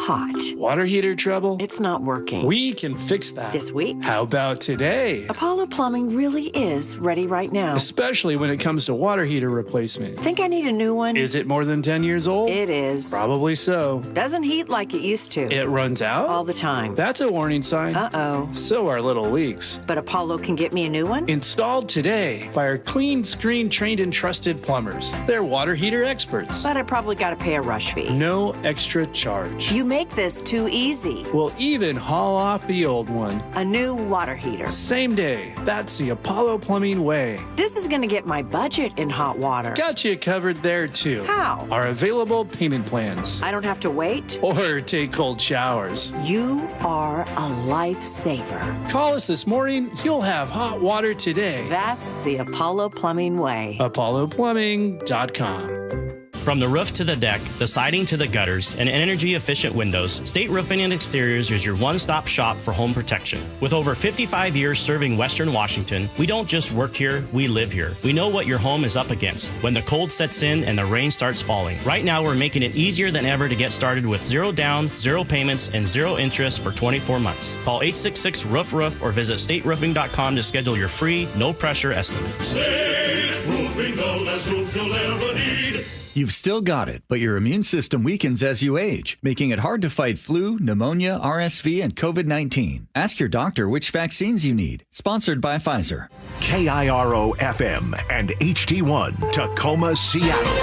hot. Water heater trouble? It's not working. We can fix that. This week? How about today? Apollo Plumbing really is ready right now. Especially when it comes to water heater replacement. Think I need a new one? Is it more than 10 years old? It is. Probably so. Doesn't heat like it used to. It runs out? All the time. That's a warning sign. Uh-oh. So are little leaks. But Apollo can get me a new one? Installed today by our clean screen trained and trusted plumbers. They're water heater experts. But I probably got to pay a rush fee. No extra charge. You make this too easy. We'll even haul off the old one. A new water heater. Same day. That's the Apollo Plumbing way. This is going to get my budget in hot water. Got you covered there too. How? Our available payment plans. I don't have to wait? Or take cold showers. You are a lifesaver. Call us this morning. You'll have hot water today. That's the Apollo Plumbing way. ApolloPlumbing.com. From the roof to the deck, the siding to the gutters, and energy-efficient windows, State Roofing and Exteriors is your one-stop shop for home protection. With over 55 years serving Western Washington, we don't just work here, we live here. We know what your home is up against when the cold sets in and the rain starts falling. Right now, we're making it easier than ever to get started with 0 down, 0 payments, and 0 interest for 24 months. Call 866-ROOF-ROOF or visit stateroofing.com to schedule your free, no-pressure estimate. State Roofing, the last roof you'll ever need. You've still got it, but your immune system weakens as you age, making it hard to fight flu, pneumonia, RSV, and COVID-19. Ask your doctor which vaccines you need. Sponsored by Pfizer. KIRO FM and HD1 Tacoma, Seattle.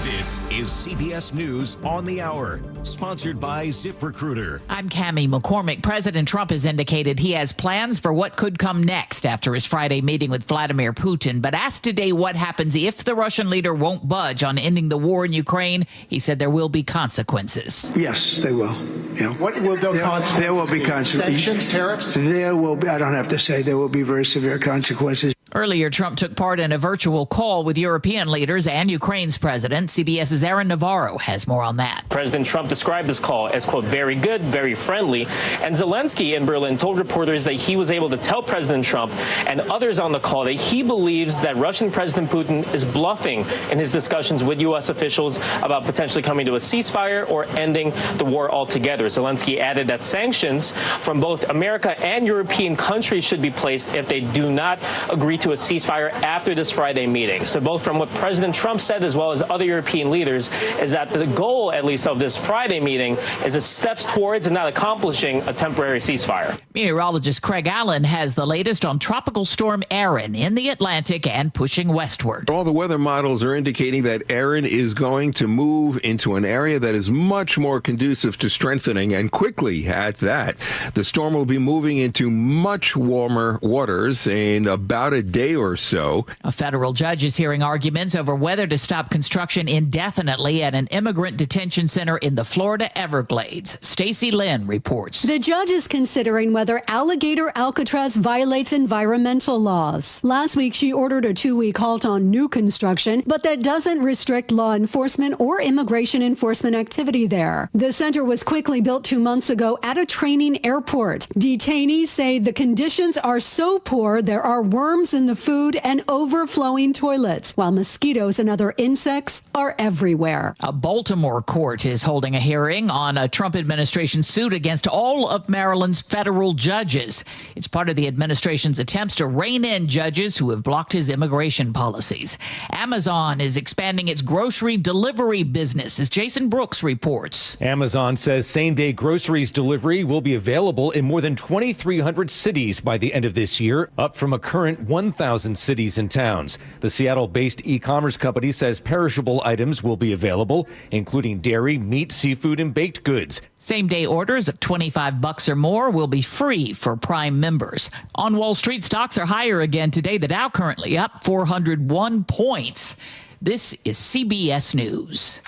This is CBS News on the Hour, sponsored by ZipRecruiter. I'm Cammie McCormick. President Trump has indicated he has plans for what could come next after his Friday meeting with Vladimir Putin. But asked today what happens if the Russian leader won't budge on ending the war in Ukraine, he said there will be consequences. Yes, they will. Yeah. What will those consequences There will be consequences. Sanctions, tariffs? There will be, I don't have to say, there will be very severe consequences. Earlier, Trump took part in a virtual call with European leaders and Ukraine's president. CBS's Aaron Navarro has more on that. President Trump described this call as, quote, very good, very friendly. And Zelensky in Berlin told reporters that he was able to tell President Trump and others on the call that he believes that Russian President Putin is bluffing in his discussions with U.S. officials about potentially coming to a ceasefire or ending the war altogether. Zelensky added that sanctions from both America and European countries should be placed if they do not agree to a ceasefire after this Friday meeting. So both from what President Trump said as well as other European leaders is that the goal, at least, of this Friday meeting is a steps towards and not accomplishing a temporary ceasefire. Meteorologist Craig Allen has the latest on Tropical Storm Erin in the Atlantic and pushing westward. All the weather models are indicating that Erin is going to move into an area that is much more conducive to strengthening, and quickly at that. The storm will be moving into much warmer waters in about a day or so. A federal judge is hearing arguments over whether to stop construction indefinitely at an immigrant detention center in the Florida Everglades. Stacey Lynn reports. The judge is considering whether Alligator Alcatraz violates environmental laws. Last week, she ordered a 2-week halt on new construction, but that doesn't restrict law enforcement or immigration enforcement activity there. The center was quickly built 2 months ago at a training airport. Detainees say the conditions are so poor there are worms in the food and overflowing toilets, while mosquitoes and other insects are everywhere. A Baltimore court is holding a hearing on a Trump administration suit against all of Maryland's federal judges. It's part of the administration's attempts to rein in judges who have blocked his immigration policies. Amazon is expanding its grocery delivery business, as Jason Brooks reports. Amazon says same-day groceries delivery will be available in more than 2,300 cities by the end of this year, up from a current 1,000 cities and towns. The Seattle-based e-commerce company says perishable items will be available, including dairy, meat, seafood, and baked goods. Same-day orders of $25 or more will be free for Prime members. On Wall Street, stocks are higher again today. The Dow currently up 401 points. This is CBS News.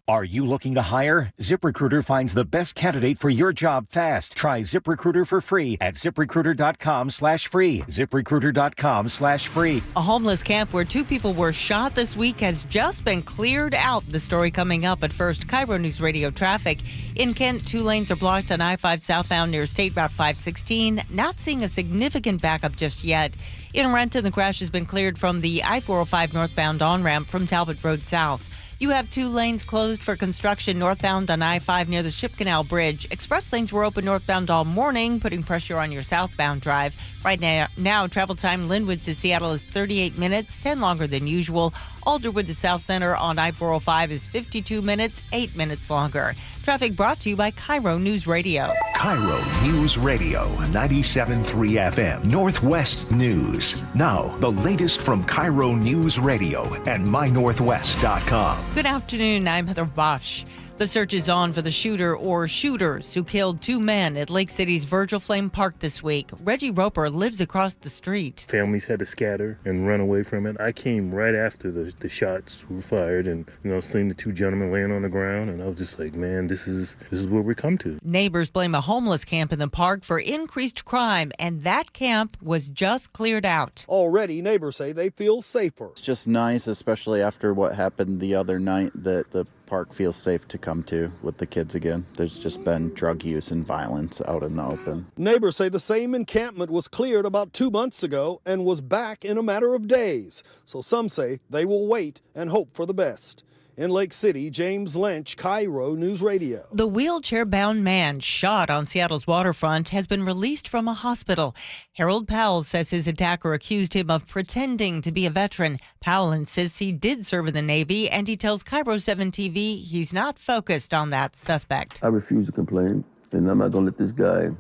Are you looking to hire? ZipRecruiter finds the best candidate for your job fast. Try ZipRecruiter for free at ZipRecruiter.com/free. ZipRecruiter.com/free. A homeless camp where 2 people were shot this week has just been cleared out. The story coming up at first. KIRO Newsradio traffic. In Kent, 2 lanes are blocked on I-5 southbound near State Route 516. Not seeing a significant backup just yet. In Renton, the crash has been cleared from the I-405 northbound on-ramp from Talbot Road South. You have 2 lanes closed for construction northbound on I-5 near the Ship Canal Bridge. Express lanes were open northbound all morning, putting pressure on your southbound drive. Right now travel time Linwood to Seattle is 38 minutes, 10 longer than usual. Alderwood to South Center on I-405 is 52 minutes, 8 minutes longer. Traffic brought to you by KIRO News Radio. KIRO News Radio, 97.3 FM, Northwest News. Now, the latest from KIRO News Radio and mynorthwest.com. Good afternoon, I'm Heather Bosch. The search is on for the shooter or shooters who killed 2 men at Lake City's Virgil Flame Park this week. Reggie Roper lives across the street. Families had to scatter and run away from it. I came right after the shots were fired and, seeing the 2 gentlemen laying on the ground, and I was just like, man, this is where we come to. Neighbors blame a homeless camp in the park for increased crime, and that camp was just cleared out. Already, neighbors say they feel safer. It's just nice, especially after what happened the other night, that the park feels safe to come to with the kids again. There's just been drug use and violence out in the open. Neighbors say the same encampment was cleared about 2 months ago and was back in a matter of days. So some say they will wait and hope for the best. In Lake City, James Lynch, KIRO News Radio. The wheelchair-bound man shot on Seattle's waterfront has been released from a hospital. Harold Powell says his attacker accused him of pretending to be a veteran. Powell insists he did serve in the Navy, and he tells KIRO 7 TV he's not focused on that suspect. I refuse to complain, and I'm not going to let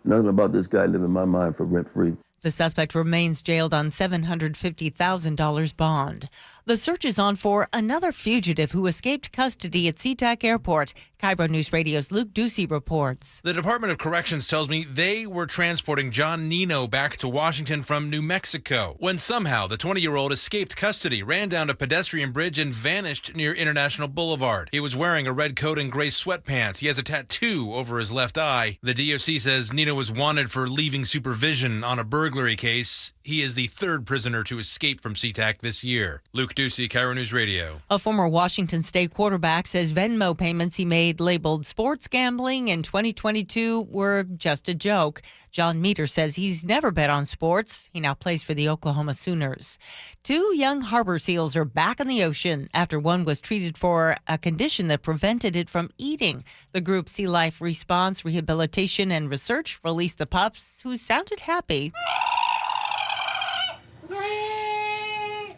nothing about this guy live in my mind for rent-free. The suspect remains jailed on $750,000 bond. The search is on for another fugitive who escaped custody at SeaTac Airport. KIRO News Radio's Luke Ducey reports. The Department of Corrections tells me they were transporting John Nino back to Washington from New Mexico when somehow the 20-year-old escaped custody, ran down a pedestrian bridge, and vanished near International Boulevard. He was wearing a red coat and gray sweatpants. He has a tattoo over his left eye. The DOC says Nino was wanted for leaving supervision on a burglary case. He is the 3rd prisoner to escape from SeaTac this year. Luke Ducey, KIRO News Radio. A former Washington State quarterback says Venmo payments he made labeled sports gambling in 2022 were just a joke. John Meter says he's never bet on sports. He now plays for the Oklahoma Sooners. 2 young harbor seals are back in the ocean after one was treated for a condition that prevented it from eating. The group Sea Life Response, Rehabilitation, and Research released the pups, who sounded happy.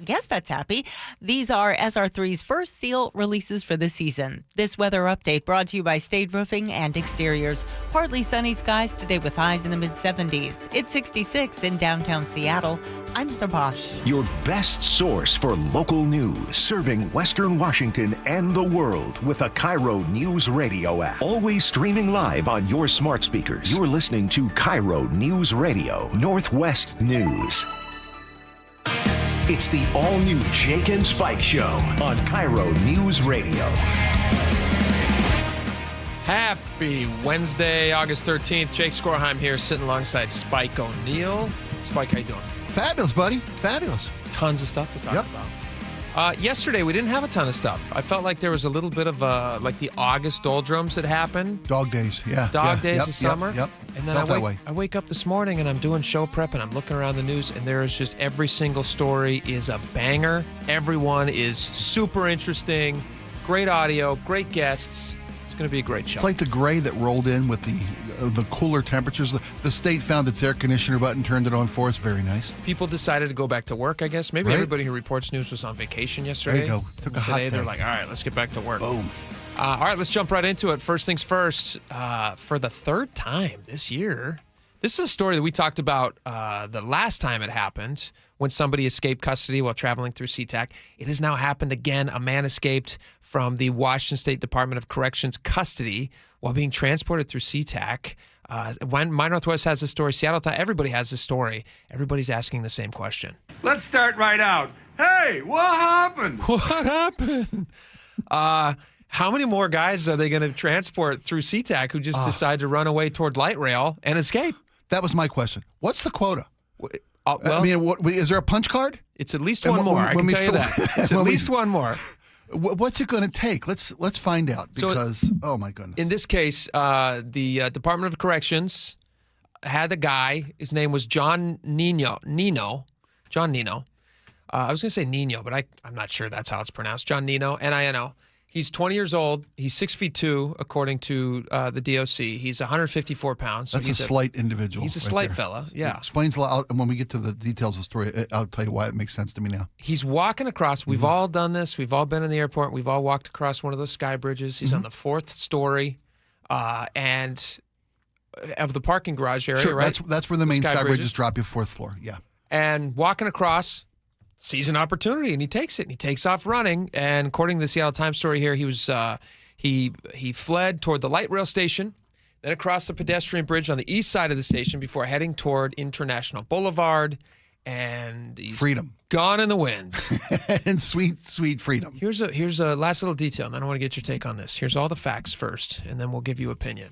Guess that's happy. These are SR3's first seal releases for the season. This weather update brought to you by State Roofing and Exteriors. Partly sunny skies today with highs in the mid-70s. It's 66 in downtown Seattle. I'm Heather Bosch. Your best source for local news, serving Western Washington and the world with a KIRO News Radio app. Always streaming live on your smart speakers. You're listening to KIRO News Radio, Northwest News. It's the all-new Jake and Spike Show on KIRO News Radio. Happy Wednesday, August 13th. Jake Skorheim here, sitting alongside Spike O'Neill. Spike, how you doing? Fabulous, buddy. Fabulous. Tons of stuff to talk about. Yesterday, we didn't have a ton of stuff. I felt like there was a little bit of like the August doldrums that happened. Dog days, yeah. Dog days of summer. Yep. And then I wake up this morning and I'm doing show prep and I'm looking around the news and there is just every single story is a banger. Everyone is super interesting. Great audio, great guests. It's going to be a great show. It's like the gray that rolled in with the cooler temperatures. The state found its air conditioner button, turned it on for us. Very nice. People decided to go back to work, I guess. Maybe everybody who reports news was on vacation yesterday. There you go. Took a hot Today, they're day. like, all right, let's get back to work. Boom. All right, let's jump right into it. First things first, for the 3rd time this year, this is a story that we talked about the last time it happened, when somebody escaped custody while traveling through SeaTac. It has now happened again. A man escaped from the Washington State Department of Corrections custody while being transported through SeaTac. When My Northwest has a story, Seattle Times, everybody has a story. Everybody's asking the same question. Let's start right out. Hey, what happened? What happened? How many more guys are they going to transport through SeaTac who just decide to run away toward light rail and escape? That was my question. What's the quota? Well, I mean, is there a punch card? It's at least one more. I can tell you that. It's at least one more. What's it going to take? Let's find out, because oh my goodness. In this case, the Department of Corrections had a guy. His name was John Nino. I was going to say Nino, but I'm not sure that's how it's pronounced. John Nino, N-I-N-O. He's 20 years old. He's 6'2", according to the DOC. He's 154 pounds. So That's a slight individual. He's a right slight there. fella, yeah. It explains a lot. And when we get to the details of the story, I'll tell you why it makes sense to me now. He's walking across. We've all done this. We've all been in the airport. We've all walked across one of those sky bridges. He's on the 4th story and of the parking garage area, Sure, right? that's where the main sky bridges bridges drop you 4th floor. Yeah. And walking across, sees an opportunity and he takes it and he takes off running. And according to the Seattle Times story here, he was he fled toward the light rail station, then across the pedestrian bridge on the east side of the station before heading toward International Boulevard. And he's freedom gone in the wind. And sweet freedom. Here's a last little detail, and then I want to get your take on this. Here's all the facts first, and then we'll give you opinion.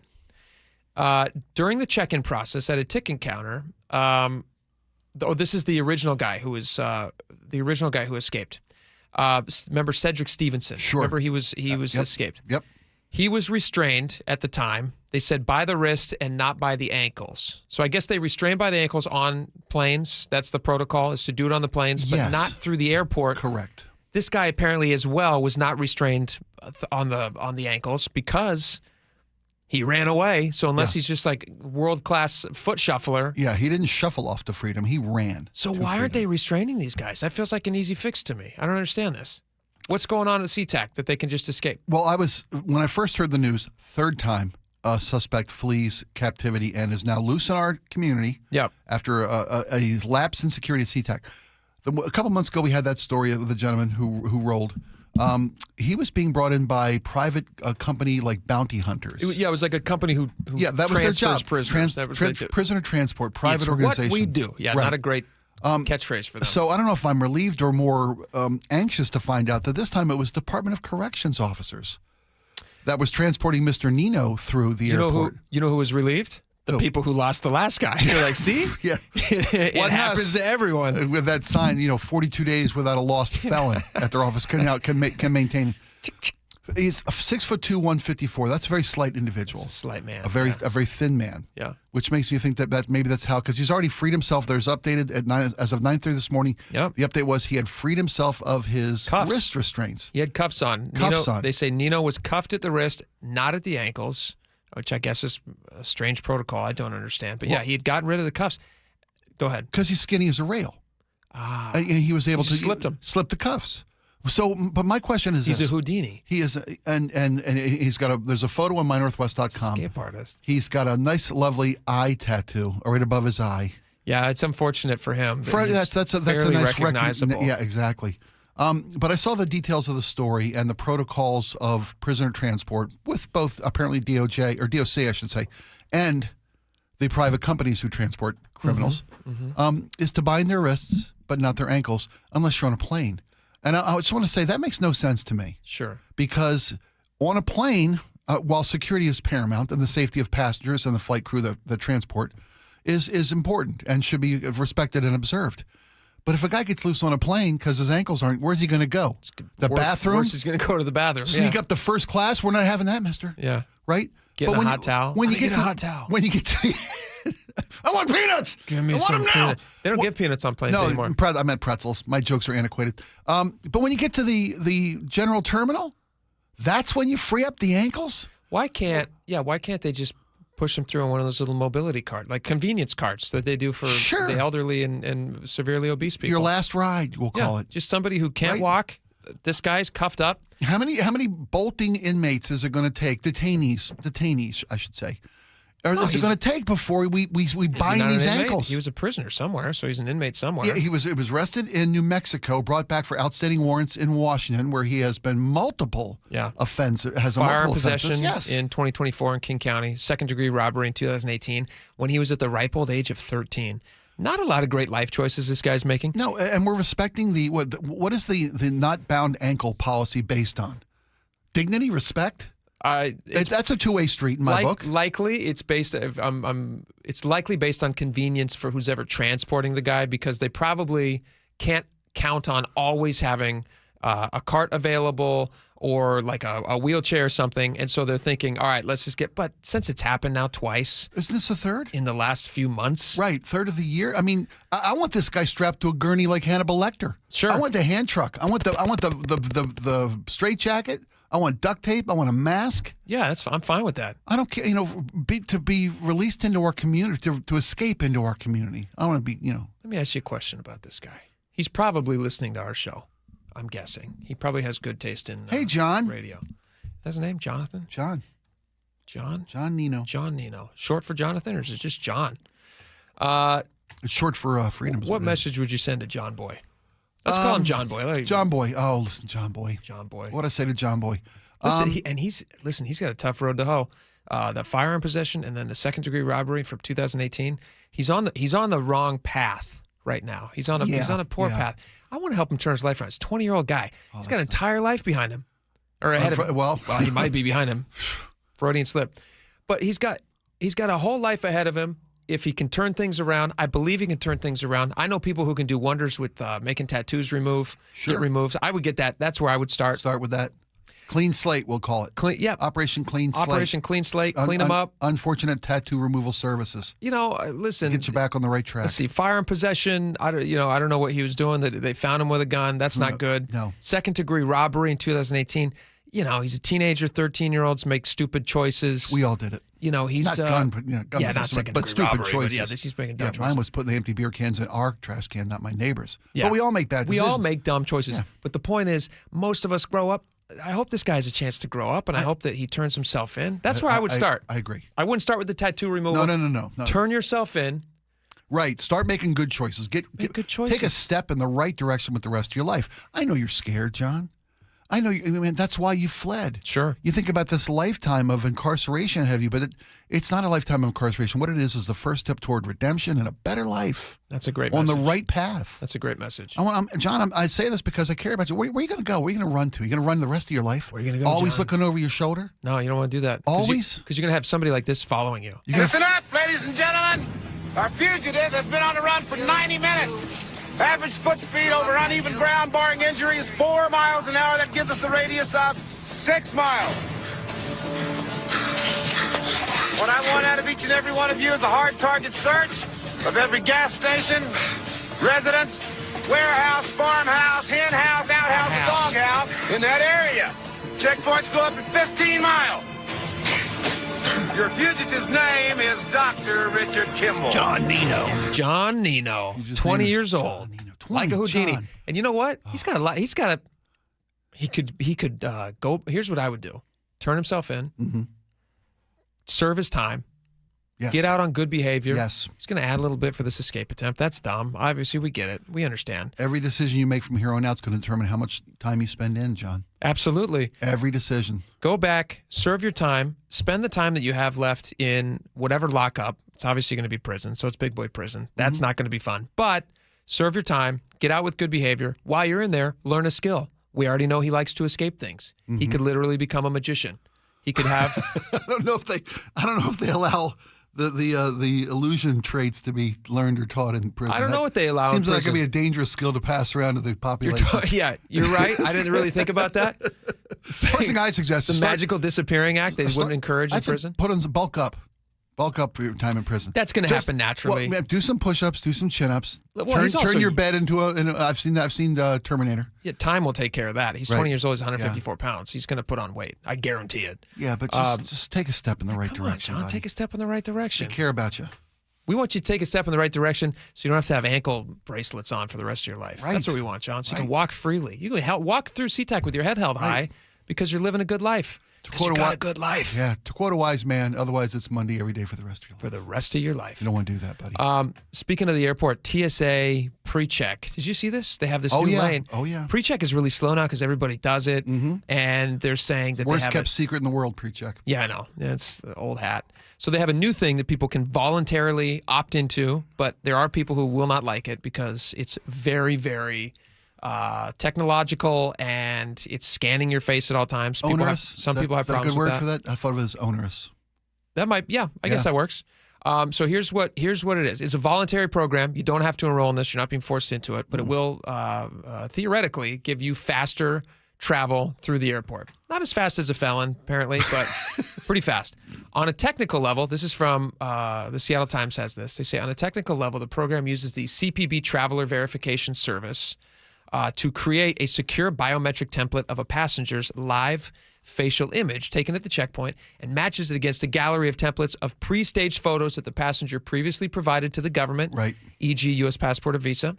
During the check-in process at a ticket counter, this is the original guy who escaped. Remember Cedric Stevenson? Sure. Remember he was escaped. Yep. He was restrained at the time. They said by the wrist and not by the ankles. So I guess they restrain by the ankles on planes. That's the protocol, is to do it on the planes, but not through the airport. Correct. This guy apparently as well was not restrained on the ankles because he ran away. So unless he's just like world-class foot shuffler. Yeah, he didn't shuffle off to freedom. He ran. So why aren't they restraining these guys? That feels like an easy fix to me. I don't understand this. What's going on at SeaTac that they can just escape? Well, when I first heard the news, third time a suspect flees captivity and is now loose in our community. Yep. After a lapse in security at SeaTac. A couple months ago, we had that story of the gentleman who rolled. He was being brought in by private company like bounty hunters. It was like a company who that was their job. Prisoners. Prisoner transport, private it's organization. What we do. Yeah, right. Not a great catchphrase for them. So I don't know if I'm relieved or more anxious to find out that this time it was Department of Corrections officers that was transporting Mr. Nino through the airport. You know who was relieved? The people who lost the last guy. You're like, see? Yeah. It happens to everyone. With that sign, 42 days without a lost felon at their office can maintain. He's 6'2", 154. That's a very slight individual. It's a slight man. A very thin man. Yeah. Which makes me think that maybe that's how, because he's already freed himself. There's updated as of 9:30 this morning. Yep. The update was he had freed himself of his wrist restraints. He had cuffs on. They say Nino was cuffed at the wrist, not at the ankles, which I guess is a strange protocol. I don't understand. But he had gotten rid of the cuffs. Go ahead. Because he's skinny as a rail. And he was able to slip the cuffs. So, but my question is he's a Houdini. He is, and he's got there's a photo on mynorthwest.com. Escape artist. He's got a nice, lovely eye tattoo right above his eye. Yeah, it's unfortunate for him. That's a fairly nice recognizable. Yeah, exactly. But I saw the details of the story and the protocols of prisoner transport with both apparently DOJ, or DOC, I should say, and the private companies who transport criminals, is to bind their wrists but not their ankles unless you're on a plane. And I just want to say that makes no sense to me. Sure. Because on a plane, while security is paramount and the safety of passengers and the flight crew that transport is important and should be respected and observed. But if a guy gets loose on a plane because his ankles aren't, where's he going to go? Bathroom? He's going to go to the bathroom. Sneak up to first class? We're not having that, mister. Yeah. Right? Get a hot towel. When you get a hot towel. When you get to... I want peanuts! Give me some peanuts. They don't give peanuts on planes anymore. I meant pretzels. My jokes are antiquated. But when you get to the general terminal, that's when you free up the ankles? Why can't they just push them through on one of those little mobility carts, like convenience carts that they do for the elderly and severely obese people? Your last ride, we'll call it. Just somebody who can't walk. This guy's cuffed up. How many bolting inmates is it going to take? Detainees, I should say. Or is it going to take before we bind these ankles? He was a prisoner somewhere, so he's an inmate somewhere. Yeah, it was arrested in New Mexico, brought back for outstanding warrants in Washington, where he has been multiple offenses. Firearm possession in 2024 in King County, second-degree robbery in 2018, when he was at the ripe old age of 13. Not a lot of great life choices this guy's making. No, and we're respecting what is the not bound ankle policy based on? Dignity, respect? That's a two-way street in my book. Likely, it's based. It's likely based on convenience for who's ever transporting the guy, because they probably can't count on always having a cart available or like a wheelchair or something. And so they're thinking, all right, let's just but since it's happened now twice. Isn't this the third? In the last few months. Right, third of the year. I mean, I want this guy strapped to a gurney like Hannibal Lecter. Sure. I want the hand truck. I want the straight jacket. I want duct tape. I want a mask. Yeah, I'm fine with that. I don't care, to be released into our community, to escape into our community. I want to be, Let me ask you a question about this guy. He's probably listening to our show, I'm guessing. He probably has good taste in Hey, John. radio. That's his name, Jonathan? John. John? John Nino. John Nino. Short for Jonathan, or is it just John? It's short for freedom. What message would you send to John Boy? Let's call him John Boy. John Boy. Oh, listen, John Boy. John Boy. What'd I say to John Boy? Listen, he's got a tough road to hoe. The firearm possession and then the second-degree robbery from 2018. He's on the wrong path right now. He's on a poor path. I want to help him turn his life around. He's a 20-year-old guy. He's got an entire life behind him, or ahead of him. Well, he might be behind him. Freudian slip, but he's got a whole life ahead of him. If he can turn things around, I believe he can turn things around. I know people who can do wonders with making tattoos get removed. I would get that. That's where I would start. Start with that. Clean slate, we'll call it. Operation Clean Slate. Operation Clean Slate. Clean them up. Unfortunate tattoo removal services. Listen. Get you back on the right track. Let's see. Firearm possession. I don't know what he was doing. They found him with a gun. That's not good. No. Second-degree robbery in 2018. He's a teenager. 13-year-olds make stupid choices. We all did it. He's not gun, but not second-degree but stupid robbery, choices. But he's making dumb choices. Mine was putting the empty beer cans in our trash can, not my neighbor's. Yeah. But we all make bad decisions. We all make dumb choices. Yeah. But the point is, most of us grow up. I hope this guy has a chance to grow up, and I hope that he turns himself in. That's where I would start. I agree. I wouldn't start with the tattoo removal. No. Turn yourself in. Right. Start making good choices. Make good choices. Take a step in the right direction with the rest of your life. I know you're scared, John. I know. That's why you fled. Sure. You think about this lifetime of incarceration ahead of you, but it's not a lifetime of incarceration. What it is the first step toward redemption and a better life. That's a great message. On the right path. That's a great message. John, I say this because I care about you. Where are you going to go? Where are you going to run to? Are you going to run the rest of your life? Where are you going to go, Always John? looking over your shoulder? No, you don't want to do that. Always? Because you're going to have somebody like this following you. Listen up, ladies and gentlemen. Our fugitive has been on the run for 90 minutes. Average foot speed over uneven ground, barring injuries, 4 miles an hour. That gives us a radius of 6 miles. What I want out of each and every one of you is a hard target search of every gas station, residence, warehouse, farmhouse, hen house, outhouse, and doghouse in that area. Checkpoints go up to 15 miles. Your fugitive's name is Dr. Richard Kimball. John Nino. 20 years old. Like a Houdini. John. And you know what? He's got a lot. He could go. Here's what I would do. Turn himself in. Mm-hmm. Serve his time. Yes. Get out on good behavior. Yes. He's going to add a little bit for this escape attempt. That's dumb. Obviously, we get it. We understand. Every decision you make from here on out is going to determine how much time you spend in, John. Absolutely. Every decision. Go back, serve your time, spend the time that you have left in whatever lockup. It's obviously going to be prison, so it's big boy prison. That's not going to be fun. But serve your time, get out with good behavior. While you're in there, learn a skill. We already know he likes to escape things. Mm-hmm. He could literally become a magician. He could have. I don't know if they allow the illusion traits to be learned or taught in prison. I don't know what they allow in prison. Seems like it could be a dangerous skill to pass around to the population. You're right. I didn't really think about that. First thing I suggest is the magical disappearing act they wouldn't encourage in prison. Put on some bulk up for your time in prison. That's going to happen naturally. Well, do some push-ups, do some chin-ups. Well, turn your bed into I've seen Terminator. Yeah, time will take care of that. He's 20 years old. He's 154 pounds. He's going to put on weight. I guarantee it. Yeah, but just take a step in the right direction. Come on, John. Take a step in the right direction. They care about you. We want you to take a step in the right direction so you don't have to have ankle bracelets on for the rest of your life. Right. That's what we want, John. So you can walk freely. You can walk through SeaTac with your head held high because you're living a good life. You got a good life. Yeah, to quote a wise man, otherwise it's Monday every day for the rest of your life. For the rest of your life. You don't want to do that, buddy. Speaking of the airport, TSA pre-check. Did you see this? They have this new lane. Oh, yeah. Pre-check is really slow now because everybody does it. Mm-hmm. And they're saying that worst they have kept secret in the world, pre-check. Yeah, I know. It's the old hat. So they have a new thing that people can voluntarily opt into, but there are people who will not like it because it's very, very technological and it's scanning your face at all times. Onerous? Some people have problems with that. Is that a good word for that? I thought it was onerous. That might, I guess that works. So here's what it is. It's a voluntary program. You don't have to enroll in this. You're not being forced into it, but it will theoretically give you faster travel through the airport. Not as fast as a felon, apparently, but pretty fast. On a technical level, this is from the Seattle Times has this. They say on a technical level, the program uses the CPB Traveler Verification Service to create a secure biometric template of a passenger's live facial image taken at the checkpoint and matches it against a gallery of templates of pre-staged photos that the passenger previously provided to the government, right? E.g. U.S. passport or visa.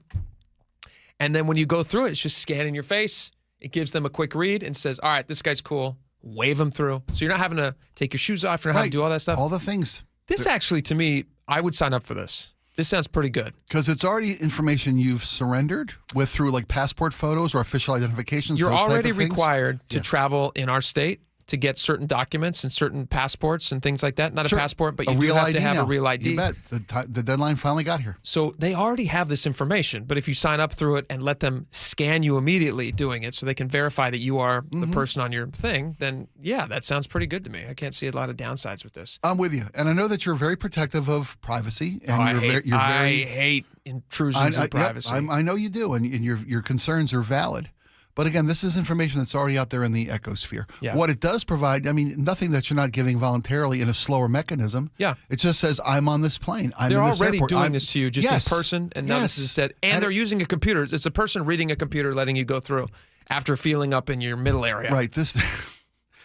And then when you go through it, it's just scanning your face. It gives them a quick read and says, all right, this guy's cool. Wave him through. So you're not having to take your shoes off. You're not having to do all that stuff. All the things. This actually, to me, I would sign up for this. This sounds pretty good. Because it's already information you've surrendered with through like passport photos or official identifications. You're already required to travel in our state to get certain documents and certain passports and things like that. Not a passport, but you do have to have a real ID. You bet. The deadline finally got here. So they already have this information, but if you sign up through it and let them scan you immediately doing it so they can verify that you are the person on your thing, then yeah, that sounds pretty good to me. I can't see a lot of downsides with this. I'm with you. And I know that you're very protective of privacy. And I hate intrusions in privacy. Yep, I know you do, and your concerns are valid. But again, this is information that's already out there in the ecosphere. Yeah. What it does provide, I mean, nothing that you're not giving voluntarily in a slower mechanism. Yeah. It just says, I'm on this plane. They're in this already airport. doing this to you just in person, and now this is instead. And they're using a computer. It's a person reading a computer letting you go through after feeling up in your middle area. Right.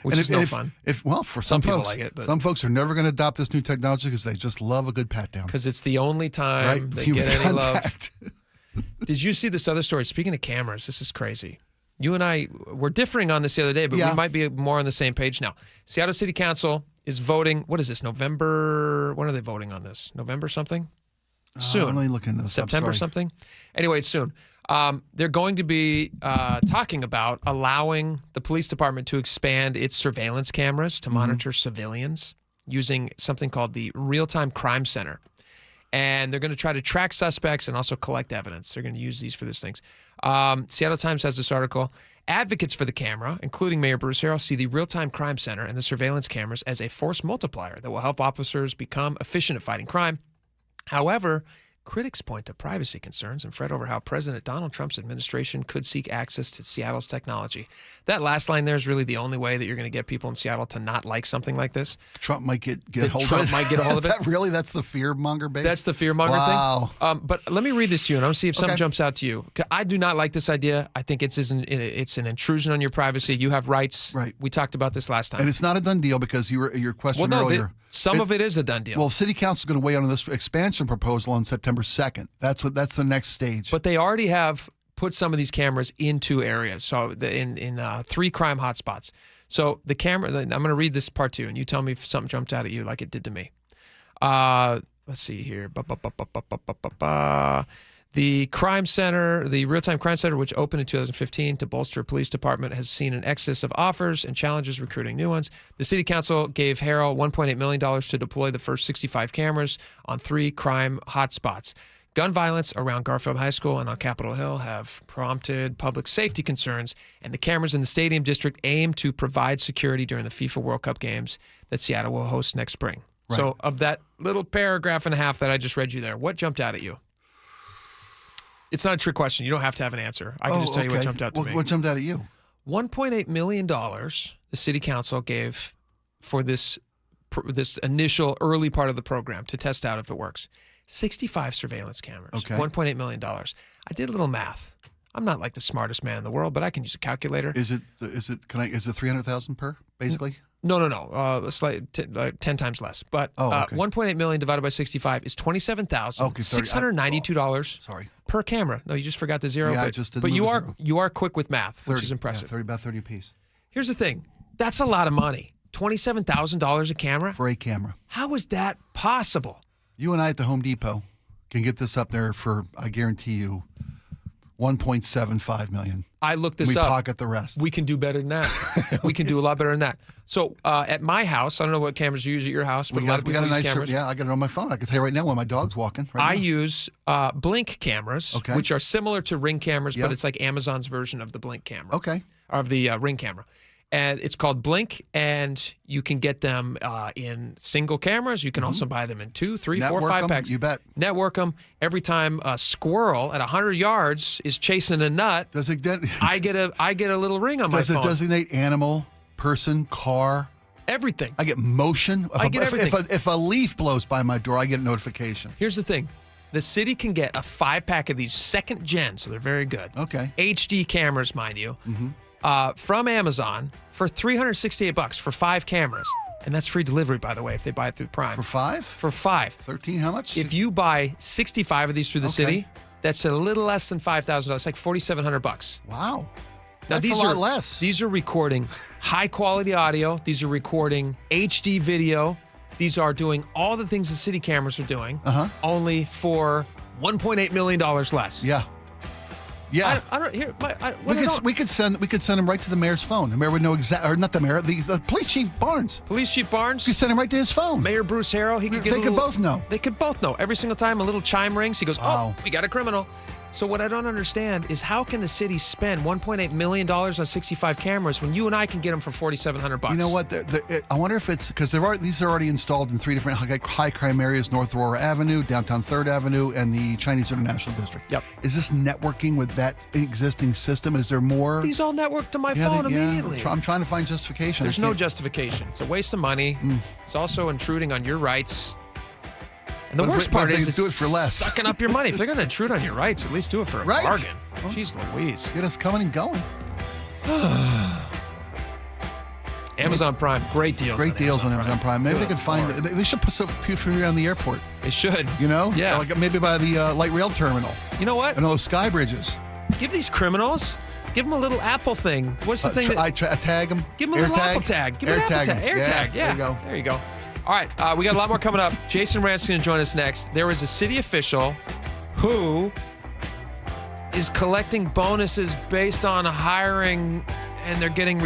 Which is no fun. For some people folks, like it, but some folks are never going to adopt this new technology because they just love a good pat down. Because it's the only time they get any love. Did you see this other story? Speaking of cameras, this is crazy. You and I were differing on this the other day, but we might be more on the same page now. Seattle City Council is voting. What is this? November? When are they voting on this? November something? Soon. Let me look into this. September something? Anyway, it's soon. They're going to be talking about allowing the police department to expand its surveillance cameras to monitor civilians using something called the Real-Time Crime Center. And they're going to try to track suspects and also collect evidence. They're going to use these for these things. Seattle Times has this article. Advocates for the camera, including Mayor Bruce Harrell, see the Real-Time Crime Center and the surveillance cameras as a force multiplier that will help officers become efficient at fighting crime. However, critics point to privacy concerns and fret over how President Donald Trump's administration could seek access to Seattle's technology. That last line there is really the only way that you're going to get people in Seattle to not like something like this. Trump might get a hold of it. Trump might get a hold of it. That's the fear monger bait? That's the fear monger thing. But let me read this to you, and I'll see if something jumps out to you. I do not like this idea. I think it's an intrusion on your privacy. You have rights. Right. We talked about this last time. And it's not a done deal because your question earlier. Some of it is a done deal. Well, City Council is going to weigh in on this expansion proposal on September 2nd. That's the next stage. But they already have put some of these cameras into areas. So in 3 crime hotspots. So the camera, I'm going to read this part too, and you tell me if something jumped out at you like it did to me. Let's see here. The crime center, the Real-Time Crime Center, which opened in 2015 to bolster a police department, has seen an excess of offers and challenges recruiting new ones. The city council gave Harrell $1.8 million to deploy the first 65 cameras on 3 crime hotspots. Gun violence around Garfield High School and on Capitol Hill have prompted public safety concerns, and the cameras in the stadium district aim to provide security during the FIFA World Cup games that Seattle will host next spring. Right. So of that little paragraph and a half that I just read you there, what jumped out at you? It's not a trick question. You don't have to have an answer. I can just tell you what jumped out to me. What jumped out at you? $1.8 million the city council gave for this initial early part of the program to test out if it works. 65 surveillance cameras, $1.8 million. I did a little math. I'm not like the smartest man in the world, but I can use a calculator. Is it 300,000 per, basically? No. It's like 10 times less. But $1.8 million divided by 65 is $27,692 per camera. No, you just forgot the zero. Yeah, I just didn't. But you are quick with math, which is impressive. Yeah, about 30 apiece. Here's the thing. That's a lot of money. $27,000 a camera? For a camera. How is that possible? You and I at the Home Depot can get this up there for, I guarantee you, $1.75 million. I looked this up. We pocket the rest. We can do better than that. We can do a lot better than that. So at my house, I don't know what cameras you use at your house, but we got a nice cameras. Yeah, I got it on my phone. I can tell you right now when my dog's walking. I use Blink cameras, which are similar to Ring cameras, but it's like Amazon's version of the Blink camera. Okay. Or of the Ring camera. And it's called Blink, and you can get them in single cameras. You can also buy them in 2, 3, 4, 5 packs. You bet. Network them. Every time a squirrel at 100 yards is chasing a nut, I get a little ring on my phone. Does it designate animal, person, car? Everything. I get motion. I get everything. If a leaf blows by my door, I get a notification. Here's the thing. The city can get a 5-pack of these second gen, so they're very good. Okay. HD cameras, mind you, from Amazon for $368 for 5 cameras. And that's free delivery, by the way, if they buy it through Prime. For 5? For 5. 13, how much? If you buy 65 of these through the city, that's a little less than $5,000. It's like $4,700. Wow. Now, That's a lot less. These are recording high-quality audio. These are recording HD video. These are doing all the things the city cameras are doing, only for $1.8 million less. Yeah. Yeah. We could send him right to the mayor's phone. The mayor would know or not the mayor, the police chief Barnes. Police chief Barnes. You could send him right to his phone. Mayor Bruce Harrow. They could both know. They could both know. Every single time a little chime rings, he goes, "Oh, we got a criminal." So what I don't understand is how can the city spend $1.8 million on 65 cameras when you and I can get them for $4,700? You know what? I wonder if it's because these are already installed in 3 different high crime areas: North Aurora Avenue, downtown 3rd Avenue, and the Chinese International District. Yep. Is this networking with that existing system? Is there more? These all network to my phone immediately. I'm trying to find justification. There's no justification. It's a waste of money. It's also intruding on your rights. And the worst part is do it for less. Sucking up your money. If they're going to intrude on your rights, at least do it for a bargain. Jeez Louise. Get us coming and going. Amazon Prime, great deals. Great deals on Amazon Prime. Maybe they can find it. They should put some around the airport. They should. You know? Yeah. Like maybe by the light rail terminal. You know what? And those sky bridges. Give these criminals, give them a little Apple thing. What's the thing? I tag them. Give them a little Apple tag. Give them an Apple tag. AirTag. Yeah. There you go. All right, we got a lot more coming up. Jason Rant's going to join us next. There is a city official who is collecting bonuses based on hiring, and they're getting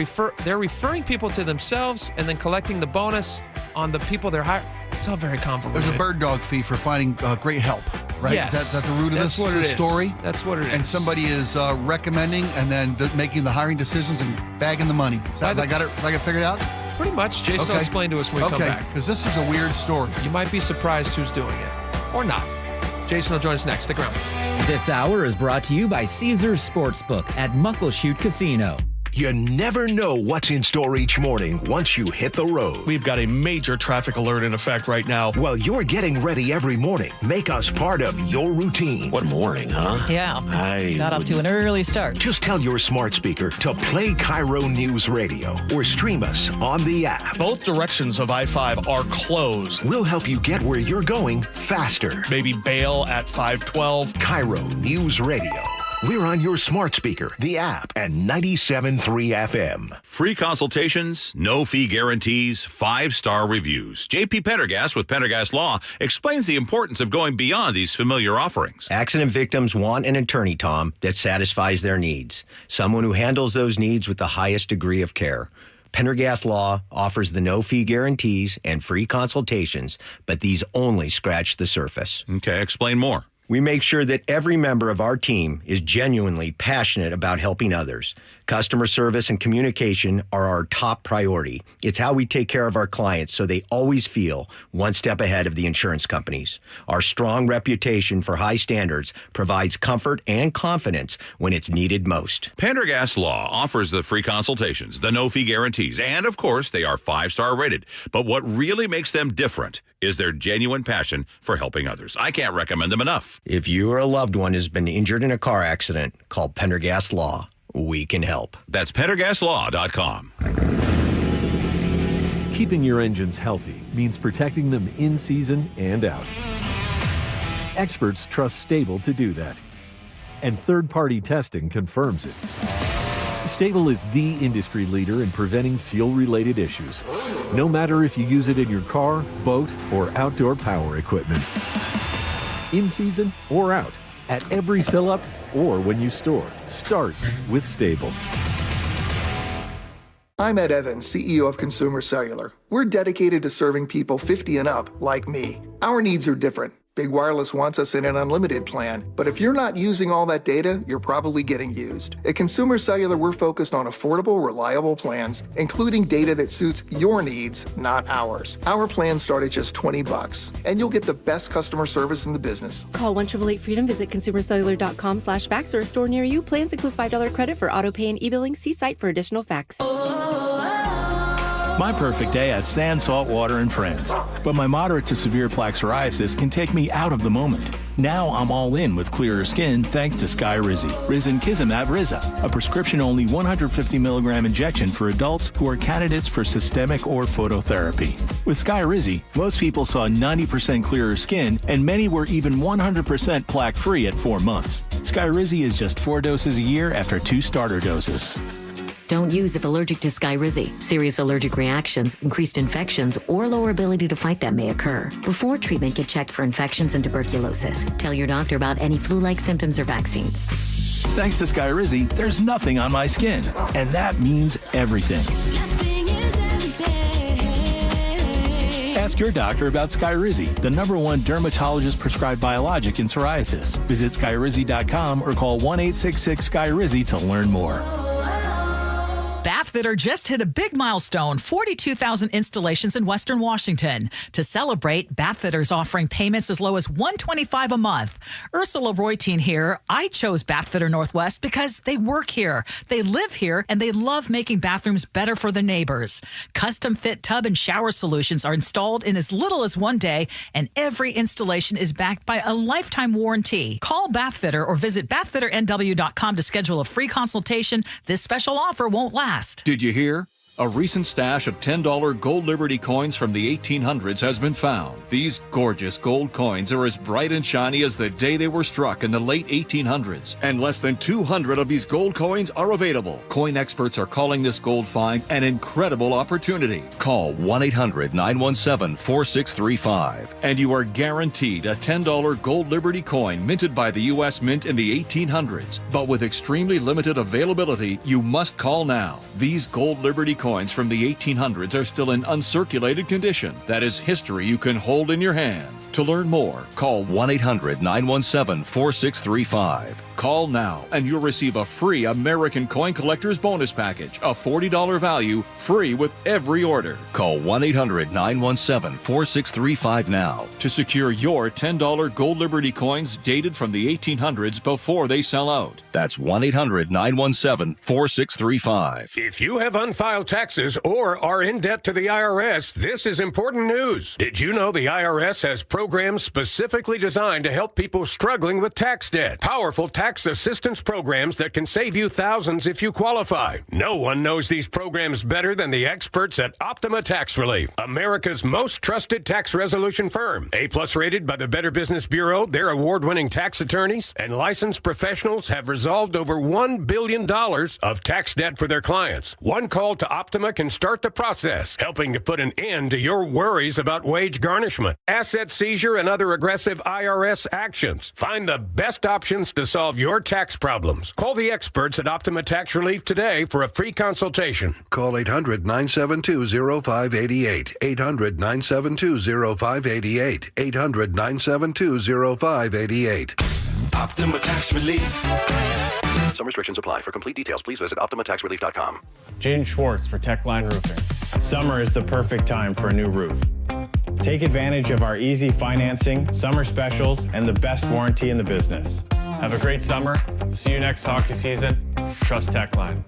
they're referring people to themselves and then collecting the bonus on the people they're hiring. It's all very convoluted. There's a bird dog fee for finding great help, right? Yes. Is that the root of this story? That's what it is. And somebody is recommending and then making the hiring decisions and bagging the money. I got it figured out? Pretty much. Jason will explain to us when we come back. Because this is a weird story. You might be surprised who's doing it. Or not. Jason will join us next. Stick around. This hour is brought to you by Caesars Sportsbook at Muckleshoot Casino. You never know what's in store each morning once you hit the road. We've got a major traffic alert in effect right now. While you're getting ready every morning, make us part of your routine. What morning, huh? Yeah. Got off to an early start. Just tell your smart speaker to play KIRO News Radio or stream us on the app. Both directions of I-5 are closed. We'll help you get where you're going faster. Maybe bail at 512. KIRO News Radio. We're on your smart speaker, the app, and 97.3 FM. Free consultations, no fee guarantees, 5-star reviews. JP Pendergast with Pendergast Law explains the importance of going beyond these familiar offerings. Accident victims want an attorney, Tom, that satisfies their needs. Someone who handles those needs with the highest degree of care. Pendergast Law offers the no-fee guarantees and free consultations, but these only scratch the surface. Okay, explain more. We make sure that every member of our team is genuinely passionate about helping others. Customer service and communication are our top priority. It's how we take care of our clients so they always feel one step ahead of the insurance companies. Our strong reputation for high standards provides comfort and confidence when it's needed most. Pendergast Law offers the free consultations, the no-fee guarantees, and of course, they are 5-star rated. But what really makes them different is their genuine passion for helping others. I can't recommend them enough. If you or a loved one has been injured in a car accident, call Pendergast Law. We can help. That's PendergastLaw.com. Keeping your engines healthy means protecting them in season and out. Experts trust Stable to do that. And third-party testing confirms it. Stable is the industry leader in preventing fuel-related issues, no matter if you use it in your car, boat, or outdoor power equipment. In season or out, at every fill-up or when you store, start with Stable. I'm Ed Evans, CEO of Consumer Cellular. We're dedicated to serving people 50 and up like me. Our needs are different. Big Wireless wants us in an unlimited plan, but if you're not using all that data, you're probably getting used. At Consumer Cellular, we're focused on affordable, reliable plans, including data that suits your needs, not ours. Our plans start at just $20, and you'll get the best customer service in the business. Call 1-888-FREEDOM, visit consumercellular.com/fax or a store near you. Plans include $5 credit for auto pay and e-billing. See site for additional facts. My perfect day has sand, salt water, and friends. But my moderate to severe plaque psoriasis can take me out of the moment. Now I'm all in with clearer skin thanks to Skyrizi. Risankizumab Riza, a prescription-only 150 milligram injection for adults who are candidates for systemic or phototherapy. With Skyrizi, most people saw 90% clearer skin, and many were even 100% plaque-free at 4 months. Skyrizi is just 4 doses a year after 2 starter doses. Don't use if allergic to Skyrizi. Serious allergic reactions, increased infections, or lower ability to fight them may occur. Before treatment, get checked for infections and tuberculosis. Tell your doctor about any flu-like symptoms or vaccines. Thanks to Skyrizi, there's nothing on my skin, and that means everything. Ask your doctor about Skyrizi, the #1 dermatologist-prescribed biologic in psoriasis. Visit Skyrizi.com or call 1-866-SKYRIZI to learn more. Bathfitter just hit a big milestone, 42,000 installations in Western Washington. To celebrate, Bathfitter's offering payments as low as $125 a month. Ursula Royteen here. I chose Bathfitter Northwest because they work here, they live here, and they love making bathrooms better for their neighbors. Custom fit tub and shower solutions are installed in as little as 1 day, and every installation is backed by a lifetime warranty. Call Bathfitter or visit bathfitternw.com to schedule a free consultation. This special offer won't last. Did you hear? A recent stash of $10 gold Liberty coins from the 1800s has been found. These gorgeous gold coins are as bright and shiny as the day they were struck in the late 1800s. And less than 200 of these gold coins are available. Coin experts are calling this gold find an incredible opportunity. Call 1-800-917-4635 and you are guaranteed a $10 gold Liberty coin minted by the U.S. Mint in the 1800s. But with extremely limited availability, you must call now. These gold Liberty coins from the 1800s are still in uncirculated condition. That is history you can hold in your hand. To learn more, call 1-800-917-4635. Call now and you'll receive a free American Coin Collector's Bonus Package, a $40 value, free with every order. Call 1-800-917-4635 now to secure your $10 gold Liberty coins dated from the 1800s before they sell out. That's 1-800-917-4635. If you have unfiled taxes or are in debt to the IRS, this is important news. Did you know the IRS has programs specifically designed to help people struggling with tax debt? Powerful tax assistance programs that can save you thousands if you qualify. No one knows these programs better than the experts at Optima Tax Relief, America's most trusted tax resolution firm. A+ rated by the Better Business Bureau, their award-winning tax attorneys and licensed professionals have resolved over $1 billion of tax debt for their clients. One call to Optima can start the process, helping to put an end to your worries about wage garnishment, asset seizure, and other aggressive IRS actions. Find the best options to solve your tax problems. Call the experts at Optima Tax Relief today for a free consultation. Call 800-972-0588. 800-972-0588. 800-972-0588. Optima Tax Relief. Some restrictions apply. For complete details, please visit OptimaTaxRelief.com. Gene Schwartz for Techline Roofing. Summer is the perfect time for a new roof. Take advantage of our easy financing, summer specials, and the best warranty in the business. Have a great summer. See you next hockey season. Trust Techline.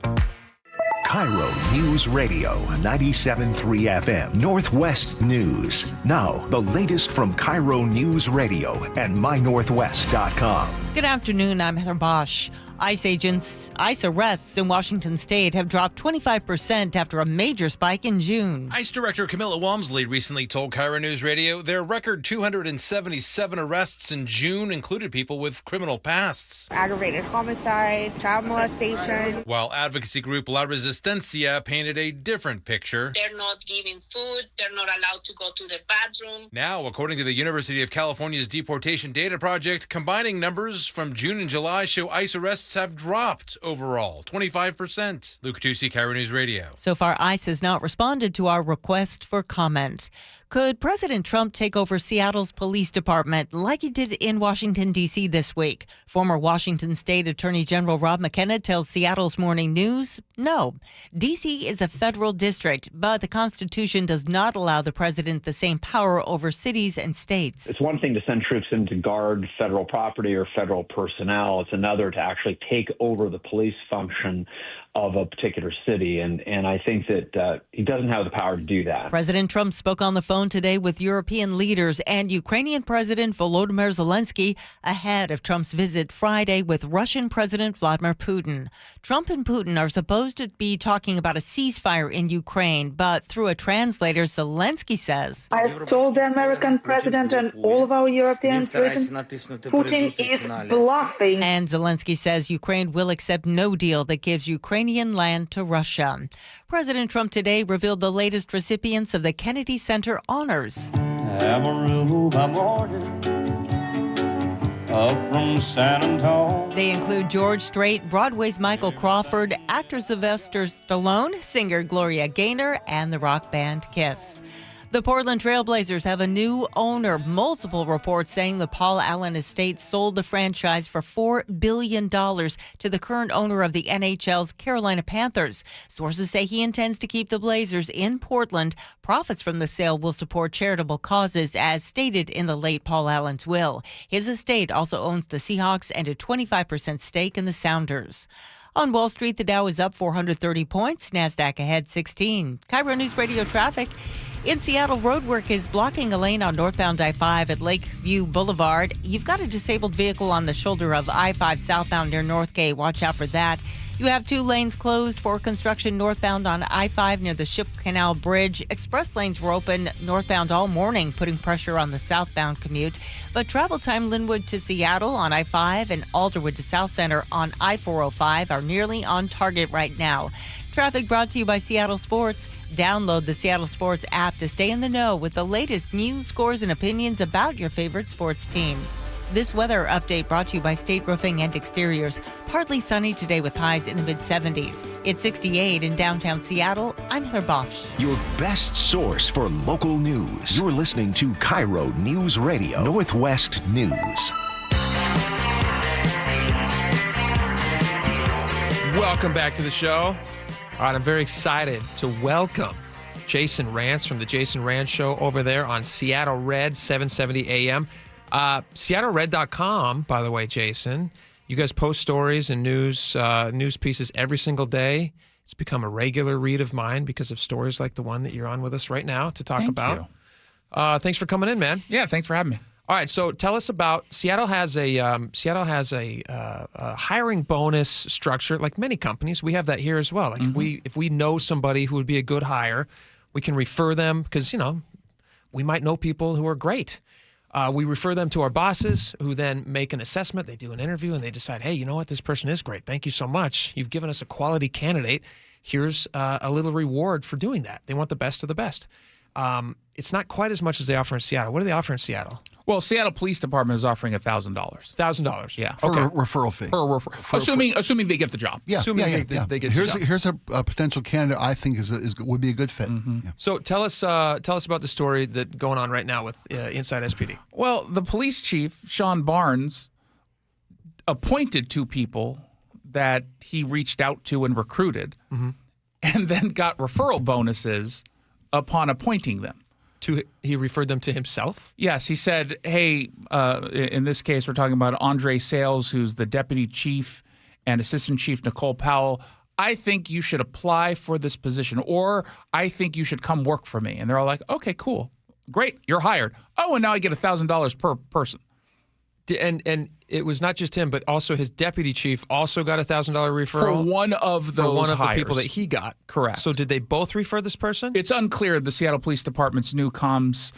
KIRO News Radio 97.3 FM Northwest News. Now, the latest from KIRO News Radio and mynorthwest.com. Good afternoon. I'm Heather Bosch. ICE arrests in Washington state have dropped 25% after a major spike in June. ICE Director Camilla Walmsley recently told KIRO News Radio their record 277 arrests in June included people with criminal pasts. Aggravated homicide, child molestation. While advocacy group La Resistencia painted a different picture. They're not giving food. They're not allowed to go to the bathroom. Now, according to the University of California's Deportation Data Project, combining numbers from June and July show ICE arrests arrests have dropped overall, 25%. Luke Tucci, KIRO News Radio. So far, ICE has not responded to our request for comment. Could President Trump take over Seattle's police department like he did in Washington, D.C. this week? Former Washington State Attorney General Rob McKenna tells Seattle's Morning News, no. D.C. is a federal district, but the Constitution does not allow the president the same power over cities and states. It's one thing to send troops in to guard federal property or federal personnel. It's another to actually take over the police function of a particular city. And I think that he doesn't have the power to do that. President Trump spoke on the phone today with European leaders and Ukrainian President Volodymyr Zelensky ahead of Trump's visit Friday with Russian President Vladimir Putin. Trump and Putin are supposed to be talking about a ceasefire in Ukraine, but through a translator, Zelensky says, I've told the American president and all of our Europeans Putin is bluffing. And Zelensky says Ukraine will accept no deal that gives Ukrainian land to Russia. President Trump today revealed the latest recipients of the Kennedy Center honors. Amarillo by morning, up from San Antonio. They include George Strait, Broadway's Michael Crawford, actor Sylvester Stallone, singer Gloria Gaynor, and the rock band Kiss. The Portland Trail Blazers have a new owner. Multiple reports saying the Paul Allen estate sold the franchise for $4 billion to the current owner of the NHL's Carolina Panthers. Sources say he intends to keep the Blazers in Portland. Profits from the sale will support charitable causes, as stated in the late Paul Allen's will. His estate also owns the Seahawks and a 25% stake in the Sounders. On Wall Street, the Dow is up 430 points. NASDAQ ahead 16. KIRO News Radio traffic. In Seattle, roadwork is blocking a lane on northbound I-5 at Lakeview Boulevard. You've got a disabled vehicle on the shoulder of I-5 southbound near Northgate. Watch out for that. You have 2 lanes closed for construction northbound on I-5 near the Ship Canal Bridge. Express lanes were open northbound all morning, putting pressure on the southbound commute. But travel time Linwood to Seattle on I-5 and Alderwood to South Center on I-405 are nearly on target right now. Traffic brought to you by Seattle Sports. Download the Seattle Sports app to stay in the know with the latest news, scores, and opinions about your favorite sports teams. This weather update brought to you by State Roofing and Exteriors. Partly sunny today with highs in the mid-70s. It's 68 in downtown Seattle. I'm Heather Bosch. Your best source for local news. You're listening to KIRO News Radio, Northwest News. Welcome back to the show. All right, I'm very excited to welcome Jason Rance from the Jason Rance Show over there on Seattle Red, 770 AM. SeattleRed.com, by the way, Jason. You guys post stories and news pieces every single day. It's become a regular read of mine because of stories like the one that you're on with us right now to talk about. Thanks for coming in, man. Yeah, thanks for having me. All right, so tell us about Seattle has a hiring bonus structure, like many companies. We have that here as well. Like if we know somebody who would be a good hire, we can refer them because we might know people who are great. We refer them to our bosses, who then make an assessment. They do an interview and they decide, hey, you know what, this person is great. Thank you so much. You've given us a quality candidate. Here's a little reward for doing that. They want the best of the best. It's not quite as much as they offer in Seattle. What do they offer in Seattle? Well, Seattle Police Department is offering $1,000. $1,000. Yeah. For a referral fee. For a referral. Assuming they get the job. Yeah. Assuming they get the job. Here's a potential candidate I think would be a good fit. Yeah. So tell us about the story that's going on right now with Inside SPD. Well, the police chief, Sean Barnes, appointed 2 people that he reached out to and recruited, and then got referral bonuses upon appointing them. He referred them to himself? Yes. He said, hey, in this case, we're talking about Andre Sales, who's the deputy chief, and assistant chief Nicole Powell. I think you should apply for this position, or I think you should come work for me. And they're all like, okay, cool. Great. You're hired. Oh, and now I get $1,000 per person. And it was not just him, but also his deputy chief also got $1,000 referral for one of those the people that he got. Correct. So did they both refer this person? It's unclear. The Seattle Police Department's new comms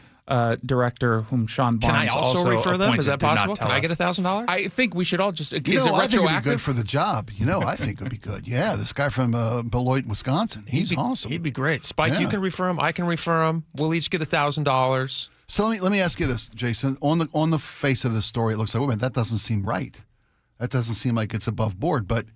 director, whom Sean Barnes Can I also refer them? Is that possible? Can I get $1,000? I think we should all just. Is it I retroactive? think it'd be good for the job. I think it would be good. Yeah, this guy from Beloit, Wisconsin. He's awesome. He'd be great. Spike, you can refer him. I can refer him. We'll each get $1,000. So let me ask you this, Jason. On the face of the story, it looks like, wait a minute, that doesn't seem right. That doesn't seem like it's above board, but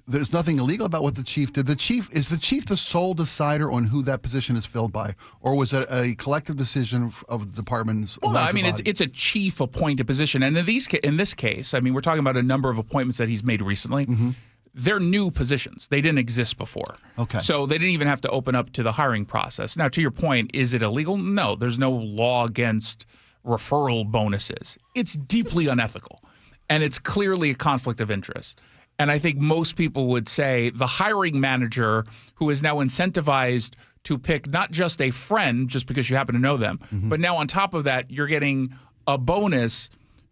there's nothing illegal about what the chief did. Is the chief the sole decider on who that position is filled by, or was it a collective decision of the department's? Well, I mean, it's a chief appointed position, and in this case, I mean, we're talking about a number of appointments that he's made recently. Mm-hmm. They're new positions; they didn't exist before. Okay, so they didn't even have to open up to the hiring process. Now, to your point, is it illegal? No, there's no law against referral bonuses. It's deeply unethical, and it's clearly a conflict of interest. And I think most people would say the hiring manager who is now incentivized to pick not just a friend just because you happen to know them, but now on top of that, you're getting a bonus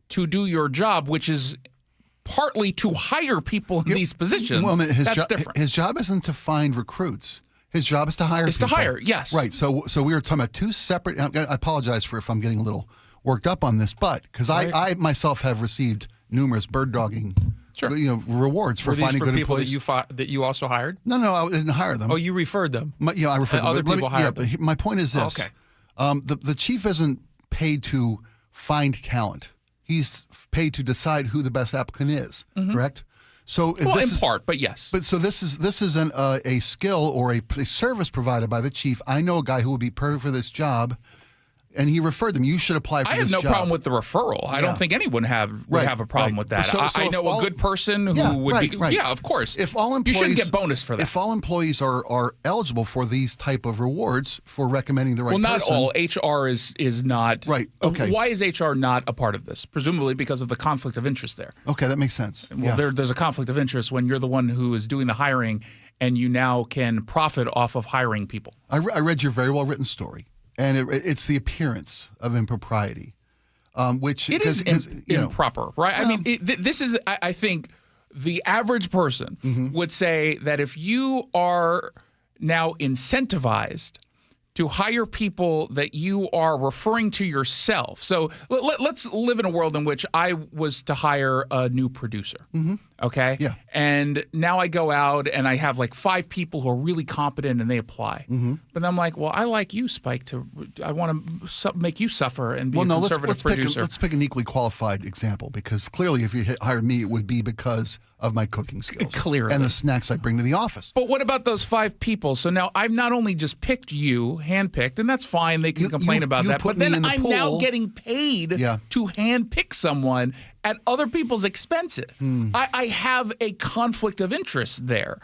to do your job, which is partly to hire people in these positions. Well, that's different. His job isn't to find recruits. His job is to hire people. It's to hire, yes. Right. So we were talking about two separate. I apologize if I'm getting a little worked up on this, but because I myself have received numerous bird dogging rewards for finding good employees. That you also hired? No, I didn't hire them. Oh, you referred them? I referred them. Other people hired them. My point is this. Okay. The chief isn't paid to find talent. He's paid to decide who the best applicant is, correct? So in part, but yes. But so this isn't a skill or a service provided by the chief. I know a guy who would be perfect for this job, and he referred them. You should apply for this job. I have no problem with the referral. I don't think anyone would have a problem with that. So I know a good person who would be. Right. Yeah, of course. If all employees, you shouldn't get bonus for that. If all employees are eligible for these type of rewards for recommending the right person. Well, not all. HR is not. Right. Okay. Why is HR not a part of this? Presumably because of the conflict of interest there. Okay, that makes sense. Well, there's a conflict of interest when you're the one who is doing the hiring and you now can profit off of hiring people. I read your very well written story. And it's the appearance of impropriety, which it is improper, right? I mean, this is. I think the average person would say that if you are now incentivized to hire people that you are referring to yourself. So let's live in a world in which I was to hire a new producer. Okay? Yeah. And now I go out and I have like 5 people who are really competent and they apply. But then I'm like, well, I like you, Spike. I want to make you suffer and be a conservative producer. Let's pick an equally qualified example, because clearly if you hired me, it would be because of my cooking skills. Clearly. And the snacks I bring to the office. But what about those 5 people? So now I've not only just picked you, handpicked, and that's fine. They can complain about that. But then I'm now getting paid to handpick someone at other people's expenses. I have a conflict of interest there.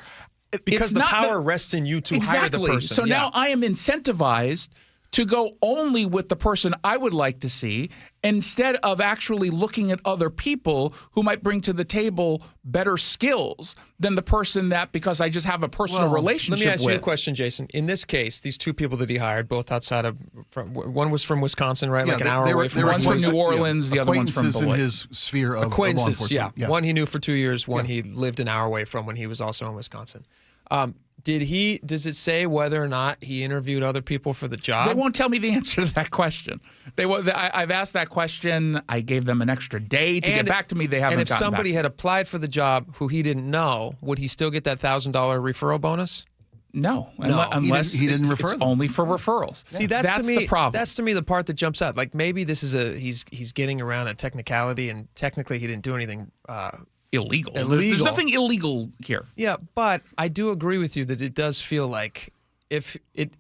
Because the power rests in you to hire the person. So now I am incentivized to go only with the person I would like to see instead of actually looking at other people who might bring to the table better skills than the person that, because I just have a personal relationship with. Let me ask you a question, Jason. In this case, these 2 people that he hired, both outside of, one was from Wisconsin, right? Yeah, like an hour away from One's from New Orleans, the other one's from Beloit. In his sphere of acquaintances, law enforcement. Yeah. One he knew for 2 years, one he lived an hour away from when he was also in Wisconsin. Does it say whether or not he interviewed other people for the job? They won't tell me the answer to that question. I've asked that question. I gave them an extra day to get back to me. They haven't gotten back. And if somebody had applied for the job who he didn't know, would he still get that $1,000 referral bonus? No, unless he didn't refer it's them. only for referrals. See, that's to me the problem. That's to me the part that jumps out. Like maybe this is he's getting around a technicality, and technically he didn't do anything illegal. There's nothing illegal here. Yeah, but I do agree with you that it does feel like if it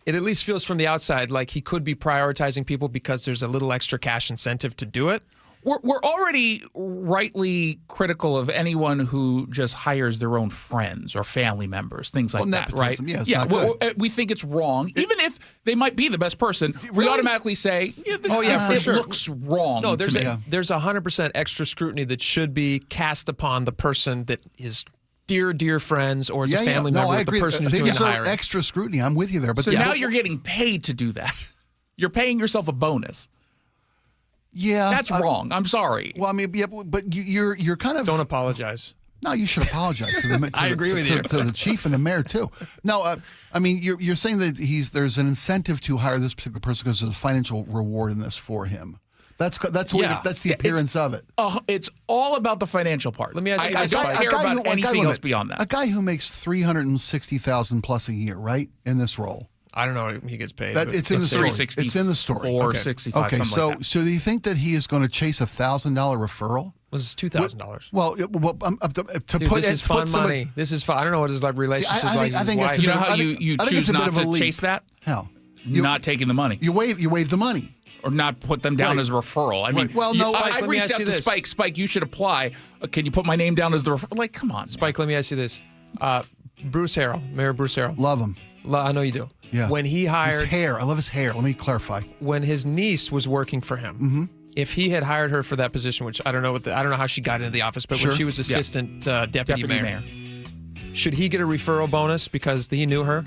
at least feels from the outside like he could be prioritizing people because there's a little extra cash incentive to do it. We're already rightly critical of anyone who just hires their own friends or family members, things like that, right? We think it's wrong. Even if they might be the best person, we automatically say, it looks wrong to me. There's 100% extra scrutiny that should be cast upon the person that is dear friends or is a family member of the person who's doing the hiring. Extra scrutiny. I'm with you there. But so now you're getting paid to do that. You're paying yourself a bonus. Yeah, that's wrong. I'm sorry. Well, I mean, but you're kind of don't apologize. No, you should apologize to the. I agree with you. To the chief and the mayor too. No, I mean you're saying that there's an incentive to hire this particular person because there's a financial reward in this for him. That's the appearance of it. It's all about the financial part. Let me ask you. I don't care about anything else beyond that. A guy who makes $360,000 plus a year, right, in this role. I don't know what he gets paid. It's in the story. It's in the story. 465. Okay, so like that. so do you think that he is going to chase $1,000 referral? Was $2,000? Well, This is fun money. This is fun. I don't know what his relationship is like. I think it's you know how you choose not to chase that? How? Not taking the money. You waive the money. Or not put them down as a referral. I mean, I reached out to Spike. Spike, you should apply. Can you put my name down as the referral? Like, come on. Spike, let me ask you this. Bruce Harrell, Mayor Bruce Harrell. Love him. I know you do. Yeah. When he hired... His hair. I love his hair. Let me clarify. When his niece was working for him, if he had hired her for that position, which I don't know I don't know how she got into the office, but when she was assistant deputy mayor, should he get a referral bonus because he knew her?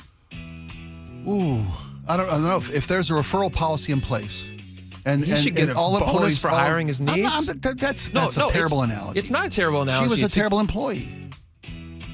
Ooh, I don't know if there's a referral policy in place. And he should get a bonus for hiring his niece? That's a terrible analogy. It's not a terrible analogy. She was a terrible employee.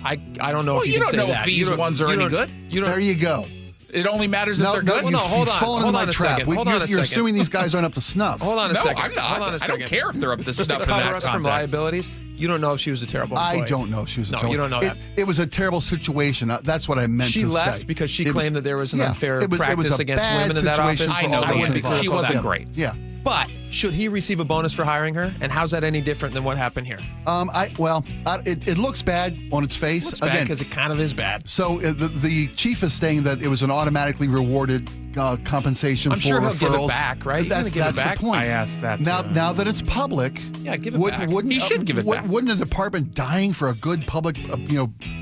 I don't know if you don't can say know that. if these ones are any good. There you go. It only matters if they're good. You've fallen into my trap. Hold on a second. You're assuming these guys aren't up to snuff. Hold on a second. I'm not. Hold on a second. I don't care if they're up to Just snuff to in cover that us from context. liabilities, you don't know if she was a terrible employee. I don't know if she was a terrible. No, you don't know that. It was a terrible situation. That's what I meant to say. She left because she claimed that there was an unfair it was practice a against bad women in that situation office. for all those involved. She wasn't great. Yeah. But should he receive a bonus for hiring her? And how's that any different than what happened here? It looks bad on its face. It looks bad because it kind of is bad. So the chief is saying that it was an automatically rewarded compensation for referrals. I'm sure he'll give it back, right? He's That's give it back. the point. I asked that. Now that it's public, yeah, give it back. He should give it back. Wouldn't a department dying for a good public,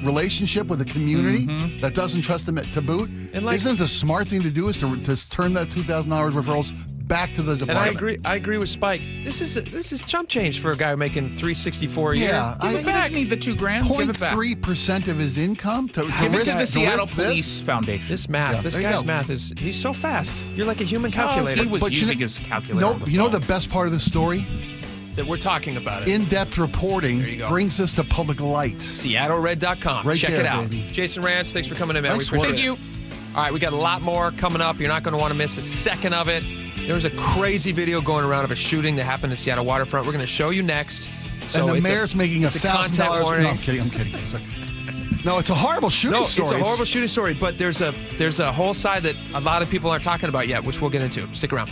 relationship with the community that doesn't trust them to boot? Isn't the smart thing to do is to turn that $2,000 referrals back to the department? And I agree with Spike. This is chump change for a guy making $364 a year. Yeah, Give it back. Need the $2,000. Give it back. 0.3% of his income to Give it risk to the Seattle Police this? Foundation. This math, this guy's math he's so fast. You're like a human calculator. He was using his calculator. You know the best part of the story? That we're talking about it. In-depth reporting brings this to public light. SeattleRed.com. Right Check there, it out. baby. Jason Rance, thanks for coming in, man. Nice we appreciate work. it. Thank you. All right, we got a lot more coming up. You're not going to want to miss a second of it. There was a crazy video going around of a shooting that happened in Seattle waterfront. We're going to show you next. So and the mayor's making $1,000. No, I'm kidding. No, it's a horrible shooting story. It's a horrible shooting story, but there's a whole side that a lot of people aren't talking about yet, which we'll get into. Stick around.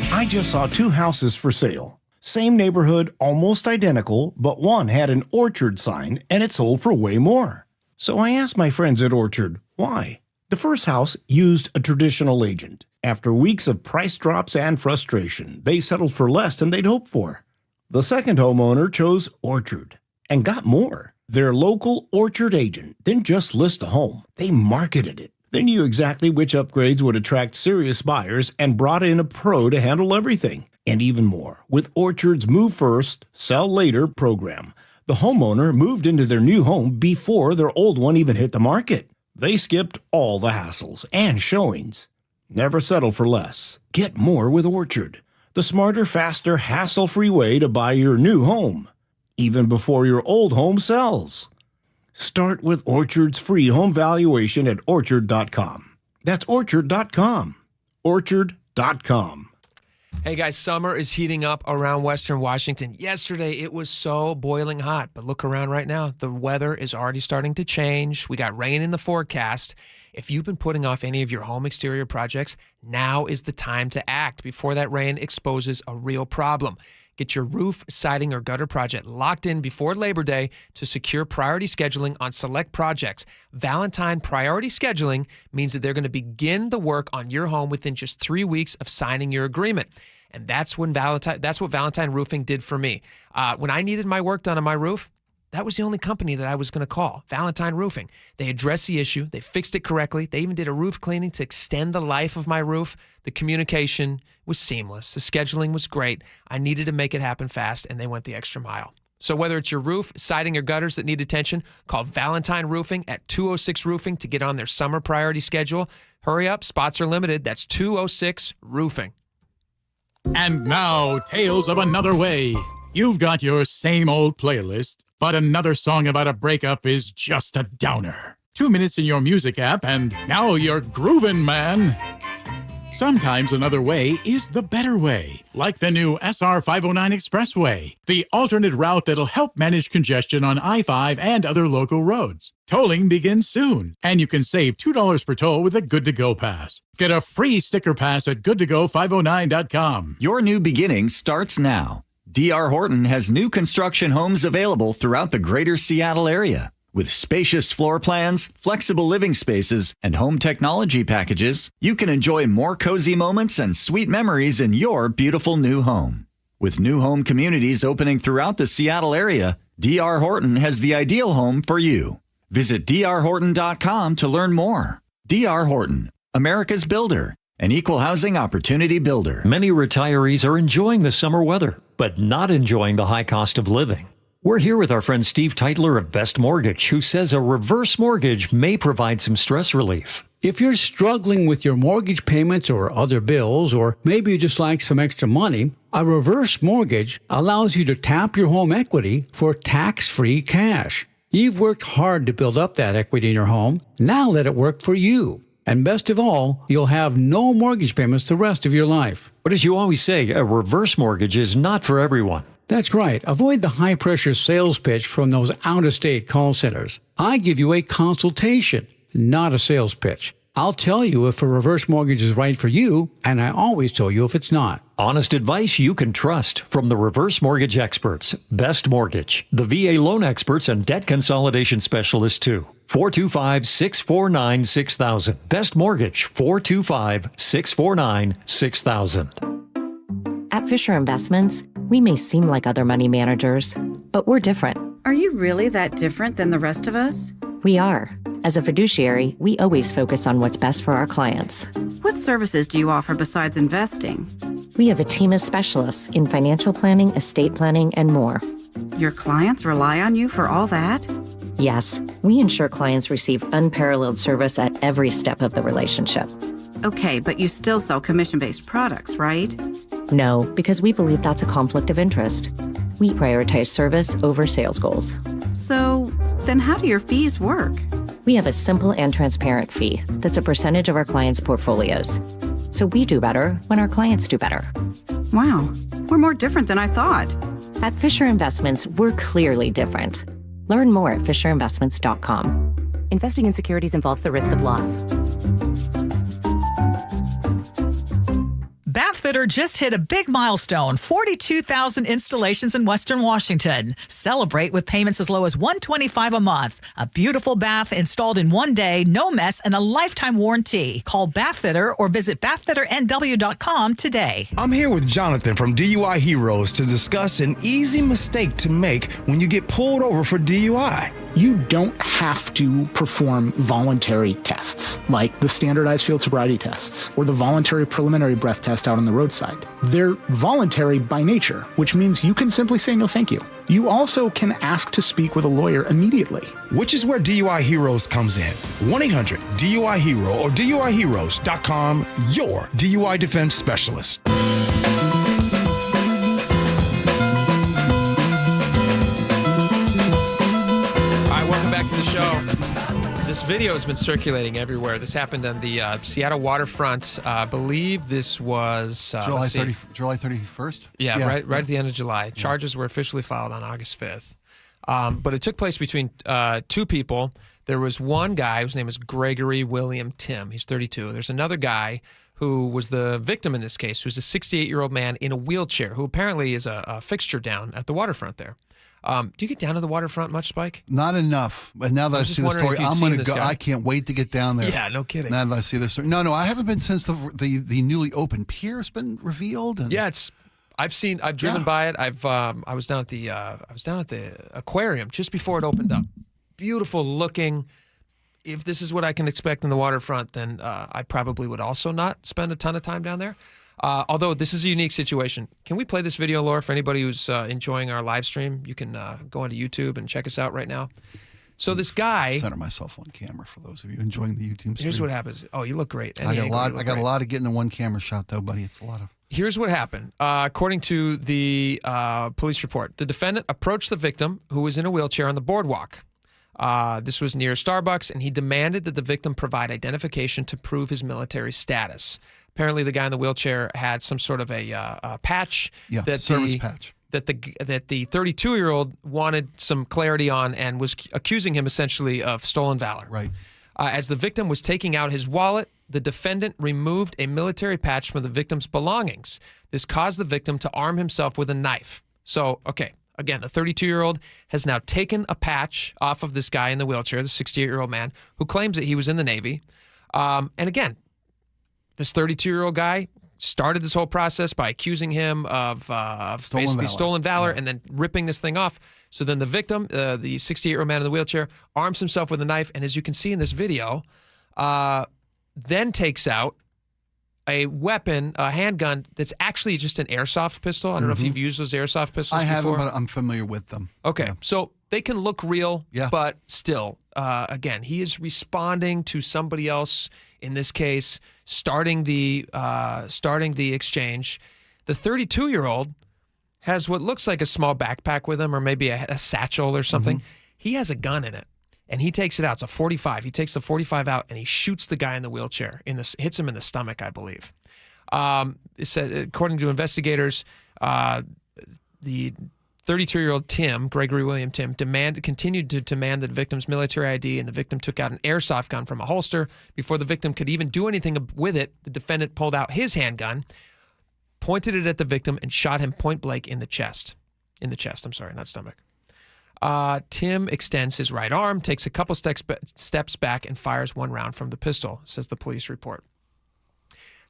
I just saw 2 houses for sale. Same neighborhood, almost identical, but one had an Orchard sign and it sold for way more. So I asked my friends at Orchard, why? The first house used a traditional agent. After weeks of price drops and frustration, they settled for less than they'd hoped for. The second homeowner chose Orchard and got more. Their local Orchard agent didn't just list a home, they marketed it. They knew exactly which upgrades would attract serious buyers and brought in a pro to handle everything. And even more, with Orchard's Move First, Sell Later program, the homeowner moved into their new home before their old one even hit the market. They skipped all the hassles and showings. Never settle for less. Get more with Orchard, the smarter, faster, hassle-free way to buy your new home, even before your old home sells. Start with Orchard's free home valuation at Orchard.com. That's Orchard.com. Orchard.com. Hey guys, summer is heating up around Western Washington. Yesterday, it was so boiling hot, but look around right now. The weather is already starting to change. We got rain in the forecast. If you've been putting off any of your home exterior projects, now is the time to act before that rain exposes a real problem. Get your roof, siding, or gutter project locked in before Labor Day to secure priority scheduling on select projects. Valentine Priority Scheduling means that they're going to begin the work on your home within just 3 weeks of signing your agreement. And that's what Valentine Roofing did for me. When I needed my work done on my roof, that was the only company that I was going to call, Valentine Roofing. They addressed the issue. They fixed it correctly. They even did a roof cleaning to extend the life of my roof. The communication was seamless. The scheduling was great. I needed to make it happen fast, and they went the extra mile. So whether it's your roof, siding, or gutters that need attention, call Valentine Roofing at 206 Roofing to get on their summer priority schedule. Hurry up. Spots are limited. That's 206 Roofing. And now, Tales of Another Way. You've got your same old playlist, but another song about a breakup is just a downer. 2 minutes in your music app, and now you're groovin', man. Sometimes another way is the better way, like the new SR 509 Expressway, the alternate route that'll help manage congestion on I-5 and other local roads. Tolling begins soon, and you can save $2 per toll with a Good to Go pass. Get a free sticker pass at goodtogo509.com. Your new beginning starts now. D.R. Horton has new construction homes available throughout the greater Seattle area. With spacious floor plans, flexible living spaces, and home technology packages, you can enjoy more cozy moments and sweet memories in your beautiful new home. With new home communities opening throughout the Seattle area, D.R. Horton has the ideal home for you. Visit drhorton.com to learn more. D.R. Horton, America's builder, an equal housing opportunity builder. Many retirees are enjoying the summer weather, but not enjoying the high cost of living. We're here with our friend Steve Teitler of Best Mortgage, who says a reverse mortgage may provide some stress relief. If you're struggling with your mortgage payments or other bills, or maybe you just like some extra money, a reverse mortgage allows you to tap your home equity for tax-free cash. You've worked hard to build up that equity in your home. Now let it work for you. And best of all, you'll have no mortgage payments the rest of your life. But as you always say, a reverse mortgage is not for everyone. That's right. Avoid the high-pressure sales pitch from those out-of-state call centers. I give you a consultation, not a sales pitch. I'll tell you if a reverse mortgage is right for you, and I always tell you if it's not. Honest advice you can trust from the reverse mortgage experts. Best Mortgage, the VA loan experts, and debt consolidation specialists too. 425-649-6000. Best Mortgage, 425-649-6000. At Fisher Investments, we may seem like other money managers, but we're different. Are you really that different than the rest of us? We are. As a fiduciary, we always focus on what's best for our clients. What services do you offer besides investing? We have a team of specialists in financial planning, estate planning, and more. Your clients rely on you for all that? Yes, we ensure clients receive unparalleled service at every step of the relationship. Okay, but you still sell commission-based products, right? No, because we believe that's a conflict of interest. We prioritize service over sales goals. So, then how do your fees work? We have a simple and transparent fee that's a percentage of our clients' portfolios. So we do better when our clients do better. Wow, we're more different than I thought. At Fisher Investments, we're clearly different. Learn more at fisherinvestments.com. Investing in securities involves the risk of loss. Bathfitter just hit a big milestone, 42,000 installations in Western Washington. Celebrate with payments as low as $125 a month. A beautiful bath installed in one day, no mess, and a lifetime warranty. Call Bathfitter or visit bathfitternw.com today. I'm here with Jonathan from DUI Heroes to discuss an easy mistake to make when you get pulled over for DUI. You don't have to perform voluntary tests like the standardized field sobriety tests or the voluntary preliminary breath test out on the roadside. They're voluntary by nature, which means you can simply say no thank you. You also can ask to speak with a lawyer immediately. Which is where DUI Heroes comes in. 1-800-DUI-HERO or DUIHeroes.com, your DUI defense specialist. To the show. This video has been circulating everywhere. This happened on the Seattle waterfront. I believe this was July 31st? Yeah, right at the end of July. Charges were officially filed on August 5th. But it took place between two people. There was one guy whose name is Gregory William Tim. He's 32. There's another guy who was the victim in this case, who's a 68-year-old man in a wheelchair, who apparently is a fixture down at the waterfront there. Do you get down to the waterfront much, Spike? Not enough. But now that I see the story, I'm going to go. I can't wait to get down there. Yeah, no kidding. Now that I see the story. No, I haven't been since the newly opened pier has been revealed. And yeah, I've driven by it. I was down at the aquarium just before it opened up. Beautiful looking. If this is what I can expect in the waterfront, then I probably would also not spend a ton of time down there. Although this is a unique situation. Can we play this video, Laura, for anybody who's enjoying our live stream? You can go onto YouTube and check us out right now. So this guy... Center myself on camera for those of you enjoying the YouTube stream. Here's what happens. Oh, you look great. I got a lot of getting in one camera shot, though, buddy. It's a lot of... Here's what happened. According to the police report, the defendant approached the victim, who was in a wheelchair on the boardwalk. This was near Starbucks, and he demanded that the victim provide identification to prove his military status. Apparently, the guy in the wheelchair had some sort of a patch. Service patch. That the 32-year-old wanted some clarity on and was accusing him essentially of stolen valor. Right. As the victim was taking out his wallet, the defendant removed a military patch from the victim's belongings. This caused the victim to arm himself with a knife. So, okay, again, the 32-year-old has now taken a patch off of this guy in the wheelchair, the 68-year-old man, who claims that he was in the Navy. And again, this 32-year-old guy started this whole process by accusing him of basically stolen valor and then ripping this thing off. So then the victim, the 68-year-old man in the wheelchair, arms himself with a knife, and as you can see in this video, then takes out a weapon, a handgun that's actually just an airsoft pistol. I don't know if you've used those airsoft pistols before. I haven't, but I'm familiar with them. Okay, so they can look real, but still, again, he is responding to somebody else, in this case, starting the exchange. The 32-year-old has what looks like a small backpack with him, or maybe a satchel or something. He has a gun in it, and he takes it out. It's a .45. He takes the .45 out, and he shoots the guy in the wheelchair. Hits him in the stomach, I believe. It said, according to investigators, the 32-year-old Tim, Gregory William Tim, continued to demand the victim's military ID, and the victim took out an airsoft gun from a holster. Before the victim could even do anything with it, the defendant pulled out his handgun, pointed it at the victim, and shot him point blank in the chest. In the chest, I'm sorry, not stomach. Tim extends his right arm, takes a couple steps back, and fires one round from the pistol, says the police report.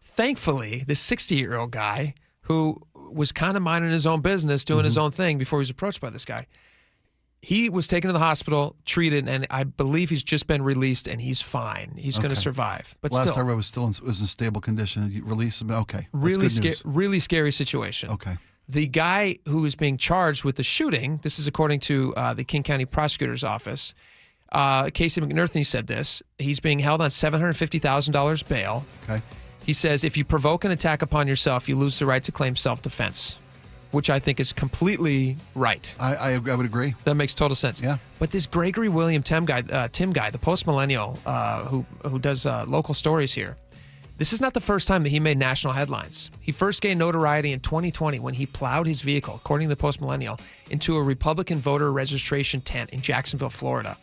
Thankfully, this 60-year-old guy, who was kind of minding his own business, doing his own thing before he was approached by this guy, he was taken to the hospital, treated, and I believe he's just been released, and he's fine. He's going to survive. But last still, I read was in stable condition. You release him. Okay, really scary situation. Okay. The guy who is being charged with the shooting, this is according to the King County Prosecutor's Office, Casey McNerthney said this. He's being held on $750,000 bail. Okay. He says, if you provoke an attack upon yourself, you lose the right to claim self-defense, which I think is completely right. I would agree. That makes total sense. Yeah. But this Gregory William Tim guy, the post-millennial who does local stories here, this is not the first time that he made national headlines. He first gained notoriety in 2020 when he plowed his vehicle, according to the post-millennial, into a Republican voter registration tent in Jacksonville, Florida.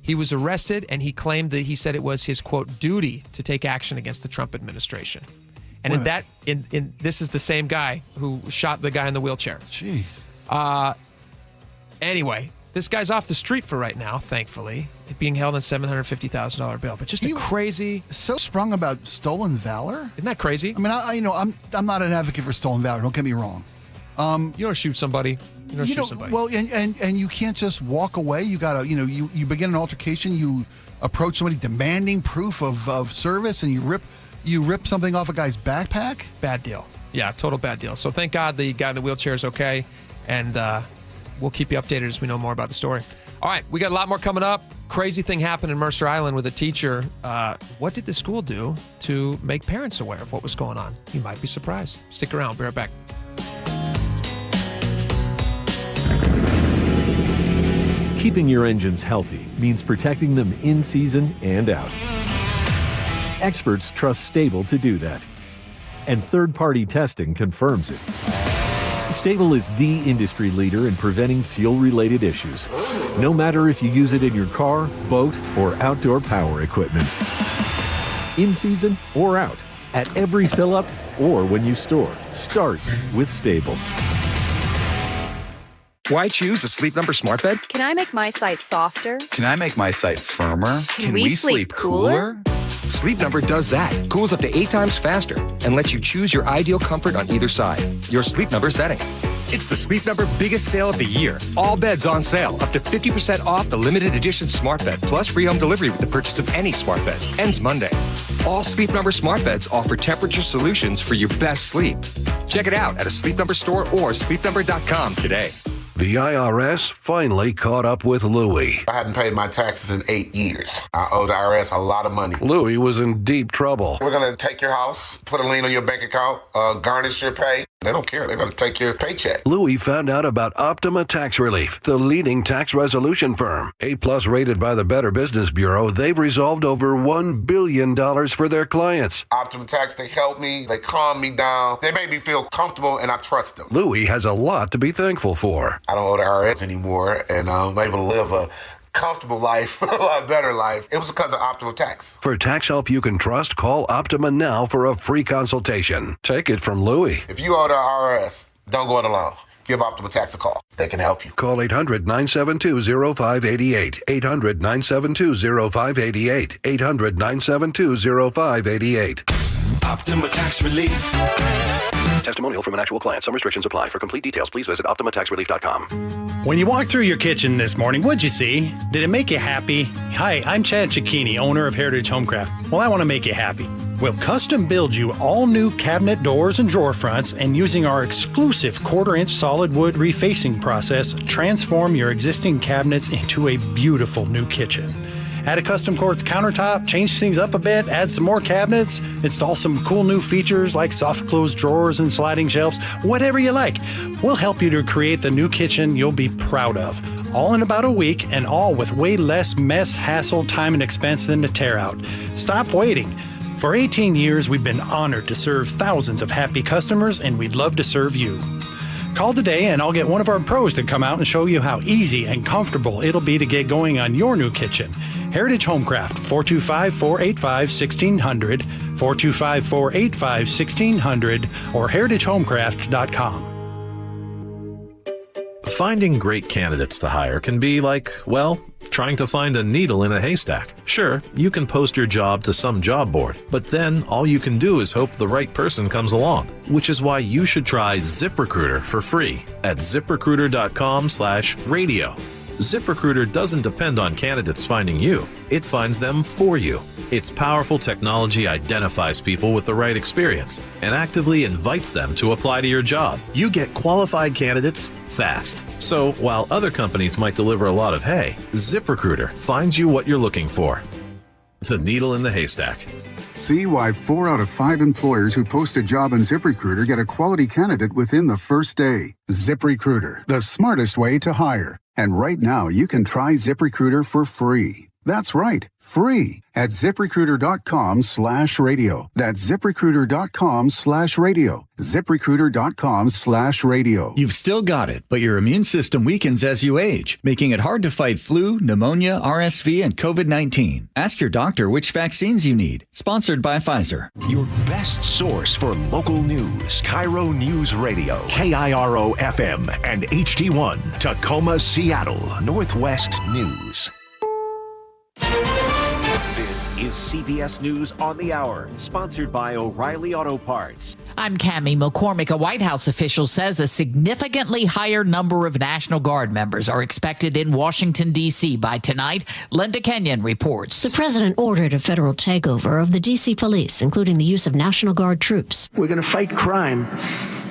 He was arrested, and he claimed that he said it was his, quote, duty to take action against the Trump administration. And this is the same guy who shot the guy in the wheelchair. Jeez. Anyway, this guy's off the street for right now, thankfully, being held on $750,000 bail. But just crazy. So sprung about stolen valor? Isn't that crazy? I mean, I'm not an advocate for stolen valor. Don't get me wrong. You don't shoot somebody. You don't shoot somebody. Well, and you can't just walk away. You gotta, you begin an altercation. You approach somebody demanding proof of service, and you rip something off a guy's backpack. Bad deal. Yeah, total bad deal. So thank God the guy in the wheelchair is okay, and we'll keep you updated as we know more about the story. All right, we got a lot more coming up. Crazy thing happened in Mercer Island with a teacher. What did the school do to make parents aware of what was going on? You might be surprised. Stick around. We'll be right back. Keeping your engines healthy means protecting them in season and out. Experts trust Stable to do that. And third-party testing confirms it. Stable is the industry leader in preventing fuel-related issues, no matter if you use it in your car, boat, or outdoor power equipment. In season or out, at every fill-up or when you store, start with Stable. Why choose a Sleep Number smart bed? Can I make my site softer? Can I make my site firmer? Can we sleep cooler? Sleep Number does that. Cools up to 8 times faster and lets you choose your ideal comfort on either side. Your Sleep Number setting. It's the Sleep Number biggest sale of the year. All beds on sale. Up to 50% off the limited edition smart bed, plus free home delivery with the purchase of any smart bed. Ends Monday. All Sleep Number smart beds offer temperature solutions for your best sleep. Check it out at a Sleep Number store or sleepnumber.com today. The IRS finally caught up with Louie. I hadn't paid my taxes in 8 years. I owe the IRS a lot of money. Louie was in deep trouble. We're going to take your house, put a lien on your bank account, garnish your pay. They don't care. They're going to take your paycheck. Louis found out about Optima Tax Relief, the leading tax resolution firm. A-plus rated by the Better Business Bureau, they've resolved over $1 billion for their clients. Optima Tax, they help me. They calm me down. They make me feel comfortable, and I trust them. Louis has a lot to be thankful for. I don't owe the IRS anymore, and I'm able to live a comfortable life, a lot better life. It was because of Optima Tax. For tax help you can trust, call Optima now for a free consultation. Take it from Louis. If you owe the IRS, don't go it alone. Give Optima Tax a call. They can help you. Call 800-972-0588. 800-972-0588. 800-972-0588. Optima Tax Relief. Testimonial from an actual client. Some restrictions apply. For complete details, please visit OptimaTaxRelief.com. When you walked through your kitchen this morning, what'd you see? Did it make you happy? Hi, I'm Chad Cicchini, owner of Heritage Homecraft. Well, I want to make you happy. We'll custom build you all new cabinet doors and drawer fronts, and using our exclusive 1/4-inch solid wood refacing process, transform your existing cabinets into a beautiful new kitchen. Add a custom quartz countertop, change things up a bit, add some more cabinets, install some cool new features like soft close drawers and sliding shelves, whatever you like. We'll help you to create the new kitchen you'll be proud of. All in about a week, and all with way less mess, hassle, time, and expense than to tear out. Stop waiting. For 18 years, we've been honored to serve thousands of happy customers, and we'd love to serve you. Call today and I'll get one of our pros to come out and show you how easy and comfortable it'll be to get going on your new kitchen. Heritage Homecraft, 425-485-1600, 425-485-1600, or heritagehomecraft.com. Finding great candidates to hire can be like, well, trying to find a needle in a haystack. Sure, you can post your job to some job board, but then all you can do is hope the right person comes along, which is why you should try ZipRecruiter for free at ZipRecruiter.com/radio. ZipRecruiter doesn't depend on candidates finding you. It finds them for you. Its powerful technology identifies people with the right experience and actively invites them to apply to your job. You get qualified candidates fast. So while other companies might deliver a lot of hay, ZipRecruiter finds you what you're looking for. The needle in the haystack. See why 4 out of 5 employers who post a job on ZipRecruiter get a quality candidate within the first day. ZipRecruiter, the smartest way to hire. And right now, you can try ZipRecruiter for free. That's right, free at ZipRecruiter.com/radio. That's ZipRecruiter.com/radio. ZipRecruiter.com/radio. You've still got it, but your immune system weakens as you age, making it hard to fight flu, pneumonia, RSV, and COVID-19. Ask your doctor which vaccines you need. Sponsored by Pfizer. Your best source for local news. KIRO News Radio. KIRO FM and HD1. Tacoma, Seattle. Northwest News. This is CBS News on the Hour, sponsored by O'Reilly Auto Parts. I'm Cammie McCormick. A White House official says a significantly higher number of National Guard members are expected in Washington, D.C. by tonight. Linda Kenyon reports. The president ordered a federal takeover of the D.C. police, including the use of National Guard troops. We're going to fight crime.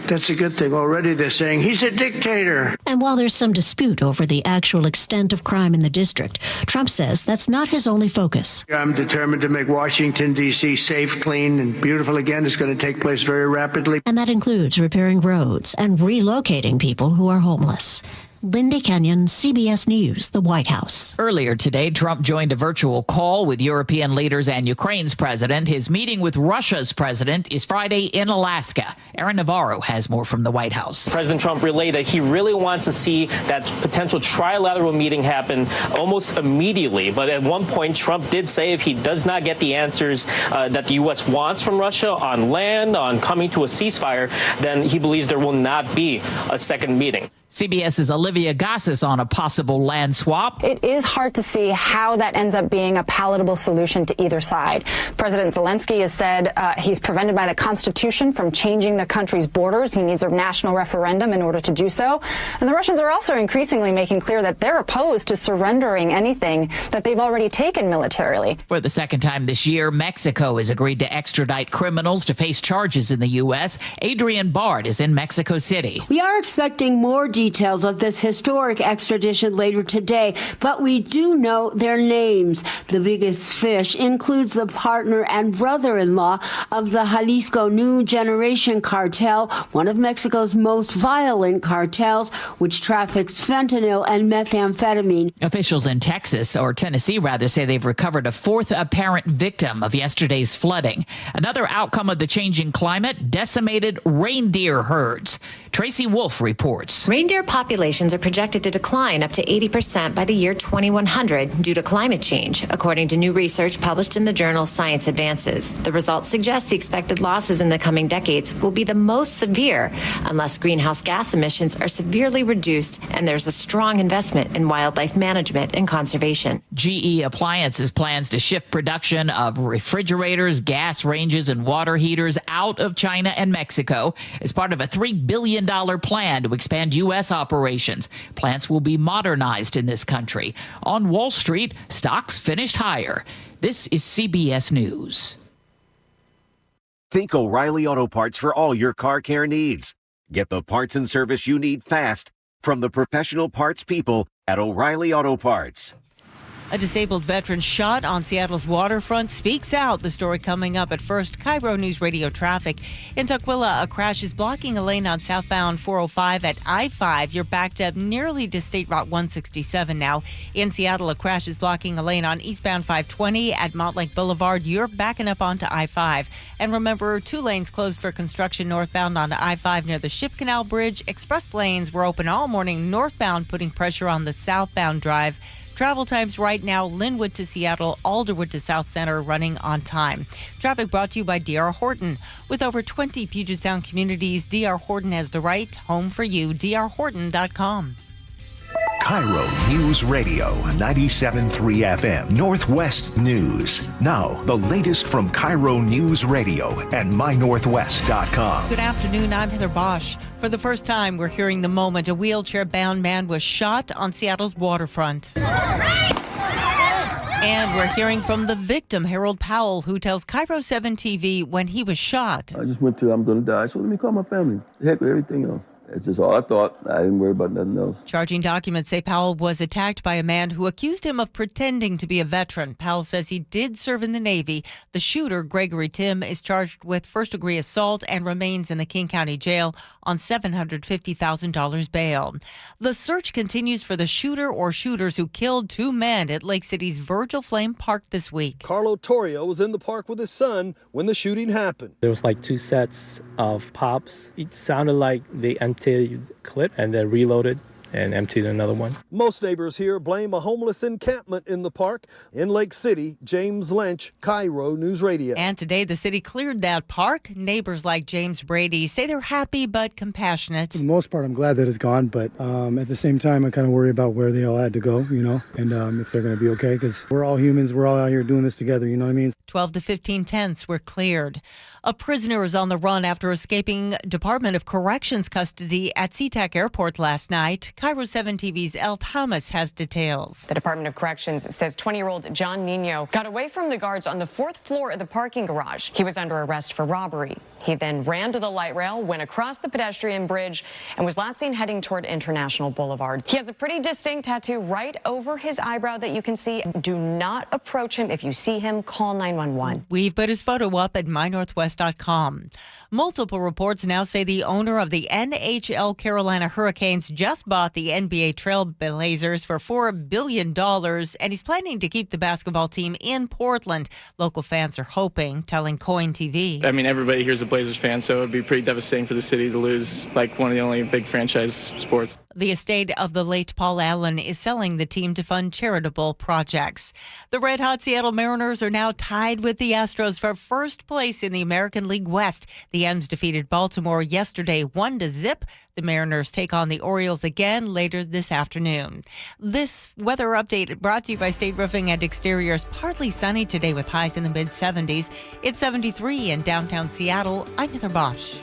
That's a good thing. Already they're saying he's a dictator. And while there's some dispute over the actual extent of crime in the district, Trump says that's not his only focus. I'm determined to make Washington, D.C. safe, clean, and beautiful again. It's going to take place very rapidly. And that includes repairing roads and relocating people who are homeless. Linda Kenyon, CBS News, the White House. Earlier today, Trump joined a virtual call with European leaders and Ukraine's president. His meeting with Russia's president is Friday in Alaska. Aaron Navarro has more from the White House. President Trump relayed that he really wants to see that potential trilateral meeting happen almost immediately. But at one point, Trump did say if he does not get the answers that the U.S. wants from Russia on land, on coming to a ceasefire, then he believes there will not be a second meeting. CBS's Olivia Gossis on a possible land swap. It is hard to see how that ends up being a palatable solution to either side. President Zelensky has said he's prevented by the Constitution from changing the country's borders. He needs a national referendum in order to do so. And the Russians are also increasingly making clear that they're opposed to surrendering anything that they've already taken militarily. For the second time this year, Mexico has agreed to extradite criminals to face charges in the U.S. Adrienne Bard is in Mexico City. We are expecting more details of this historic extradition later today, but we do know their names. The biggest fish includes the partner and brother-in-law of the Jalisco New Generation cartel, one of Mexico's most violent cartels, which traffics fentanyl and methamphetamine. Officials in Texas, or Tennessee rather, say they've recovered a fourth apparent victim of yesterday's flooding. Another outcome of the changing climate, decimated reindeer herds. Tracy Wolf reports. Reindeer populations are projected to decline up to 80% by the year 2100 due to climate change, according to new research published in the journal Science Advances. The results suggest the expected losses in the coming decades will be the most severe unless greenhouse gas emissions are severely reduced and there's a strong investment in wildlife management and conservation. GE Appliances plans to shift production of refrigerators, gas ranges, and water heaters out of China and Mexico as part of a $3 billion plan to expand U.S. operations. Plants will be modernized in this country. On Wall Street, stocks finished higher. This is CBS News. Think O'Reilly Auto Parts for all your car care needs. Get the parts and service you need fast from the professional parts people at O'Reilly Auto Parts. A disabled veteran shot on Seattle's waterfront speaks out. The story coming up at first. KIRO Newsradio traffic. In Tukwila, a crash is blocking a lane on southbound 405 at I-5. You're backed up nearly to State Route 167 now. In Seattle, a crash is blocking a lane on eastbound 520 at Montlake Boulevard. You're backing up onto I-5. And remember, 2 lanes closed for construction northbound on I-5 near the Ship Canal Bridge. Express lanes were open all morning northbound, putting pressure on the southbound drive. Travel times right now, Linwood to Seattle, Alderwood to South Center, running on time. Traffic brought to you by D.R. Horton. With over 20 Puget Sound communities, D.R. Horton has the right home for you. drhorton.com. KIRO News Radio 97.3 FM Northwest News. Now, the latest from KIRO News Radio and mynorthwest.com. Good afternoon, I'm Heather Bosch. For the first time, we're hearing the moment a wheelchair-bound man was shot on Seattle's waterfront. And we're hearing from the victim, Harold Powell, who tells KIRO 7 TV when he was shot. I just went to, I'm going to die, so let me call my family. Heck with everything else. That's just all I thought. I didn't worry about nothing else. Charging documents say Powell was attacked by a man who accused him of pretending to be a veteran. Powell says he did serve in the Navy. The shooter, Gregory Tim, is charged with first-degree assault and remains in the King County Jail on $750,000 bail. The search continues for the shooter or shooters who killed 2 men at Lake City's Virgil Flame Park this week. Carlo Torrio was in the park with his son when the shooting happened. There was like 2 sets of pops. It sounded like they emptied clip and then reloaded and emptied another one. Most neighbors here blame a homeless encampment in the park. In Lake City, James Lynch, KIRO News Radio. And today the city cleared that park. Neighbors like James Brady say they're happy but compassionate. For the most part, I'm glad that it's gone, but at the same time, I kind of worry about where they all had to go, and if they're going to be okay, because we're all humans. We're all out here doing this together, you know what I mean? 12 to 15 tents were cleared. A prisoner is on the run after escaping Department of Corrections custody at SeaTac Airport last night. KIRO 7 TV's Elle Thomas has details. The Department of Corrections says 20-year-old John Nino got away from the guards on the 4th floor of the parking garage. He was under arrest for robbery. He then ran to the light rail, went across the pedestrian bridge, and was last seen heading toward International Boulevard. He has a pretty distinct tattoo right over his eyebrow that you can see. Do not approach him. If you see him, call 911. We've put his photo up at mynorthwest.com. Multiple reports now say the owner of the NHL Carolina Hurricanes just bought the NBA Trailblazers for $4 billion, and he's planning to keep the basketball team in Portland. Local fans are hoping, telling Coin TV. I mean, everybody here's a Blazers fan, so it would be pretty devastating for the city to lose like one of the only big franchise sports. The estate of the late Paul Allen is selling the team to fund charitable projects. The red-hot Seattle Mariners are now tied with the Astros for first place in the American League West. The M's defeated Baltimore yesterday 1-0. The Mariners take on the Orioles again later this afternoon. This weather update brought to you by State Roofing and Exteriors. Partly sunny today with highs in the mid-70s. It's 73 in downtown Seattle. I'm Heather Bosch.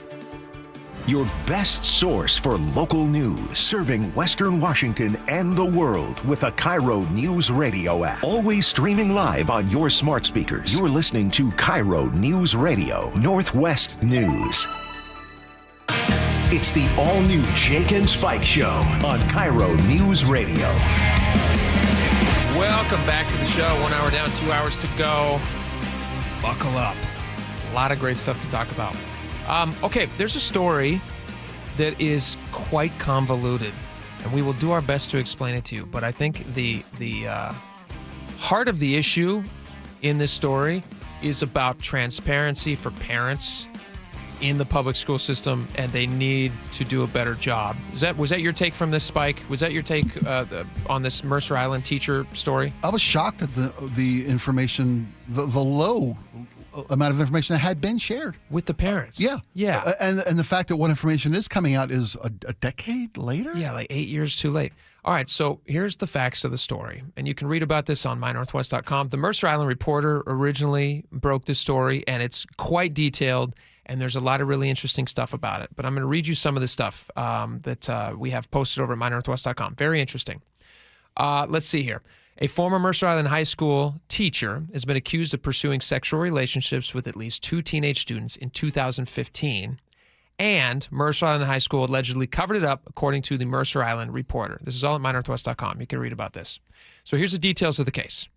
Your best source for local news, serving Western Washington and the world with a KIRO News Radio app. Always streaming live on your smart speakers. You're listening to KIRO News Radio, Northwest News. It's the all-new Jake and Spike Show on KIRO News Radio. Welcome back to the show. 1 hour down, 2 hours to go. Buckle up. A lot of great stuff to talk about. Okay, there's a story that is quite convoluted, and we will do our best to explain it to you. But I think the heart of the issue in this story is about transparency for parents in the public school system, and they need to do a better job. Was that your take from this, Spike? Was that your take on this Mercer Island teacher story? I was shocked at the information, the low amount of information that had been shared with the parents. Yeah. And the fact that what information is coming out is a decade later? Yeah, like 8 years too late. All right, so here's the facts of the story, and you can read about this on mynorthwest.com. The Mercer Island Reporter originally broke this story, and it's quite detailed, and there's a lot of really interesting stuff about it. But I'm going to read you some of the stuff that we have posted over at mynorthwest.com. Very interesting. Let's see here. A former Mercer Island High School teacher has been accused of pursuing sexual relationships with at least 2 teenage students in 2015. And Mercer Island High School allegedly covered it up, according to the Mercer Island Reporter. This is all at mynorthwest.com. You can read about this. So here's the details of the case.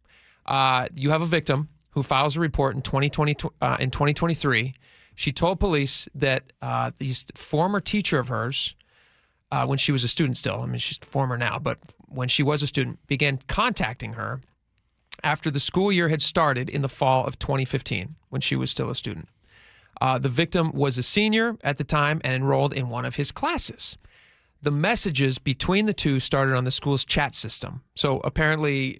You have a victim who files a report in 2023. She told police that this former teacher of hers, when she was a student still, I mean, she's former now, but when she was a student, began contacting her after the school year had started in the fall of 2015, when she was still a student. The victim was a senior at the time and enrolled in one of his classes. The messages between the two started on the school's chat system. So apparently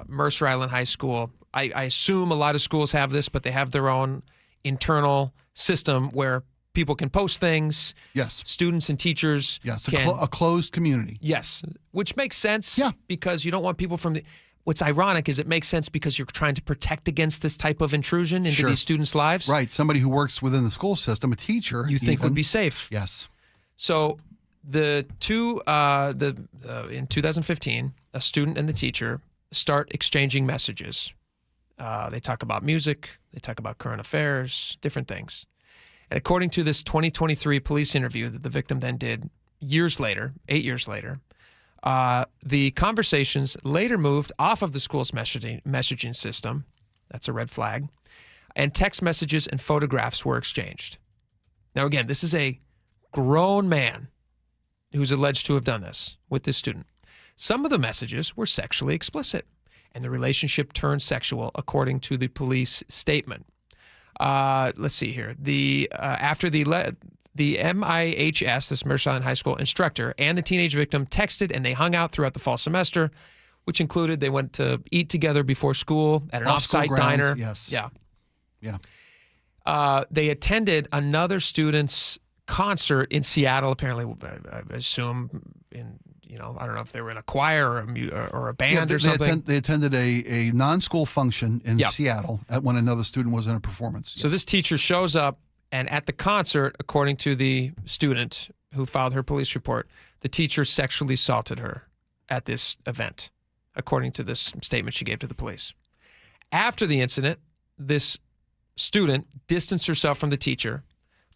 Mercer Island High School, I assume a lot of schools have this, but they have their own internal system where people can post things. Yes. Students and teachers. Yes, can, a closed community. Yes, which makes sense because you don't want people from the... What's ironic is it makes sense because you're trying to protect against this type of intrusion into these students' lives. Right. Somebody who works within the school system, a teacher. You think would be safe. Yes. So the two, in 2015, a student and the teacher start exchanging messages. They talk about music. They talk about current affairs, different things. And according to this 2023 police interview that the victim then did years later, 8 years later, the conversations later moved off of the school's messaging system. That's a red flag. And text messages and photographs were exchanged. Now, again, this is a grown man who's alleged to have done this with this student. Some of the messages were sexually explicit, and the relationship turned sexual, according to the police statement. Let's see here. After the MIHS, this Mercer Island High School instructor, and the teenage victim texted, and they hung out throughout the fall semester, which included they went to eat together before school at an off-site diner. Yes. Yeah. They attended another student's concert in Seattle, apparently, I assume, I don't know if they were in a choir or a band or something. They attended a non-school function in Seattle when another student was in a performance. So this teacher shows up, and at the concert, according to the student who filed her police report, the teacher sexually assaulted her at this event, according to this statement she gave to the police. After the incident, this student distanced herself from the teacher,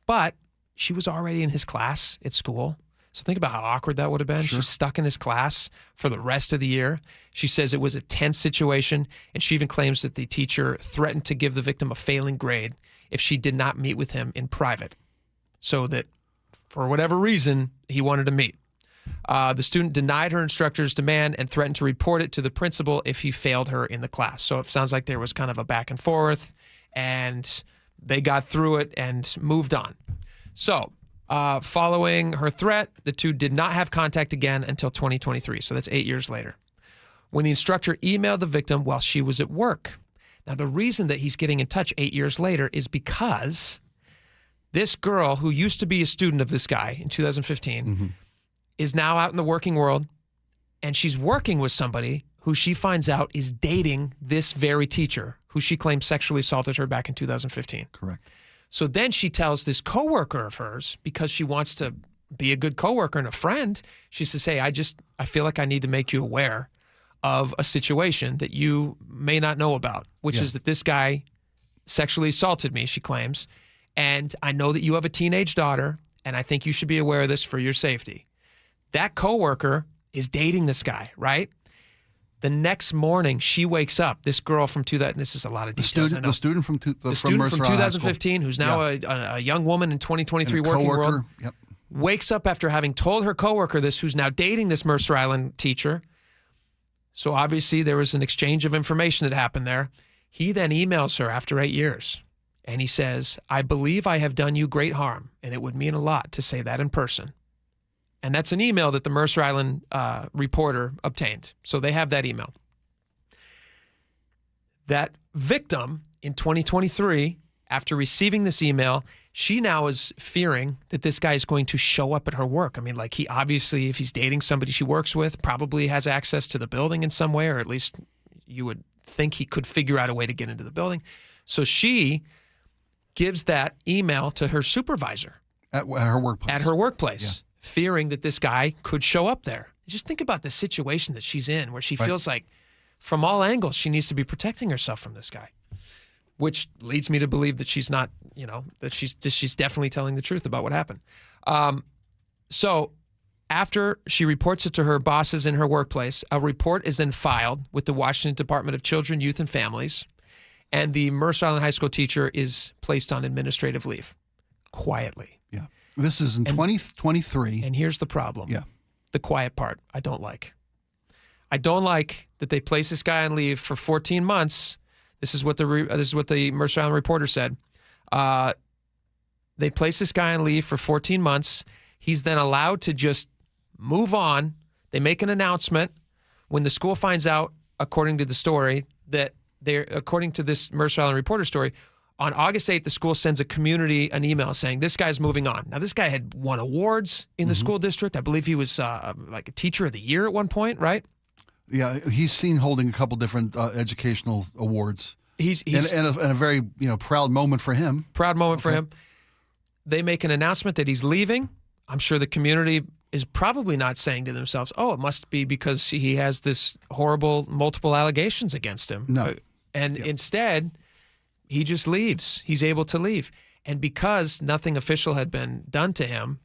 but she was already in his class at school. So think about how awkward that would have been. Sure. She's stuck in his class for the rest of the year. She says it was a tense situation, and she even claims that the teacher threatened to give the victim a failing grade if she did not meet with him in private, so that for whatever reason, he wanted to meet. The student denied her instructor's demand and threatened to report it to the principal if he failed her in the class. So it sounds like there was kind of a back and forth, and they got through it and moved on. So following her threat, the two did not have contact again until 2023. So that's 8 years later, when the instructor emailed the victim while she was at work. Now, the reason that he's getting in touch 8 years later is because this girl who used to be a student of this guy in 2015 is now out in the working world, and she's working with somebody who she finds out is dating this very teacher who she claims sexually assaulted her back in 2015. Correct. So then she tells this coworker of hers, because she wants to be a good coworker and a friend, she says, hey, I feel like I need to make you aware of a situation that you may not know about, which is that this guy sexually assaulted me, she claims, and I know that you have a teenage daughter, and I think you should be aware of this for your safety. That coworker is dating this guy, right? The next morning, she wakes up. This girl from this is a lot of details. The student from Mercer 2015, who's now a young woman in 2023 working world, wakes up after having told her coworker this, who's now dating this Mercer Island teacher. So obviously there was an exchange of information that happened there. He then emails her after 8 years, and he says, "I believe I have done you great harm, and it would mean a lot to say that in person." And that's an email that the Mercer Island reporter obtained. So they have that email. That victim in 2023, after receiving this email, she now is fearing that this guy is going to show up at her work. I mean, like, he obviously, if he's dating somebody she works with, probably has access to the building in some way, or at least you would think he could figure out a way to get into the building. So she gives that email to her supervisor. At her workplace. At her workplace, fearing that this guy could show up there. Just think about the situation that she's in, where she feels like from all angles she needs to be protecting herself from this guy, which leads me to believe that she's not, that she's definitely telling the truth about what happened. So after she reports it to her bosses in her workplace, a report is then filed with the Washington Department of Children, Youth, and Families, and the Mercer Island High School teacher is placed on administrative leave, quietly. Yeah. This is in 2023. And here's the problem. Yeah. The quiet part I don't like. I don't like that they place this guy on leave for 14 months. This is what the Mercer Island reporter said. They place this guy on leave for 14 months. He's then allowed to just move on. They make an announcement when the school finds out, according to the story, that according to this Mercer Island reporter story, on August 8th, the school sends a community an email saying this guy's moving on. Now, this guy had won awards in the school district. I believe he was like a teacher of the year at one point, right? Yeah, he's seen holding a couple different educational awards. He's and a very proud moment for him. Proud moment for him. They make an announcement that he's leaving. I'm sure the community is probably not saying to themselves, "Oh, it must be because he has this horrible multiple allegations against him." No, instead, he just leaves. He's able to leave, and because nothing official had been done to him,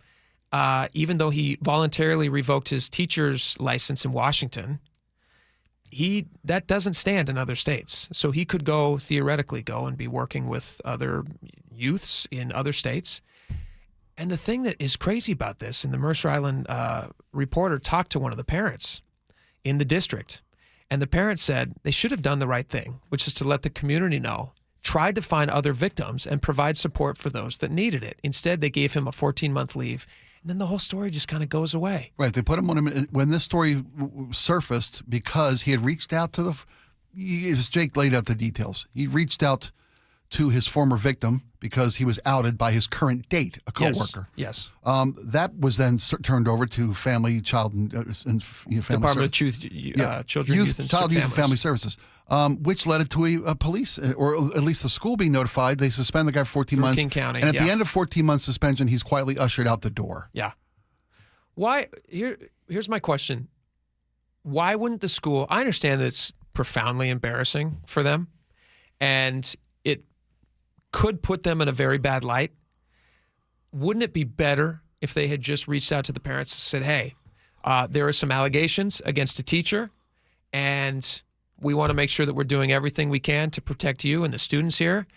even though he voluntarily revoked his teacher's license in Washington, that doesn't stand in other states. So he could theoretically go and be working with other youths in other states. And the thing that is crazy about this, and the Mercer Island reporter talked to one of the parents in the district, and the parents said they should have done the right thing, which is to let the community know, tried to find other victims and provide support for those that needed it. Instead, they gave him a 14-month leave. And then the whole story just kind of goes away. Right. They put him on when this story surfaced because he had reached out to Jake laid out the details. He reached out to his former victim because he was outed by his current date, a coworker. Yes. That was then turned over to Family, Child, and Family Department of Children, Youth, and Family Services, which led it to a police, or at least the school being notified. They suspend the guy for 14 months. King County, and at the end of 14 months suspension, he's quietly ushered out the door. Yeah. Why? Here's my question. Why wouldn't the school? I understand that it's profoundly embarrassing for them, and it could put them in a very bad light. Wouldn't it be better if they had just reached out to the parents and said, "Hey, there are some allegations against a teacher, and we want to make sure that we're doing everything we can to protect you and the students here,"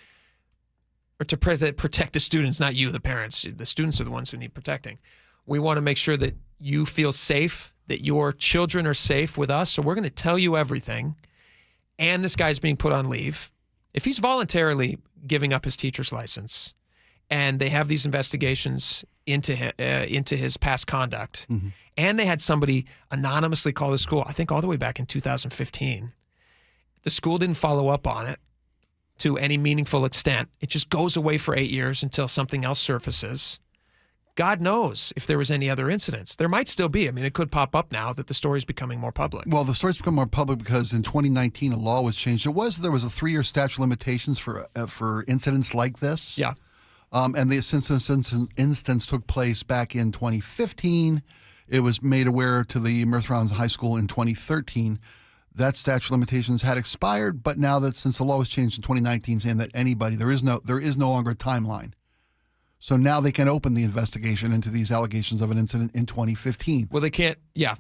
or to protect the students, not you, the parents. The students are the ones who need protecting. We want to make sure that you feel safe, that your children are safe with us, so we're going to tell you everything. And this guy's being put on leave. If he's voluntarily giving up his teacher's license, and they have these investigations into his past conduct, and they had somebody anonymously call the school, I think all the way back in 2015, the school didn't follow up on it to any meaningful extent. It just goes away for 8 years until something else surfaces. God knows if there was any other incidents. There might still be. I mean, it could pop up now that the story's becoming more public. Well, the story's become more public because in 2019 a law was changed. There was a 3-year statute of limitations for incidents like this. Yeah. And this instance took place back in 2015. It was made aware to the Mercer Island High School in 2013. That statute of limitations had expired, but now that since the law was changed in 2019, saying that anybody there is no longer a timeline. So now they can open the investigation into these allegations of an incident in 2015. Well, they can't. Yeah,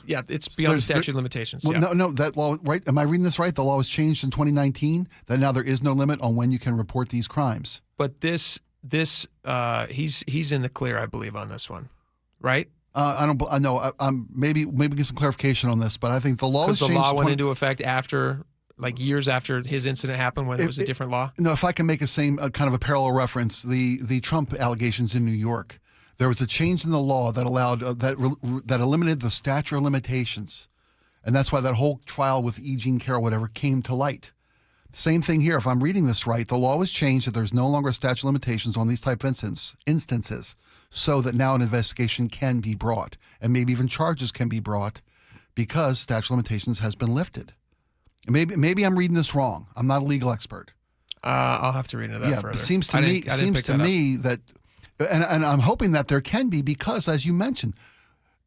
it's beyond the statute of limitations. Well, no, that law, right? Am I reading this right? The law was changed in 2019. That now there is no limit on when you can report these crimes. But he's in the clear, I believe, on this one, right? I know. Maybe get some clarification on this, but I think the law was changed. Because the law went into effect after, like years after his incident happened, when it was a different law. No, if I can make kind of a parallel reference, the Trump allegations in New York, there was a change in the law that allowed that eliminated the statute of limitations, and that's why that whole trial with E. Jean Carroll, whatever, came to light. Same thing here. If I'm reading this right, the law was changed that there's no longer a statute of limitations on these type of instances, so that now an investigation can be brought, and maybe even charges can be brought, because statute of limitations has been lifted. Maybe I'm reading this wrong. I'm not a legal expert. I'll have to read into that further. It seems to me that, and I'm hoping that there can be, because as you mentioned,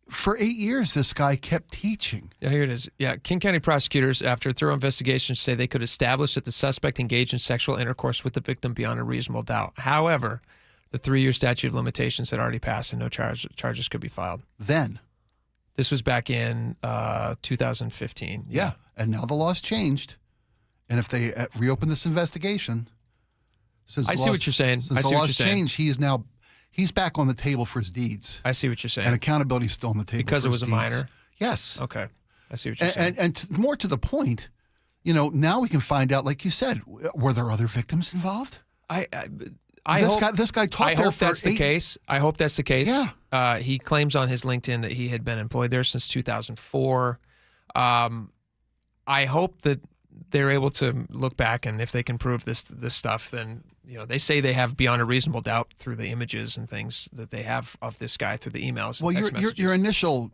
for 8 years this guy kept teaching. Yeah, here it is. Yeah, King County prosecutors, after a thorough investigation, say they could establish that the suspect engaged in sexual intercourse with the victim beyond a reasonable doubt. However, the 3-year statute of limitations had already passed, and no charges could be filed. Then, this was back in 2015. Yeah. And now the law's changed, and if they reopen this investigation, since I see what you're saying. Since the law's changed, he's back on the table for his deeds. I see what you're saying. And accountability is still on the table because for it was his a deeds. minor. Yes. Okay, I see what you're saying. And more to the point, now we can find out, like you said, were there other victims involved? This guy taught I there hope for that's the case. I hope that's the case. Yeah. He claims on his LinkedIn that he had been employed there since 2004. I hope that they're able to look back, and if they can prove this stuff, then they say they have beyond a reasonable doubt through the images and things that they have of this guy through the emails. And text messages. Your initial,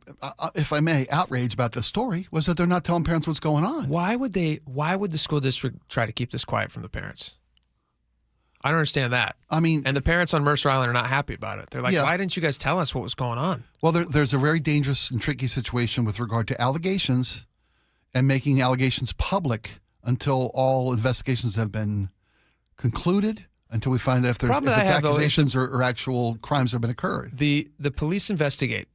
if I may, outrage about this story was that they're not telling parents what's going on. Why would the school district try to keep this quiet from the parents? I don't understand that. I mean, and the parents on Mercer Island are not happy about it. They're like, why didn't you guys tell us what was going on? Well, there's a very dangerous and tricky situation with regard to allegations and making allegations public until all investigations have been concluded, until we find out if it's accusations or actual crimes have been occurred. The police investigate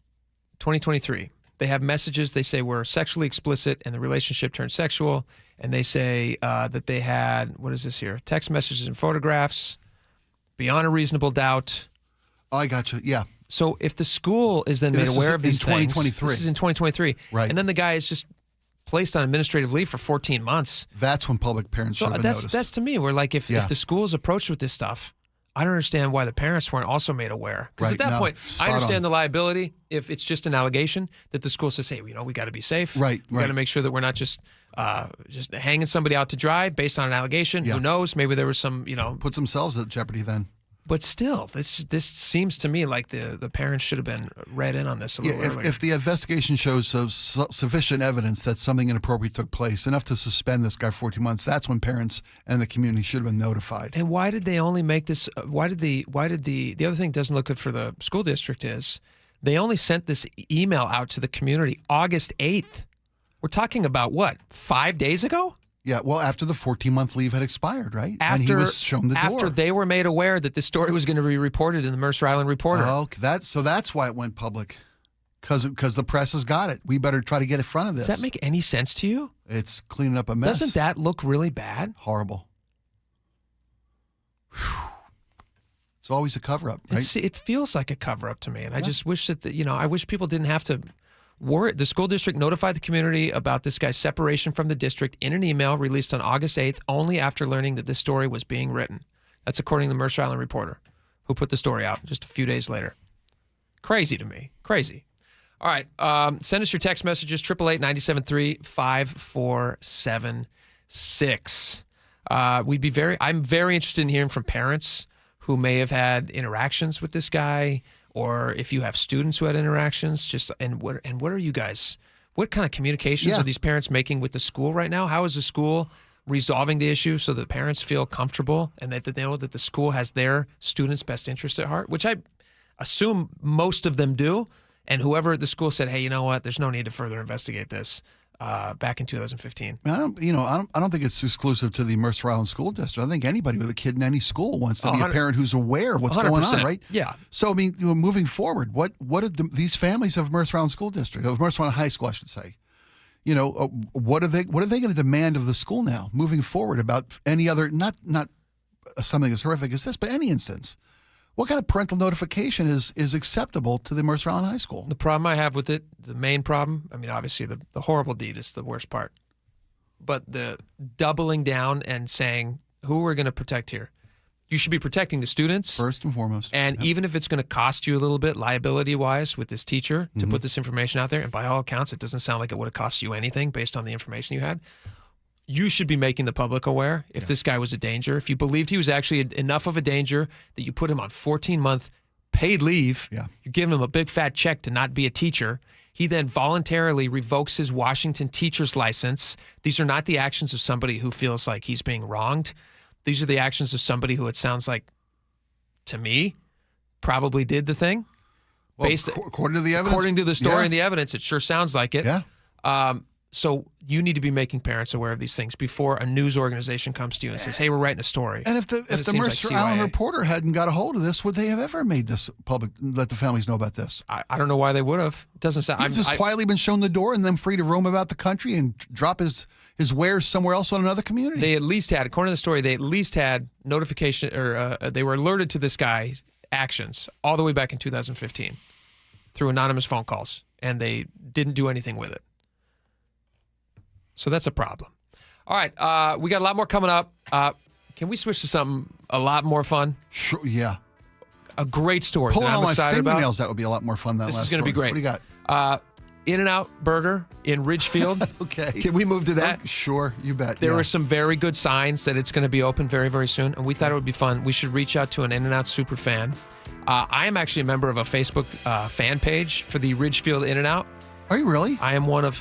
2023. They have messages. They say we're sexually explicit and the relationship turned sexual. And they say that they had, what is this here? Text messages and photographs beyond a reasonable doubt. Oh, I got you. Yeah. So if the school is then made aware of these things. 2023. This is in 2023. Right. And then the guy is just placed on administrative leave for 14 months. That's when public parents should have noticed. That's to me, where like if the school is approached with this stuff, I don't understand why the parents weren't also made aware. Because at that point, I understand the liability if it's just an allegation that the school says, hey, we got to be safe. Right. We got to make sure that we're not just hanging somebody out to dry based on an allegation. Yeah. Who knows? Maybe there was some, Puts themselves at jeopardy then. But still, this seems to me like the parents should have been read in on this a little earlier. If the investigation shows sufficient evidence that something inappropriate took place, enough to suspend this guy 14 months, that's when parents and the community should have been notified. And why did they only make this? Why did the other thing doesn't look good for the school district is they only sent this email out to the community August 8th. We're talking about what, 5 days ago? Yeah, well, after the 14-month leave had expired, right? And he was shown the door. After they were made aware that this story was going to be reported in the Mercer Island Reporter. Oh, that's why it went public, because the press has got it. We better try to get in front of this. Does that make any sense to you? It's cleaning up a mess. Doesn't that look really bad? Horrible. Whew. It's always a cover-up, right? It feels like a cover-up to me, and I just wish that I wish people didn't have to. The school district notified the community about this guy's separation from the district in an email released on August 8th, only after learning that this story was being written. That's according to the Mercer Island Reporter, who put the story out just a few days later. Crazy to me. Crazy. All right. Send us your text messages, 888-973-5476. I'm very interested in hearing from parents who may have had interactions with this guy, or if you have students who had interactions, what are you guys? What kind of communications are these parents making with the school right now? How is the school resolving the issue so that parents feel comfortable and that they know that the school has their students' best interest at heart, which I assume most of them do. And whoever at the school said, hey, you know what? There's no need to further investigate this. back in 2015. I don't think it's exclusive to the Mercer Island School District. I think anybody with a kid in any school wants to be a parent who's aware of what's going on, right? Yeah. So, I mean, moving forward, what are these families of Mercer Island School District, of Mercer Island High School, I should say, what are they going to demand of the school now, moving forward, about any other, not something as horrific as this, but any instance? What kind of parental notification is acceptable to the Mercer Island High School? The problem I have with it, the main problem, I mean, obviously the horrible deed is the worst part. But the doubling down and saying, who we're going to protect here? You should be protecting the students. First and foremost. And even if it's going to cost you a little bit liability-wise with this teacher to put this information out there, and by all accounts, it doesn't sound like it would have cost you anything based on the information you had, you should be making the public aware if this guy was a danger. If you believed he was actually enough of a danger that you put him on 14-month paid leave, you're giving him a big fat check to not be a teacher. He then voluntarily revokes his Washington teacher's license. These are not the actions of somebody who feels like he's being wronged. These are the actions of somebody who, it sounds like, to me, probably did the thing. Well, according to the evidence. According to the story and the evidence, it sure sounds like it. Yeah. So you need to be making parents aware of these things before a news organization comes to you and says, hey, we're writing a story. And if the Mercer Island Reporter hadn't got a hold of this, would they have ever made this public, let the families know about this? I don't know why they would have. It doesn't sound. He's just quietly been shown the door and then free to roam about the country and drop his wares somewhere else on another community. They at least had, according to the story, they at least had notification, or they were alerted to this guy's actions all the way back in 2015 through anonymous phone calls, and they didn't do anything with it. So that's a problem. All right, we got a lot more coming up. Can we switch to something a lot more fun? Sure, yeah. A great story Pulling that I'm all excited my fingernails, about. that would be a lot more fun than This last is going to be story. great. What do you got? In-N-Out Burger in Ridgefield. Okay. Can we move to that? Oh, sure, you bet. There are some very good signs that it's going to be open very, very soon, and we thought it would be fun. We should reach out to an In-N-Out super fan. I am actually a member of a Facebook fan page for the Ridgefield In-N-Out. Are you really? I am one of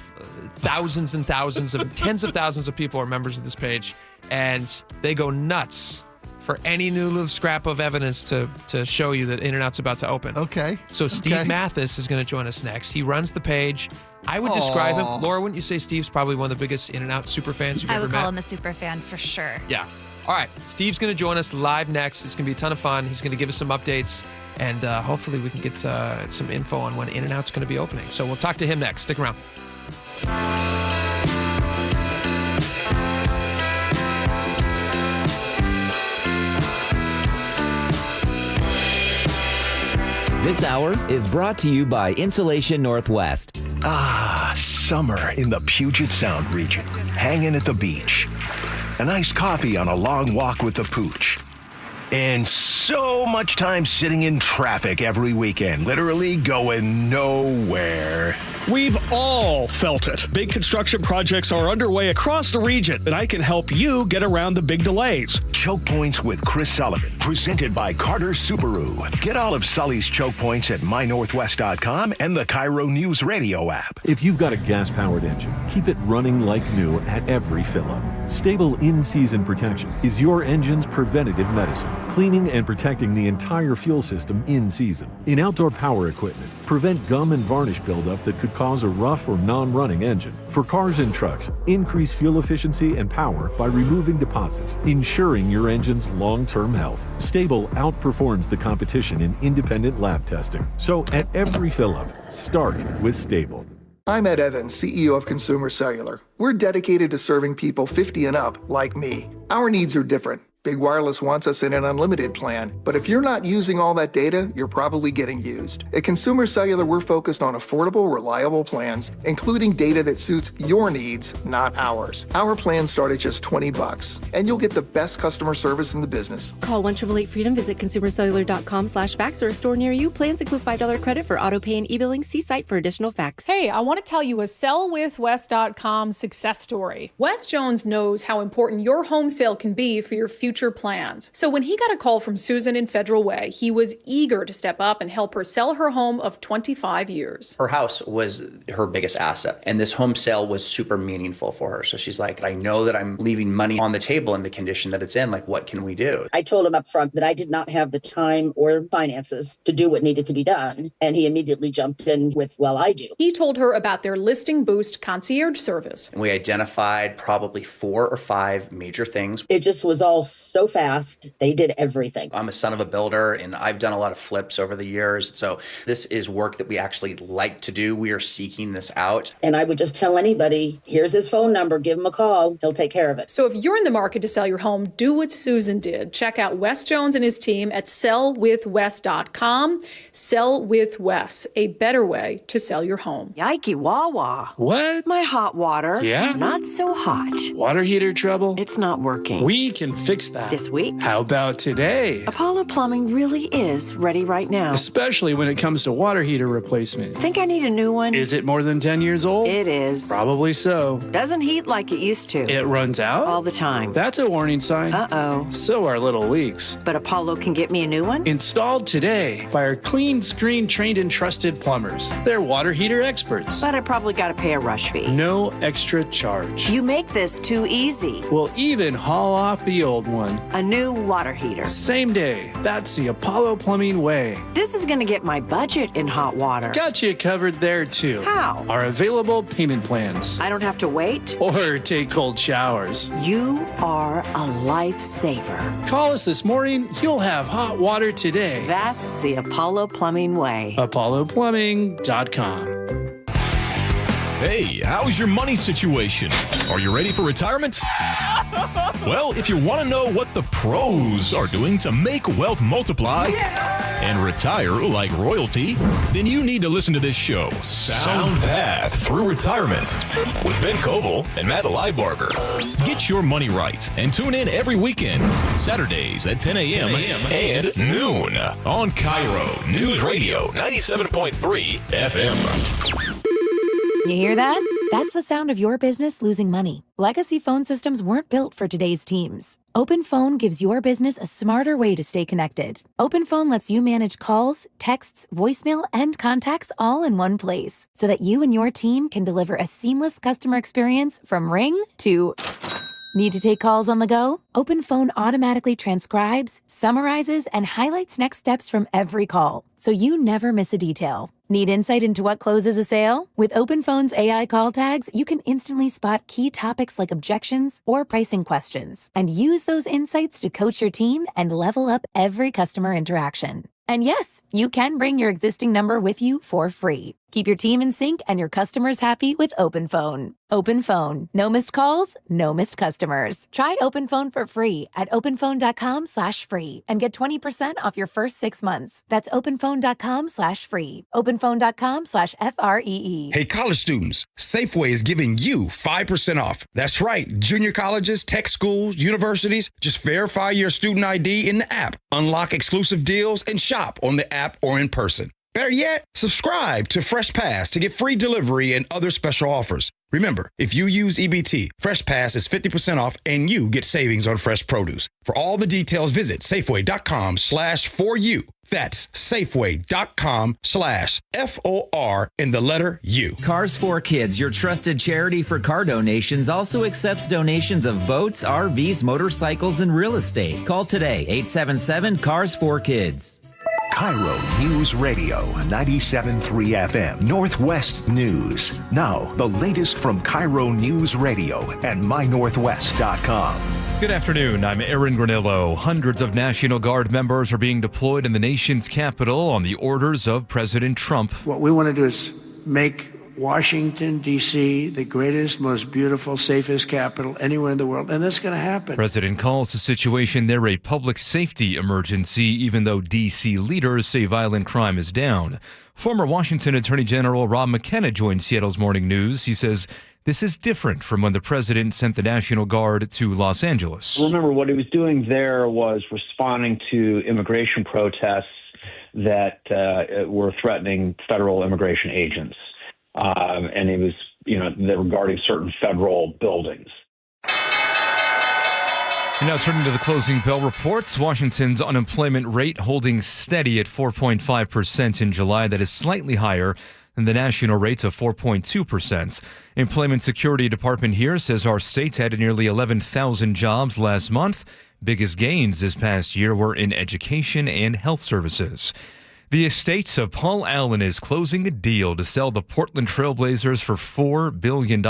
thousands and thousands of tens of thousands of people are members of this page, and they go nuts for any new little scrap of evidence to show you that In-N-Out's about to open. Okay. So Steve Mathis is going to join us next. He runs the page. I would describe him. Laura, wouldn't you say Steve's probably one of the biggest In-N-Out super fans you've ever met? I would call him a super fan for sure. Yeah. All right. Steve's going to join us live next. It's going to be a ton of fun. He's going to give us some updates, and hopefully we can get some info on when In-N-Out's going to be opening. So we'll talk to him next. Stick around. This hour is brought to you by Insulation Northwest. Ah, summer in the Puget Sound region. Hanging at the beach. A nice coffee on a long walk with the pooch. And so much time sitting in traffic every weekend, literally going nowhere. We've all felt it. Big construction projects are underway across the region, and I can help you get around the big delays. Choke Points with Chris Sullivan, presented by Carter Subaru. Get all of Sully's choke points at mynorthwest.com and the KIRO Newsradio app. If you've got a gas-powered engine, keep it running like new at every fill-up. Stable in-season protection is your engine's preventative medicine, cleaning and protecting the entire fuel system in season. In outdoor power equipment, prevent gum and varnish buildup that could cause a rough or non-running engine. For cars and trucks, increase fuel efficiency and power by removing deposits, ensuring your engine's long-term health. Stable outperforms the competition in independent lab testing. So at every fill-up, start with Stable. I'm Ed Evans, CEO of Consumer Cellular. We're dedicated to serving people 50 and up like me. Our needs are different. Big Wireless wants us in an unlimited plan, but if you're not using all that data, you're probably getting used. At Consumer Cellular, we're focused on affordable, reliable plans, including data that suits your needs, not ours. Our plans start at just $20, and you'll get the best customer service in the business. Call 1-888-FREEDOM, visit consumercellular.com/fax or a store near you. Plans include $5 credit for auto pay and e-billing. See site for additional facts. Hey, I want to tell you a sellwithwest.com success story. Wes Jones knows how important your home sale can be for your future future plans. So when he got a call from Susan in Federal Way, he was eager to step up and help her sell her home of 25 years. Her house was her biggest asset, and this home sale was super meaningful for her. So she's like, I know that I'm leaving money on the table in the condition that it's in. Like, what can we do? I told him up front that I did not have the time or finances to do what needed to be done. And he immediately jumped in with, well, I do. He told her about their Listing Boost concierge service. We identified probably 4 or 5 major things. It just was all so fast. They did everything. I'm a son of a builder, and I've done a lot of flips over the years. So this is work that we actually like to do. We are seeking this out. And I would just tell anybody, here's his phone number, give him a call. He'll take care of it. So if you're in the market to sell your home, do what Susan did. Check out Wes Jones and his team at sellwithwes.com. Sell with Wes, a better way to sell your home. Yikey Wawa. What? My hot water. Yeah? Not so hot. Water heater trouble? It's not working. We can fix that. This week? How about today? Apollo Plumbing really is ready right now. Especially when it comes to water heater replacement. Think I need a new one? Is it more than 10 years old? It is. Probably so. Doesn't heat like it used to. It runs out? All the time. That's a warning sign. Uh-oh. So are little leaks. But Apollo can get me a new one? Installed today by our clean screen trained and trusted plumbers. They're water heater experts. But I probably got to pay a rush fee. No extra charge. You make this too easy. We'll even haul off the old one. A new water heater. Same day. That's the Apollo Plumbing way. This is going to get my budget in hot water. Got you covered there too. How? Our available payment plans. I don't have to wait? Or take cold showers. You are a lifesaver. Call us this morning. You'll have hot water today. That's the Apollo Plumbing way. ApolloPlumbing.com. Hey, how's your money situation? Are you ready for retirement? Well, if you want to know what the pros are doing to make wealth multiply and retire like royalty, then you need to listen to this show, Sound Path Through Retirement, with Ben Koval and Matt Leibarger. Get your money right and tune in every weekend, Saturdays at 10 a.m. and noon on KIRO Newsradio 97.3 FM. You hear that? That's the sound of your business losing money. Legacy phone systems weren't built for today's teams. OpenPhone gives your business a smarter way to stay connected. OpenPhone lets you manage calls, texts, voicemail, and contacts all in one place so that you and your team can deliver a seamless customer experience from ring to... Need to take calls on the go? OpenPhone automatically transcribes, summarizes, and highlights next steps from every call, so you never miss a detail. Need insight into what closes a sale? With OpenPhone's AI call tags, you can instantly spot key topics like objections or pricing questions, and use those insights to coach your team and level up every customer interaction. And yes, you can bring your existing number with you for free. Keep your team in sync and your customers happy with OpenPhone. OpenPhone. No missed calls, no missed customers. Try OpenPhone for free at openphone.com/free and get 20% off your first 6 months. That's openphone.com/free. openphone.com/FREE. Hey, college students, Safeway is giving you 5% off. That's right. Junior colleges, tech schools, universities, just verify your student ID in the app. Unlock exclusive deals and shop on the app or in person. Better yet, subscribe to Fresh Pass to get free delivery and other special offers. Remember, if you use EBT, Fresh Pass is 50% off and you get savings on fresh produce. For all the details, visit Safeway.com/4U. That's Safeway.com/FOR in the letter U. Cars for Kids, your trusted charity for car donations, also accepts donations of boats, RVs, motorcycles, and real estate. Call today, 877-CARS4KIDS. KIRO News Radio 97.3 FM Northwest News. Now, the latest from KIRO News Radio and mynorthwest.com. Good afternoon. I'm Aaron Granillo. Hundreds of National Guard members are being deployed in the nation's capital on the orders of President Trump. What we want to do is make Washington, D.C., the greatest, most beautiful, safest capital anywhere in the world, and that's going to happen. President calls the situation there a public safety emergency, even though D.C. leaders say violent crime is down. Former Washington Attorney General Rob McKenna joined Seattle's Morning News. He says this is different from when the president sent the National Guard to Los Angeles. Remember, what he was doing there was responding to immigration protests that were threatening federal immigration agents. And it was, regarding certain federal buildings. And now turning to the closing bell reports, Washington's unemployment rate holding steady at 4.5% in July. That is slightly higher than the national rate of 4.2%. Employment Security Department here says our state had nearly 11,000 jobs last month. Biggest gains this past year were in education and health services. The estate of Paul Allen is closing a deal to sell the Portland Trail Blazers for $4 billion.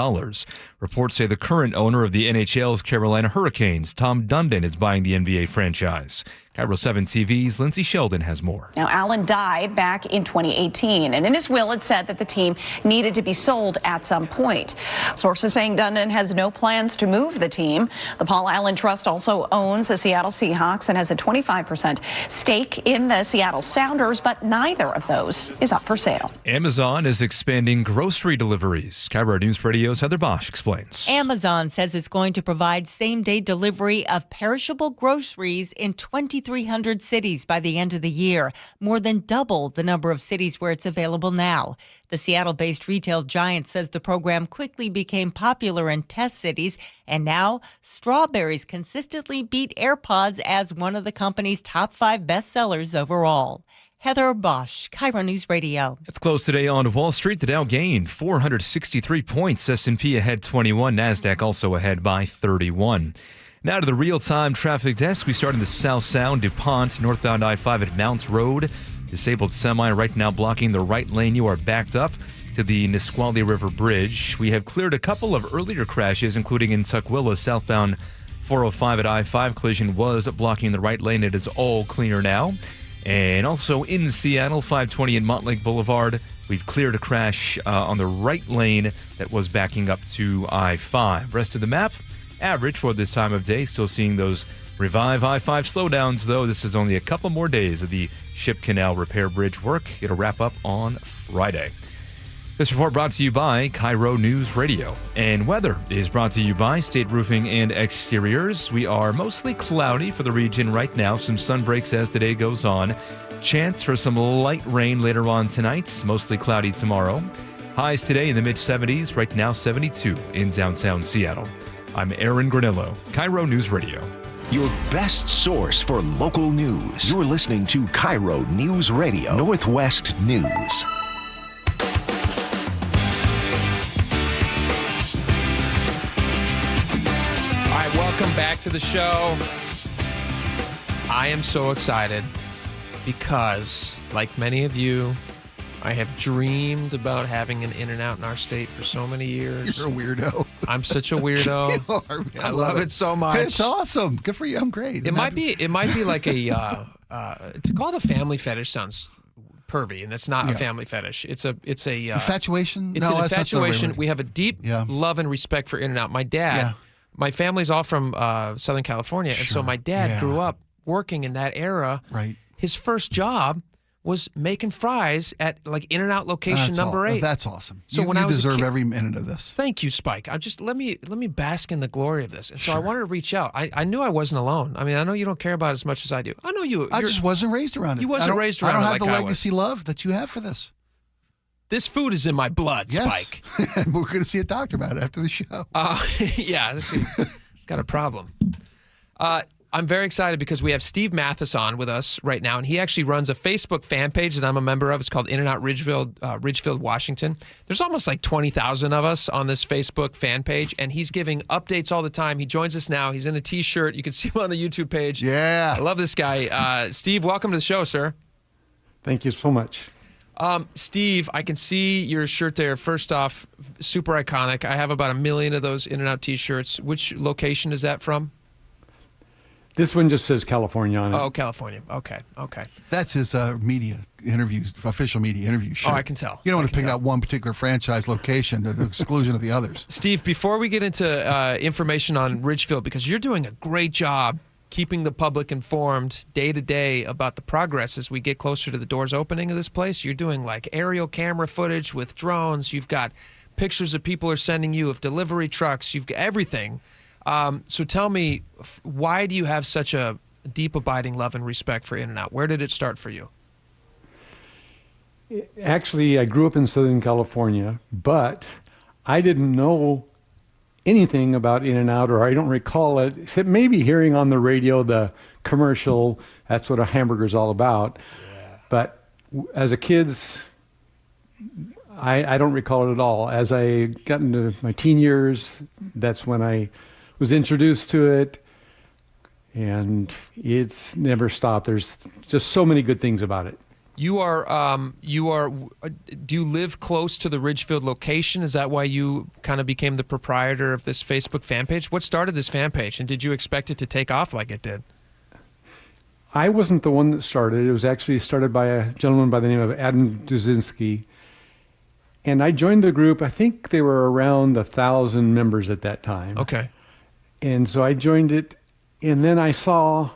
Reports say the current owner of the NHL's Carolina Hurricanes, Tom Dundon, is buying the NBA franchise. KIRO 7 TV's Lindsay Sheldon has more. Now, Allen died back in 2018, and in his will it said that the team needed to be sold at some point. Sources saying Dundon has no plans to move the team. The Paul Allen Trust also owns the Seattle Seahawks and has a 25% stake in the Seattle Sounders, but neither of those is up for sale. Amazon is expanding grocery deliveries. KIRO News Radio's Heather Bosch explains. Amazon says it's going to provide same-day delivery of perishable groceries in 2,300 cities by the end of the year, more than double the number of cities where it's available now. The Seattle-based retail giant says the program quickly became popular in test cities, and now strawberries consistently beat AirPods as one of the company's top 5 bestsellers overall. Heather Bosch, KIRO News Radio. It's close today on Wall Street. The Dow gained 463 points. S&P ahead 21. NASDAQ also ahead by 31. Now to the real-time traffic desk. We start in the South Sound, DuPont, northbound I-5 at Mounts Road. Disabled semi right now blocking the right lane. You are backed up to the Nisqually River Bridge. We have cleared a couple of earlier crashes, including in Tukwila, southbound 405 at I-5. Collision was blocking the right lane. It is all clear now. And also in Seattle, 520 and Montlake Boulevard, we've cleared a crash on the right lane that was backing up to I-5. Rest of the map, average for this time of day. Still seeing those Revive I-5 slowdowns, though. This is only a couple more days of the Ship Canal repair bridge work. It'll wrap up on Friday. This report brought to you by KIRO News Radio. And weather is brought to you by State Roofing and Exteriors. We are mostly cloudy for the region right now. Some sun breaks as the day goes on. Chance for some light rain later on tonight. Mostly cloudy tomorrow. Highs today in the mid-70s. Right now 72 in downtown Seattle. I'm Aaron Granillo, KIRO News Radio. Your best source for local news. You're listening to KIRO News Radio, Northwest News. Welcome back to the show. I am so excited because, like many of you, I have dreamed about having an In-N-Out in our state for so many years. You're a weirdo. I'm such a weirdo. You are, man. I love it so much. It's awesome. Good for you. I'm great. It might be like a to call it a family fetish sounds pervy, and that's not a family fetish. It's a infatuation. It's an infatuation. We have a deep love and respect for In-N-Out. My dad. My family's all from Southern California, and so my dad grew up working in that era. Right. His first job was making fries at like In-N-Out location number 8. That's awesome. So you deserve every minute of this. Thank you, Spike. I just let me bask in the glory of this. And so I wanted to reach out. I knew I wasn't alone. I mean, I know you don't care about it as much as I do. I know you. I just wasn't raised around it. You wasn't raised around it. I don't like have the legacy love that you have for this. This food is in my blood, Spike. We're going to see a doctor about it after the show. Yeah. Got a problem. I'm very excited because we have Steve Mathis on with us right now, and he actually runs a Facebook fan page that I'm a member of. It's called In-N-Out Ridgefield, Washington. There's almost like 20,000 of us on this Facebook fan page, and he's giving updates all the time. He joins us now. He's in a T-shirt. You can see him on the YouTube page. Yeah. I love this guy. Steve, welcome to the show, sir. Thank you so much. Steve, I can see your shirt there. First off, super iconic. I have about 1 million of those In-N-Out T-shirts. Which location is that from? This one just says California on it. Oh, California. Okay. That's his media interview, official media interview shirt. Oh, I can tell. You don't want to pick out one particular franchise location to the exclusion of the others. Steve, before we get into information on Ridgefield, because you're doing a great job keeping the public informed day to day about the progress as we get closer to the doors opening of this place. You're doing like aerial camera footage with drones. You've got pictures of people are sending you of delivery trucks. You've got everything. So tell me, why do you have such a deep, abiding love and respect for In-N-Out? Where did it start for you? Actually, I grew up in Southern California, but I didn't know anything about In-N-Out, or I don't recall it, except maybe hearing on the radio the commercial. That's what a hamburger's all about. Yeah. But as a kid's, I don't recall it at all. As I got into my teen years, that's when I was introduced to it, and it's never stopped. There's just so many good things about it. Do you live close to the Ridgefield location? Is that why you kind of became the proprietor of this Facebook fan page? What started this fan page, and did you expect it to take off like it did? I wasn't the one that started. It was actually started by a gentleman by the name of Adam Duzinski. And I joined the group. I think they were around 1,000 members at that time. Okay. And so I joined it, and then I saw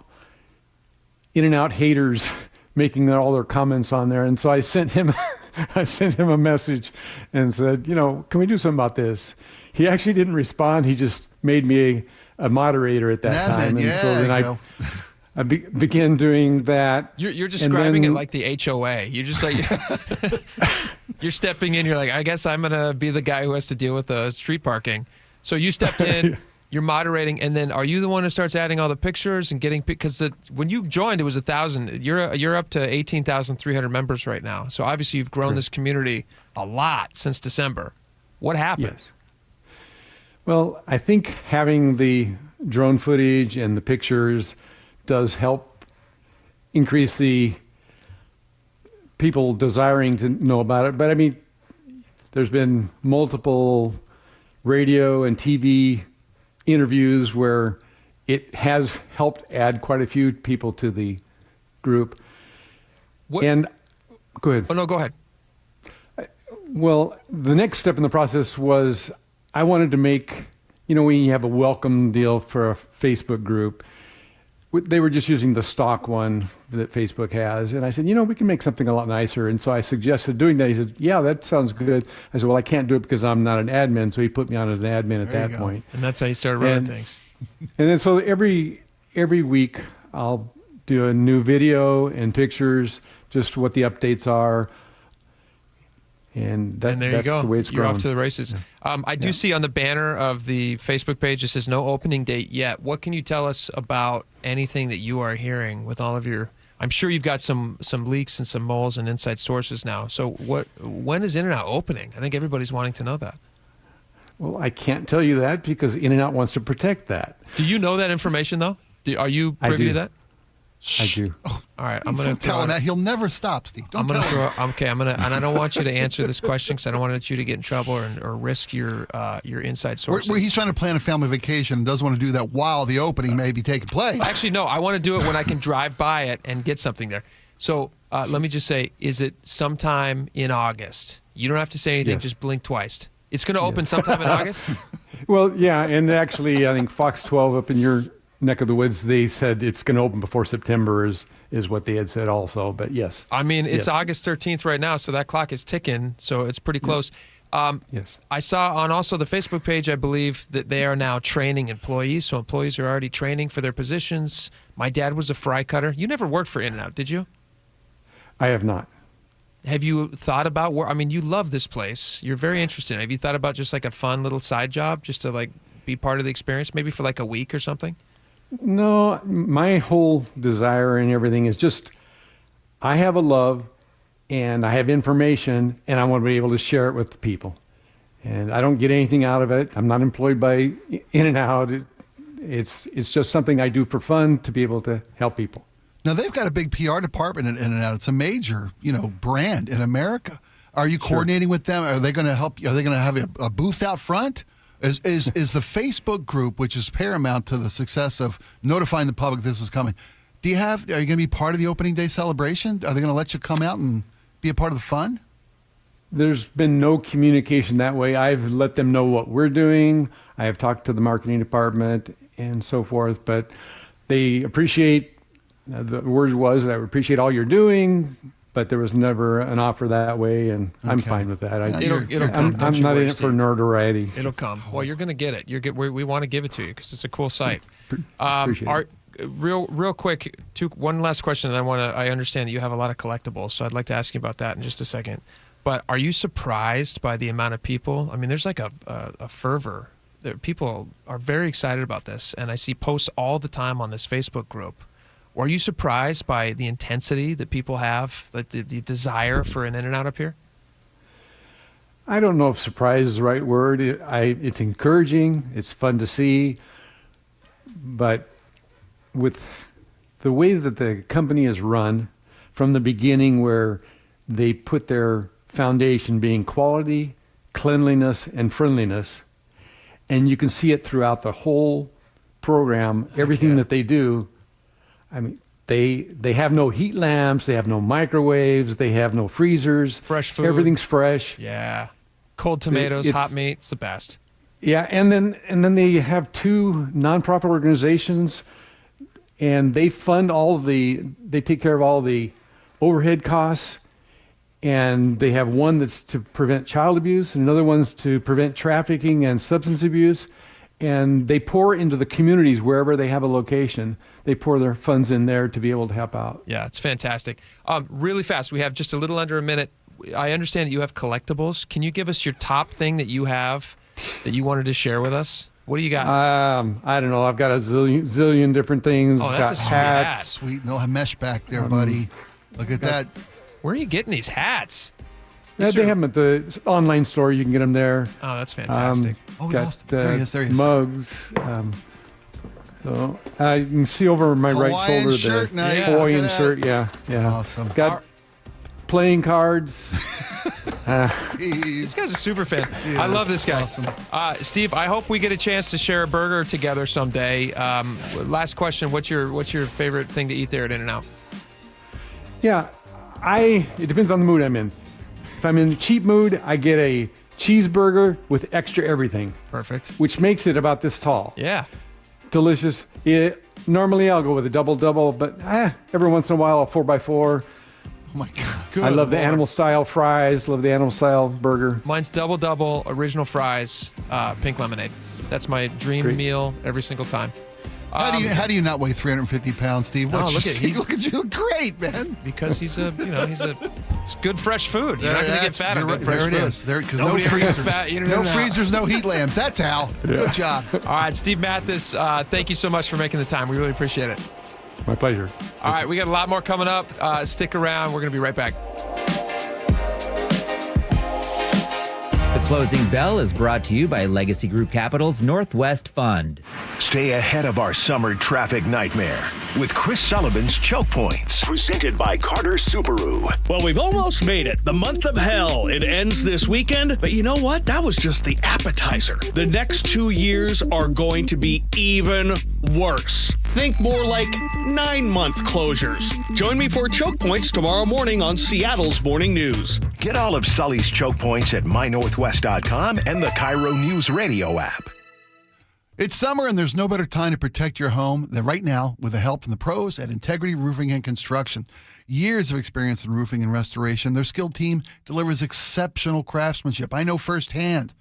In-N-Out haters making all their comments on there. And so I sent him a message and said, can we do something about this? He actually didn't respond. He just made me a moderator at that time. And so then I began doing that. You're describing it like the HOA. You're just like, you're stepping in. You're like, I guess I'm going to be the guy who has to deal with the street parking. So you stepped in, you're moderating, and then are you the one who starts adding all the pictures and getting, because when you joined, it was 1,000. You're up to 18,300 members right now. So obviously you've grown this community a lot since December. What happened? Yes. Well, I think having the drone footage and the pictures does help increase the people desiring to know about it. But I mean, there's been multiple radio and TV interviews where it has helped add quite a few people to the group. And go ahead. Oh, no, go ahead. Well, the next step in the process was I wanted to make, when you have a welcome deal for a Facebook group, they were just using the stock one that Facebook has. And I said, we can make something a lot nicer. And so I suggested doing that. He said, yeah, that sounds good. I said, well, I can't do it because I'm not an admin. So he put me on as an admin at that point. And that's how you started running things. And then so every week I'll do a new video and pictures, just what the updates are. And, there you that's go. The way it's You're grown. off to the races. I do see on the banner of the Facebook page, it says no opening date yet. What can you tell us about anything that you are hearing with all of your, I'm sure you've got some leaks and some moles and inside sources now. So when is In-N-Out opening? I think everybody's wanting to know that. Well, I can't tell you that because In-N-Out wants to protect that. Do you know that information though? Are you privy to that? I do. Oh, all right, I'm going to tell him that. He'll never stop, Steve. And I don't want you to answer this question because I don't want you to get in trouble or risk your inside sources. He's trying to plan a family vacation and doesn't want to do that while the opening may be taking place. Actually, no. I want to do it when I can drive by it and get something there. So let me just say, is it sometime in August? You don't have to say anything. Yes. Just blink twice. It's going to open sometime in August? Well, yeah, and actually, I think Fox 12 up in your neck of the woods, they said it's going to open before September is what they had said also, but yes. I mean, it's August 13th right now, so that clock is ticking, so it's pretty close. Yes. I saw on also the Facebook page, I believe, that they are now training employees, so employees are already training for their positions. My dad was a fry cutter. You never worked for In-N-Out, did you? I have not. Have you thought about you love this place. You're very interested in it. Have you thought about just like a fun little side job just to like be part of the experience, maybe for like a week or something? No, my whole desire and everything is just, I have a love and I have information and I want to be able to share it with the people. And I don't get anything out of it. I'm not employed by In-N-Out. It's just something I do for fun to be able to help people. Now, they've got a big PR department in In-N-Out. It's a major, brand in America. Are you coordinating with them? Are they going to help you? Are they going to have a booth out front? Is the Facebook group, which is paramount to the success of notifying the public this is coming, are you going to be part of the opening day celebration? Are they going to let you come out and be a part of the fun? There's been no communication that way. I've let them know what we're doing. I have talked to the marketing department and so forth, but they appreciate, the word was, I appreciate all you're doing, but there was never an offer that way, and I'm fine with that. It'll come. I'm not in it for notoriety. It'll come. Well, you're going to get it. We want to give it to you because it's a cool site. Appreciate it. Real quick, one last question, and I understand that you have a lot of collectibles, so I'd like to ask you about that in just a second. But are you surprised by the amount of people? I mean, there's like a fervor people are very excited about this, and I see posts all the time on this Facebook group. Are you surprised by the intensity that people have, the desire for an In-N-Out up here? I don't know if surprise is the right word. It's encouraging. It's fun to see. But with the way that the company is run from the beginning, where they put their foundation being quality, cleanliness, and friendliness, and you can see it throughout the whole program, everything that they do. I mean, they have no heat lamps, they have no microwaves, they have no freezers. Fresh food. Everything's fresh. Yeah. Cold tomatoes, hot meat, it's the best. Yeah, and then they have 2 nonprofit organizations, and they fund they take care of all the overhead costs, and they have one that's to prevent child abuse, and another one's to prevent trafficking and substance abuse, and they pour into the communities wherever they have a location. They pour their funds in there to be able to help out. Yeah, it's fantastic. Really fast, we have just a little under a minute. I understand that you have collectibles. Can you give us your top thing that you have that you wanted to share with us? What do you got? I don't know. I've got a zillion different things. Oh, that's a sweet hat. Sweet. No mesh back there, buddy. Look at that. Where are you getting these hats? They have them at the online store. You can get them there. Oh, that's fantastic. Got there he is. mugs. So you can see over my right shoulder shirt the Hawaiian shirt. Yeah. Awesome. Got playing cards. This guy's a super fan. I love this guy. Awesome. Steve, I hope we get a chance to share a burger together someday. Last question: What's your favorite thing to eat there at In-N-Out? Yeah, it depends on the mood I'm in. If I'm in cheap mood, I get a cheeseburger with extra everything. Perfect. Which makes it about this tall. Yeah. Delicious. Normally I'll go with a double, but every once in a while a 4x4. Oh my God. Good I love Lord. the animal style fries, love the animal style burger. Mine's double, original fries, pink lemonade. That's my dream meal every single time. How do you not weigh 350 pounds, Steve? No, look at you look great, man. Because it's good fresh food. You're not going to get fat on good fresh food. There it is. No freezers. No freezers, no heat lamps. That's how. Yeah. Good job. All right, Steve Mathis, thank you so much for making the time. We really appreciate it. My pleasure. All right, we got a lot more coming up. Stick around. We're going to be right back. The closing bell is brought to you by Legacy Group Capital's Northwest Fund. Stay ahead of our summer traffic nightmare with Chris Sullivan's Choke Points, presented by Carter Subaru. Well, we've almost made it. The month of hell. It ends this weekend. But you know what? That was just the appetizer. The next 2 years are going to be even worse. Think more like 9-month closures. Join me for Choke Points tomorrow morning on Seattle's Morning News. Get all of Sully's Choke Points at mynorthwest.com and the KIRO Newsradio app. It's summer, and there's no better time to protect your home than right now with the help from the pros at Integrity Roofing and Construction. Years of experience in roofing and restoration, their skilled team delivers exceptional craftsmanship. I know firsthand.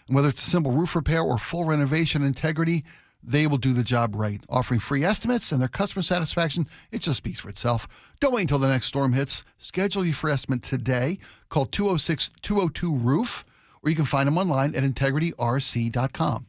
And whether it's a simple roof repair or full renovation, Integrity, they will do the job right. Offering free estimates and their customer satisfaction, it just speaks for itself. Don't wait until the next storm hits. Schedule your free estimate today. Call 206-202-ROOF, or you can find them online at integrityrc.com.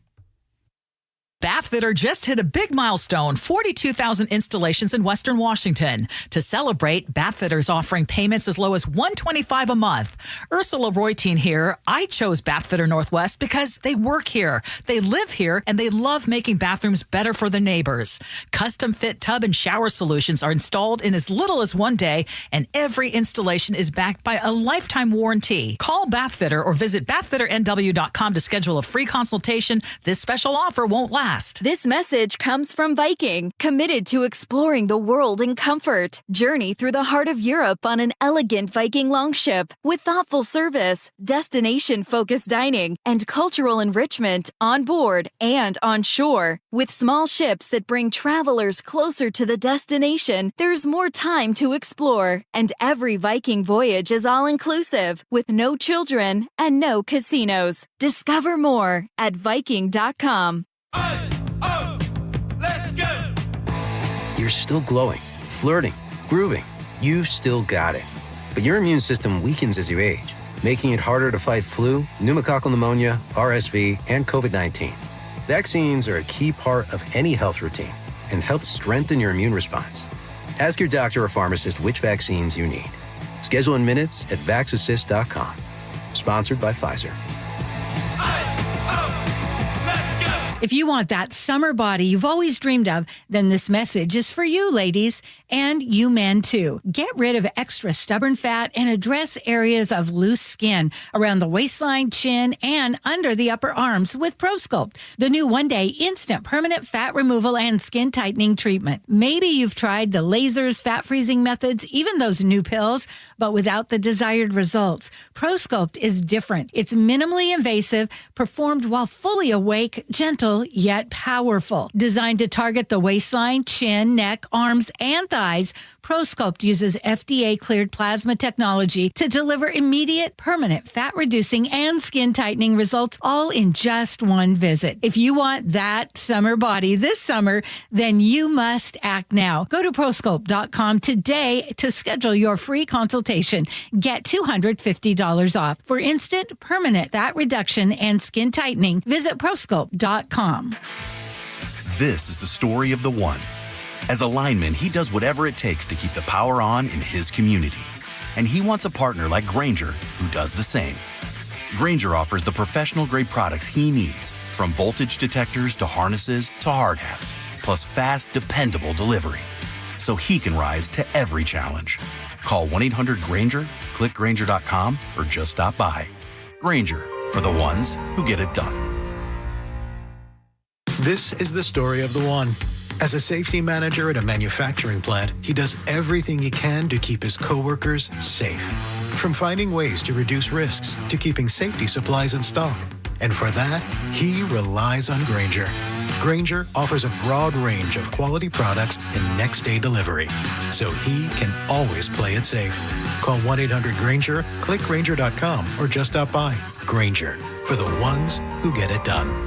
Bathfitter just hit a big milestone, 42,000 installations in Western Washington. To celebrate, Bathfitter's offering payments as low as $125 a month. Ursula Royteen here. I chose Bathfitter Northwest because they work here, they live here, and they love making bathrooms better for their neighbors. Custom fit tub and shower solutions are installed in as little as 1 day, and every installation is backed by a lifetime warranty. Call Bathfitter or visit bathfitternw.com to schedule a free consultation. This special offer won't last. This message comes from Viking, committed to exploring the world in comfort. Journey through the heart of Europe on an elegant Viking longship with thoughtful service, destination-focused dining, and cultural enrichment on board and on shore. With small ships that bring travelers closer to the destination, there's more time to explore. And every Viking voyage is all-inclusive, with no children and no casinos. Discover more at Viking.com. You're still glowing, flirting, grooving. You've still got it. But your immune system weakens as you age, making it harder to fight flu, pneumococcal pneumonia, RSV, and COVID-19. Vaccines are a key part of any health routine and help strengthen your immune response. Ask your doctor or pharmacist which vaccines you need. Schedule in minutes at vaxassist.com. Sponsored by Pfizer. If you want that summer body you've always dreamed of, then this message is for you, ladies, and you men too. Get rid of extra stubborn fat and address areas of loose skin around the waistline, chin, and under the upper arms with ProSculpt, the new one-day instant permanent fat removal and skin tightening treatment. Maybe you've tried the lasers, fat freezing methods, even those new pills, but without the desired results. ProSculpt is different. It's minimally invasive, performed while fully awake, gentle, yet powerful. Designed to target the waistline, chin, neck, arms, and thighs, ProSculpt uses FDA-cleared plasma technology to deliver immediate, permanent fat-reducing and skin-tightening results, all in just one visit. If you want that summer body this summer, then you must act now. Go to ProSculpt.com today to schedule your free consultation. Get $250 off. For instant, permanent fat reduction and skin tightening, visit ProSculpt.com. This is the story of the one. As a lineman, he does whatever it takes to keep the power on in his community. And he wants a partner like Grainger who does the same. Grainger offers the professional-grade products he needs, from voltage detectors to harnesses to hard hats, plus fast, dependable delivery, so he can rise to every challenge. Call 1-800-GRAINGER, click Grainger.com, or just stop by. Grainger, for the ones who get it done. This is the story of the one. As a safety manager at a manufacturing plant, he does everything he can to keep his coworkers safe. From finding ways to reduce risks to keeping safety supplies in stock. And for that, he relies on Grainger. Grainger offers a broad range of quality products and next-day delivery, so he can always play it safe. Call 1-800-GRAINGER, click Grainger.com, or just stop by. Grainger, for the ones who get it done.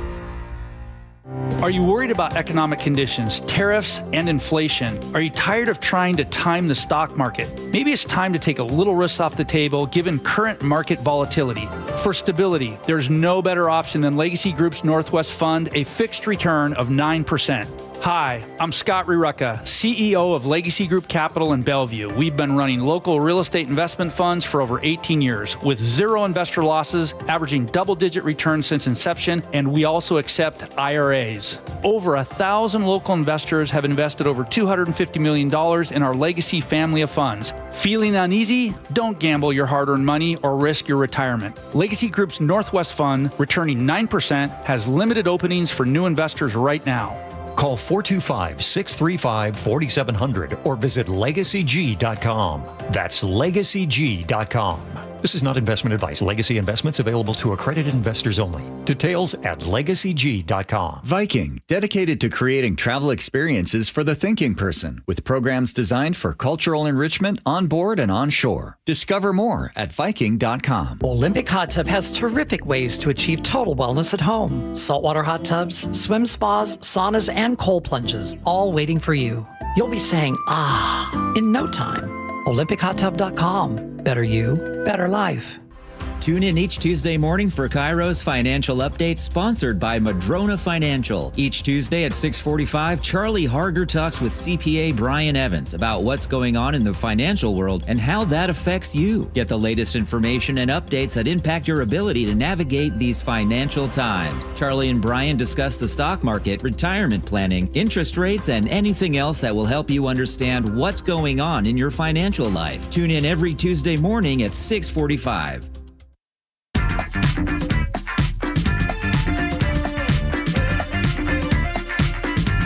Are you worried about economic conditions, tariffs, and inflation? Are you tired of trying to time the stock market? Maybe it's time to take a little risk off the table given current market volatility. For stability, there's no better option than Legacy Group's Northwest Fund, a fixed return of 9%. Hi, I'm Scott Rurucka, CEO of Legacy Group Capital in Bellevue. We've been running local real estate investment funds for over 18 years with zero investor losses, averaging double-digit returns since inception, and we also accept IRAs. Over 1,000 local investors have invested over $250 million in our Legacy family of funds. Feeling uneasy? Don't gamble your hard-earned money or risk your retirement. Legacy Group's Northwest Fund, returning 9%, has limited openings for new investors right now. Call 425-635-4700 or visit LegacyG.com. That's LegacyG.com. This is not investment advice. Legacy investments available to accredited investors only. Details at LegacyG.com. Viking, dedicated to creating travel experiences for the thinking person, with programs designed for cultural enrichment on board and on shore. Discover more at Viking.com. Olympic Hot Tub has terrific ways to achieve total wellness at home. Saltwater hot tubs, swim spas, saunas, and cold plunges, all waiting for you. You'll be saying, ah, in no time. OlympicHotTub.com. Better you, better life. Tune in each Tuesday morning for KIRO's Financial Update, sponsored by Madrona Financial. Each Tuesday at 6:45, Charlie Harger talks with CPA Brian Evans about what's going on in the financial world and how that affects you. Get the latest information and updates that impact your ability to navigate these financial times. Charlie and Brian discuss the stock market, retirement planning, interest rates, and anything else that will help you understand what's going on in your financial life. Tune in every Tuesday morning at 6:45.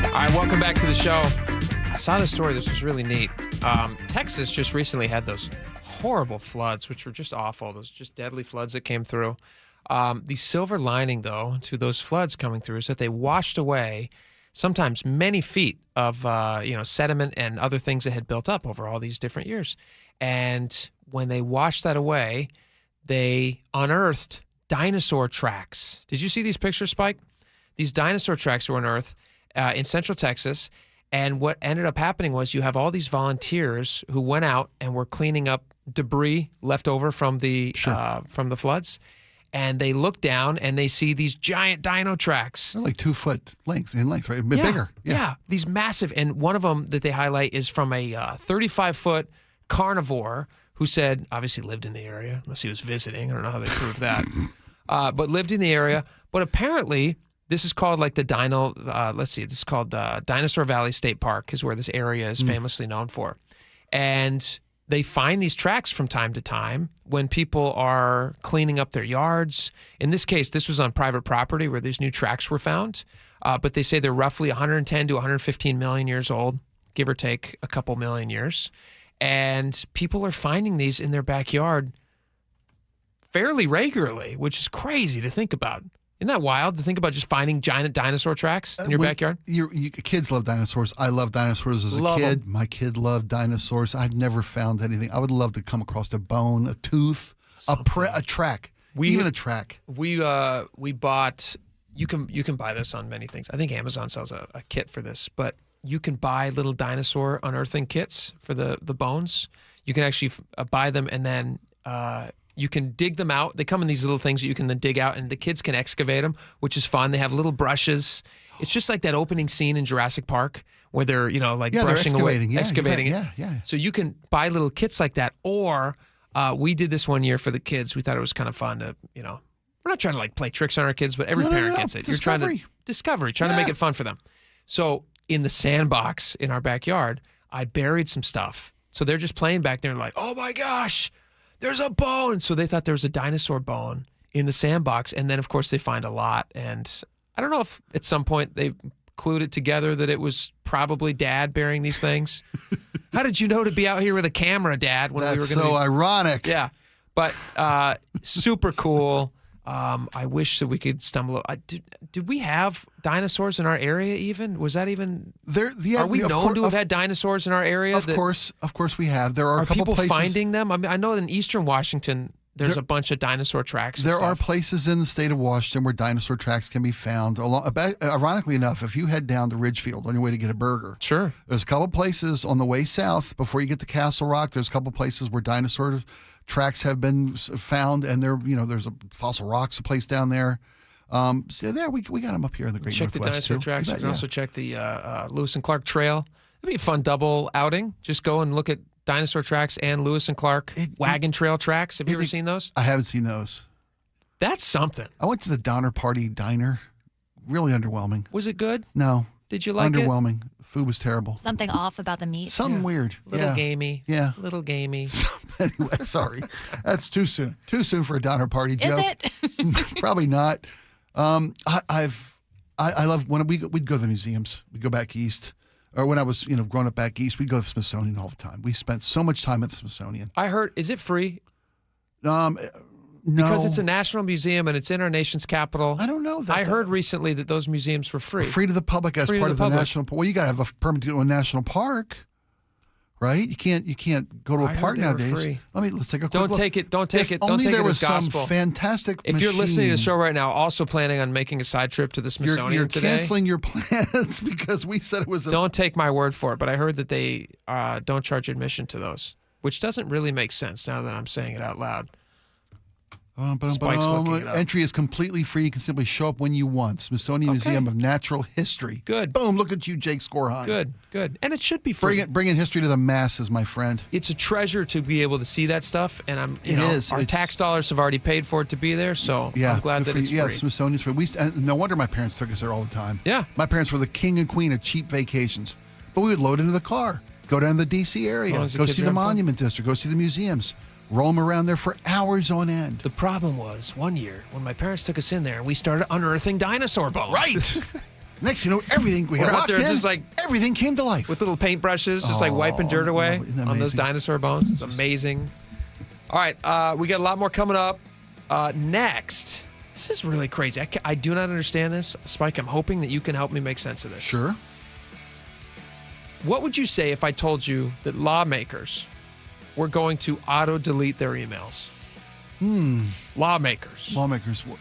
All right, welcome back to the show. I saw this story. This was really neat. Texas just recently had those horrible floods, which were just awful. Those just deadly floods that came through. The silver lining, though, to those floods coming through is that they washed away sometimes many feet of sediment and other things that had built up over all these different years. And when they washed that away, they unearthed dinosaur tracks. Did you see these pictures, Spike? These dinosaur tracks were unearthed in Central Texas, and what ended up happening was you have all these volunteers who went out and were cleaning up debris left over from the floods, and they look down and they see these giant dino tracks. They're like 2 foot length, right? A bit bigger. Yeah, these massive. And one of them that they highlight is from a 35-foot carnivore who said, obviously lived in the area, unless he was visiting. I don't know how they proved that. But lived in the area. But apparently, this is called like the this is called Dinosaur Valley State Park is where this area is famously known for. And they find these tracks from time to time when people are cleaning up their yards. In this case, this was on private property where these new tracks were found. But they say they're roughly 110 to 115 million years old, give or take a couple million years. And people are finding these in their backyard fairly regularly, which is crazy to think about. Isn't that wild to think about just finding giant dinosaur tracks in your backyard? Kids love dinosaurs. I love dinosaurs as a kid. My kid loved dinosaurs. I've never found anything. I would love to come across a bone, a tooth, a track, even a track. We bought. You can buy this on many things. I think Amazon sells a kit for this, but you can buy little dinosaur unearthing kits for the bones. You can actually buy them and then. You can dig them out. They come in these little things that you can then dig out, and the kids can excavate them, which is fun. They have little brushes. It's just like that opening scene in Jurassic Park where they're, brushing away, excavating it. Yeah. So you can buy little kits like that. Or we did this one year for the kids. We thought it was kind of fun to, we're not trying to like play tricks on our kids, but every parent gets it. Discovery. You're trying to make it fun for them. So in the sandbox in our backyard, I buried some stuff. So they're just playing back there and like, oh my gosh, there's a bone. So they thought there was a dinosaur bone in the sandbox. And then, of course, they find a lot. And I don't know if at some point they clued it together that it was probably Dad burying these things. How did you know to be out here with a camera, Dad? When That's we were going so ironic. Yeah. But super cool. I wish that we could stumble. Did we have dinosaurs in our area even? Was that even? Are we known to have had dinosaurs in our area? Of course we have. There are a couple people places finding them? I mean, I know in eastern Washington there's a bunch of dinosaur tracks. There are places in the state of Washington where dinosaur tracks can be found. Ironically enough, if you head down to Ridgefield on your way to get a burger, sure. There's a couple places on the way south before you get to Castle Rock. There's a couple places where dinosaur tracks have been found, and there's a fossil rocks place down there. So there we got them up here in the Great Northwest. Check the dinosaur tracks. You can also check the Lewis and Clark Trail. It'd be a fun double outing. Just go and look at dinosaur tracks and Lewis and Clark wagon trail tracks. Have you ever seen those? I haven't seen those. That's something. I went to the Donner Party Diner. Really underwhelming. Was it good? No. Did you like underwhelming. Food was terrible. Something off about the meat. Something weird. Little gamey. Yeah. Little gamey. Anyway, sorry. That's too soon. Too soon for a Donner Party joke. Is it? Probably not. I love when we'd go to the museums. We'd go back east. Or when I was, growing up back east, we'd go to the Smithsonian all the time. We spent so much time at the Smithsonian. I heard, is it free? No. Because it's a national museum and it's in our nation's capital. I don't know that. I heard recently that those museums were free. Free to the public as part of the national park. Well, you got to have a permit to go to a national park, right? You can't go to a park nowadays. Free. Let's take a quick Don't look. take it. Don't take it. Don't only take there it was as gospel. Some fantastic. If you're listening to the show right now, also planning on making a side trip to the Smithsonian you're today, canceling your plans because we said it was. Don't take my word for it, but I heard that they don't charge admission to those, which doesn't really make sense now that I'm saying it out loud. Spike's looking it up. Entry is completely free. You can simply show up when you want. Smithsonian Museum of Natural History. Good. Boom, look at you, Jake Skorheim. Good. And it should be free. Bringing history to the masses, my friend. It's a treasure to be able to see that stuff, and our tax dollars have already paid for it to be there, so I'm glad that it's free. Yeah, Smithsonian's free. No wonder my parents took us there all the time. Yeah. My parents were the king and queen of cheap vacations. But we would load into the car, go down to the D.C. area, go see the Monument District, go see the museums. Roam around there for hours on end. The problem was one year when my parents took us in there and we started unearthing dinosaur bones. Right. Next thing you know, everything we got out there, just like everything came to life with little paintbrushes, just like wiping dirt away on those dinosaur bones. It's amazing. All right, we got a lot more coming up. Next, this is really crazy. I do not understand this, Spike. I'm hoping that you can help me make sense of this. Sure. What would you say if I told you that lawmakers were going to auto-delete their emails? Lawmakers.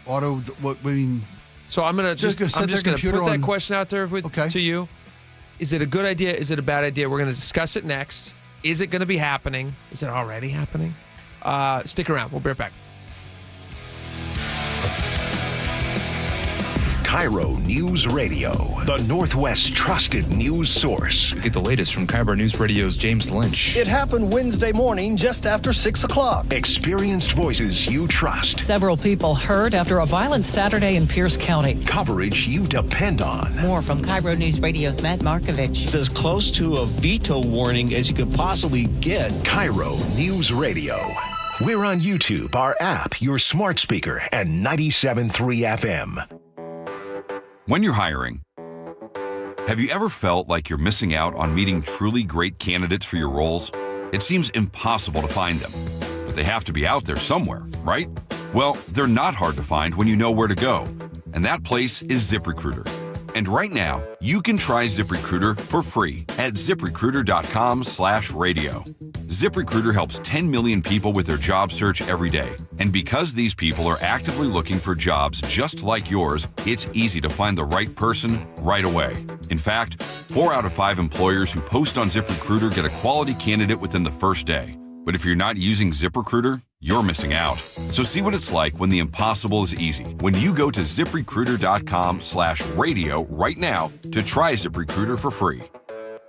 Auto, what I mean? So I'm just going to put that question out there to you. Is it a good idea? Is it a bad idea? We're going to discuss it next. Is it going to be happening? Is it already happening? Stick around. We'll be right back. KIRO News Radio, the Northwest's trusted news source. Get the latest from KIRO News Radio's James Lynch. It happened Wednesday morning just after 6 o'clock. Experienced voices you trust. Several people hurt after a violent Saturday in Pierce County. Coverage you depend on. More from KIRO News Radio's Matt Markovich. It's as close to a veto warning as you could possibly get. KIRO News Radio. We're on YouTube, our app, your smart speaker, and 97.3 FM. When you're hiring, have you ever felt like you're missing out on meeting truly great candidates for your roles? It seems impossible to find them, but they have to be out there somewhere, right? Well, they're not hard to find when you know where to go, and that place is ZipRecruiter. And right now, you can try ZipRecruiter for free at ZipRecruiter.com/radio. ZipRecruiter helps 10 million people with their job search every day. And because these people are actively looking for jobs just like yours, it's easy to find the right person right away. In fact, 4 out of 5 employers who post on ZipRecruiter get a quality candidate within the first day. But if you're not using ZipRecruiter, you're missing out. So see what it's like when the impossible is easy. When you go to ZipRecruiter.com/radio right now to try ZipRecruiter for free.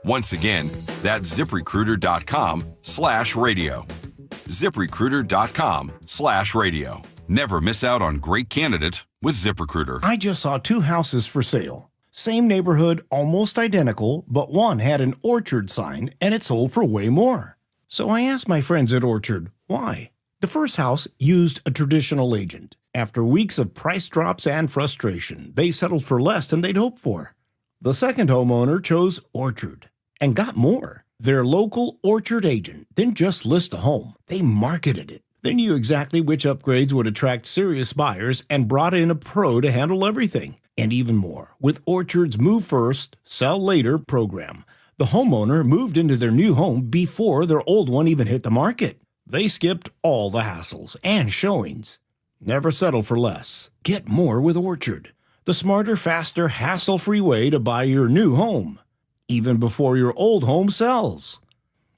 Once again, that's ZipRecruiter.com/radio. ZipRecruiter.com/radio. Never miss out on great candidates with ZipRecruiter. I just saw 2 houses for sale. Same neighborhood, almost identical, but one had an orchard sign and it sold for way more. So I asked my friends at Orchard, why? The first house used a traditional agent. After weeks of price drops and frustration, they settled for less than they'd hoped for. The second homeowner chose Orchard and got more. Their local Orchard agent didn't just list a home, they marketed it. They knew exactly which upgrades would attract serious buyers and brought in a pro to handle everything. And even more, with Orchard's Move First, Sell Later program, the homeowner moved into their new home before their old one even hit the market. They skipped all the hassles and showings. Never settle for less. Get more with Orchard, the smarter, faster, hassle-free way to buy your new home, even before your old home sells.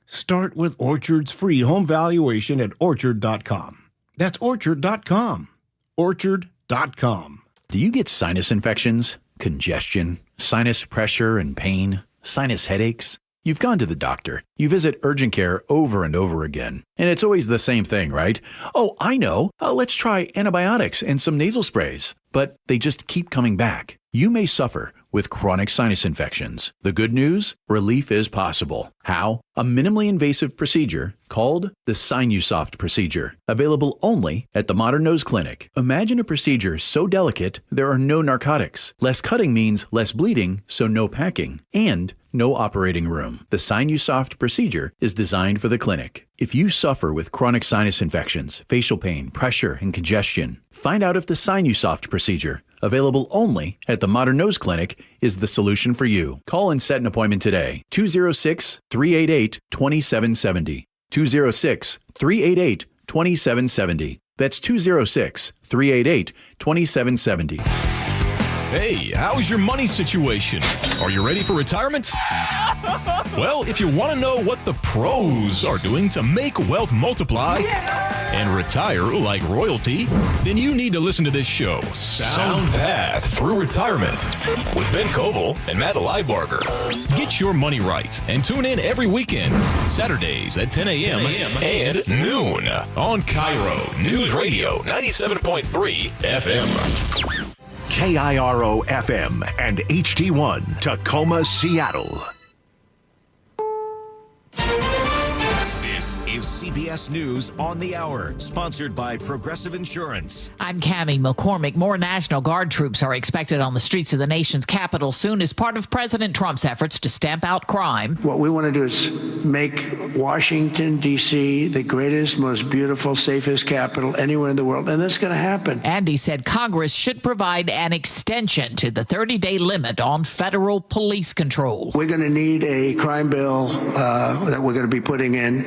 Start with Orchard's free home valuation at Orchard.com. That's Orchard.com. Orchard.com. Do you get sinus infections, congestion, sinus pressure and pain, sinus headaches? You've gone to the doctor. You visit urgent care over and over again. And it's always the same thing, right? Oh, I know. Let's try antibiotics and some nasal sprays. But they just keep coming back. You may suffer with chronic sinus infections. The good news? Relief is possible. How? A minimally invasive procedure called the Sinusoft procedure, available only at the Modern Nose Clinic. Imagine a procedure so delicate there are no narcotics. Less cutting means less bleeding, so no packing, and no operating room. The Sinusoft procedure is designed for the clinic. If you suffer with chronic sinus infections, facial pain, pressure, and congestion, find out if the Sinusoft procedure, available only at the Modern Nose Clinic, is the solution for you. Call and set an appointment today. 206-388-2770. 206-388-2770. That's 206-388-2770. Hey, how's your money situation? Are you ready for retirement? Well, if you want to know what the pros are doing to make wealth multiply and retire like royalty, then you need to listen to this show, Sound Path Through Retirement, with Ben Koval and Matt Leibarger. Get your money right and tune in every weekend, Saturdays at 10 a.m. and noon on KIRO News Radio 97.3 FM. KIRO FM and HD1 Tacoma, Seattle. This is CBS News on the Hour, sponsored by Progressive Insurance. I'm Cammie McCormick. More National Guard troops are expected on the streets of the nation's capital soon as part of President Trump's efforts to stamp out crime. What we want to do is make Washington, D.C. the greatest, most beautiful, safest capital anywhere in the world, and that's going to happen. And he said Congress should provide an extension to the 30-day limit on federal police control. We're going to need a crime bill that we're going to be putting in,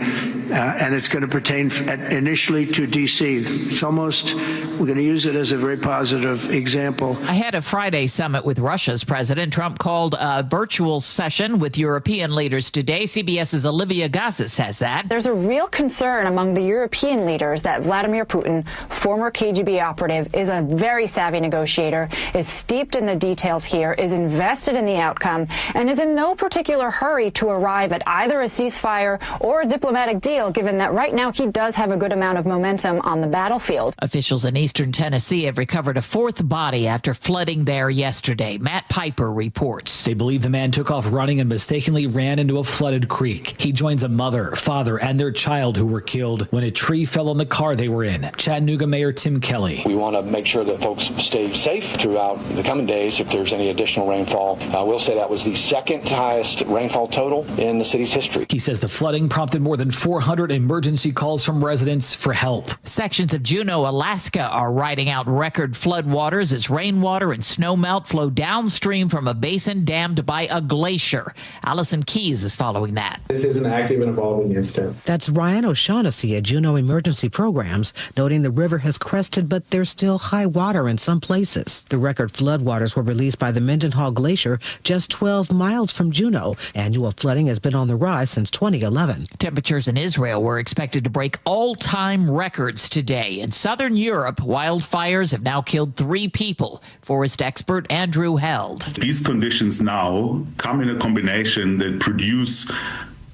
and it's going to pertain initially to D.C. We're going to use it as a very positive example. Ahead of Friday's summit with Russia's president, Trump called a virtual session with European leaders today. CBS's Olivia Gossett says that. There's a real concern among the European leaders that Vladimir Putin, former KGB operative, is a very savvy negotiator, is steeped in the details here, is invested in the outcome, and is in no particular hurry to arrive at either a ceasefire or a diplomatic deal, given that right now he does have a good amount of momentum on the battlefield. Officials in eastern Tennessee have recovered a fourth body after flooding there yesterday. Matt Piper reports. They believe the man took off running and mistakenly ran into a flooded creek. He joins a mother, father, and their child who were killed when a tree fell on the car they were in. Chattanooga Mayor Tim Kelly. We want to make sure that folks stay safe throughout the coming days if there's any additional rainfall. We'll say that was the second highest rainfall total in the city's history. He says the flooding prompted more than 400 emergency calls from residents for help. Sections of Juneau, Alaska are riding out record floodwaters as rainwater and snowmelt flow downstream from a basin dammed by a glacier. Allison Keyes is following that. This is an active and evolving incident. That's Ryan O'Shaughnessy at Juneau Emergency Programs, noting the river has crested, but there's still high water in some places. The record floodwaters were released by the Mendenhall Glacier just 12 miles from Juneau. Annual flooding has been on the rise since 2011. Temperatures in Israel were expected to break all-time records today. In southern Europe, wildfires have now killed 3 people. Forest expert Andrew Held. These conditions now come in a combination that produce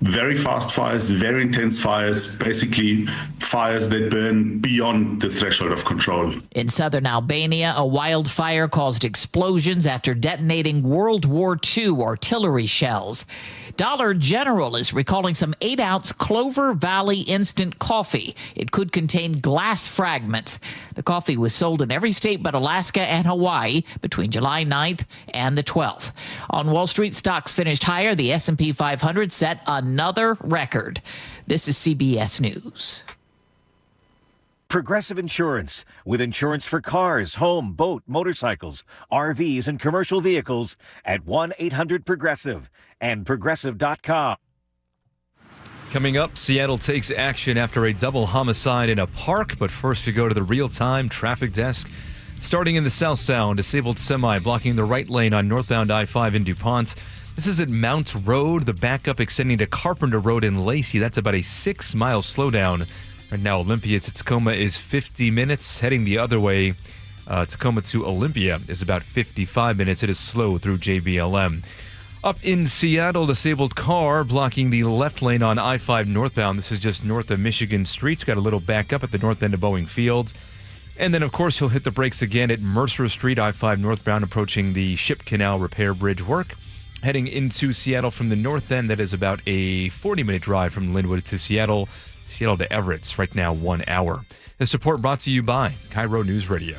very fast fires, very intense fires, basically fires that burn beyond the threshold of control. In southern Albania, a wildfire caused explosions after detonating World War II artillery shells. Dollar General is recalling some 8-ounce Clover Valley instant coffee. It could contain glass fragments. The coffee was sold in every state but Alaska and Hawaii between July 9th and the 12th. On Wall Street, stocks finished higher. The S&P 500 set another record. This is CBS News. Progressive Insurance, with insurance for cars, home, boat, motorcycles, RVs, and commercial vehicles at 1-800-PROGRESSIVE and Progressive.com. Coming up, Seattle takes action after a double homicide in a park, but first we go to the real-time traffic desk. Starting in the South Sound, disabled semi blocking the right lane on northbound I-5 in DuPont. This is at Mount Road, the backup extending to Carpenter Road in Lacey. That's about a 6-mile slowdown. Right now, Olympia to Tacoma is 50 minutes. Heading the other way, Tacoma to Olympia is about 55 minutes. It is slow through JBLM. Up in Seattle, disabled car blocking the left lane on I-5 northbound. This is just north of Michigan Street. It's got a little backup at the north end of Boeing Field. And then, of course, you'll hit the brakes again at Mercer Street, I-5 northbound, approaching the Ship Canal repair bridge work. Heading into Seattle from the north end, that is about a 40-minute drive from Linwood to Seattle. Seattle to Everett's right now 1 hour. This report brought to you by KIRO Newsradio.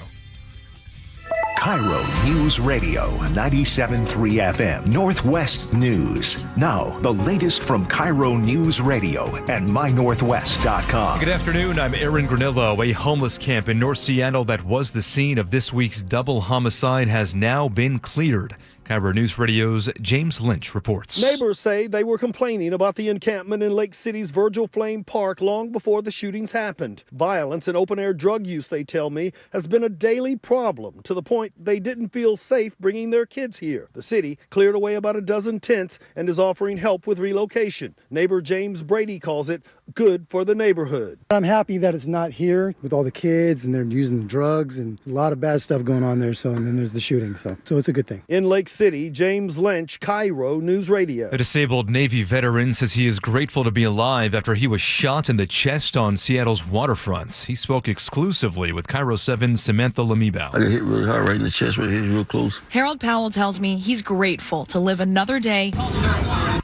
KIRO News Radio 97.3 FM Northwest News. Now, the latest from KIRO News Radio and mynorthwest.com. Good afternoon. I'm Aaron Granillo. A homeless camp in North Seattle that was the scene of this week's double homicide has now been cleared. KIRO News Radio's James Lynch reports. Neighbors say they were complaining about the encampment in Lake City's Virgil Flame Park long before the shootings happened. Violence and open-air drug use, they tell me, has been a daily problem to the point they didn't feel safe bringing their kids here. The city cleared away about a dozen tents and is offering help with relocation. Neighbor James Brady calls it good for the neighborhood. I'm happy that it's not here with all the kids and they're using drugs and a lot of bad stuff going on there. And then there's the shooting. So it's a good thing. In Lake City, James Lynch, KIRO News Radio. A disabled Navy veteran says he is grateful to be alive after he was shot in the chest on Seattle's waterfront. He spoke exclusively with KIRO 7's Samantha Lamibao. I got hit really hard right in the chest, right here, real close. Harold Powell tells me he's grateful to live another day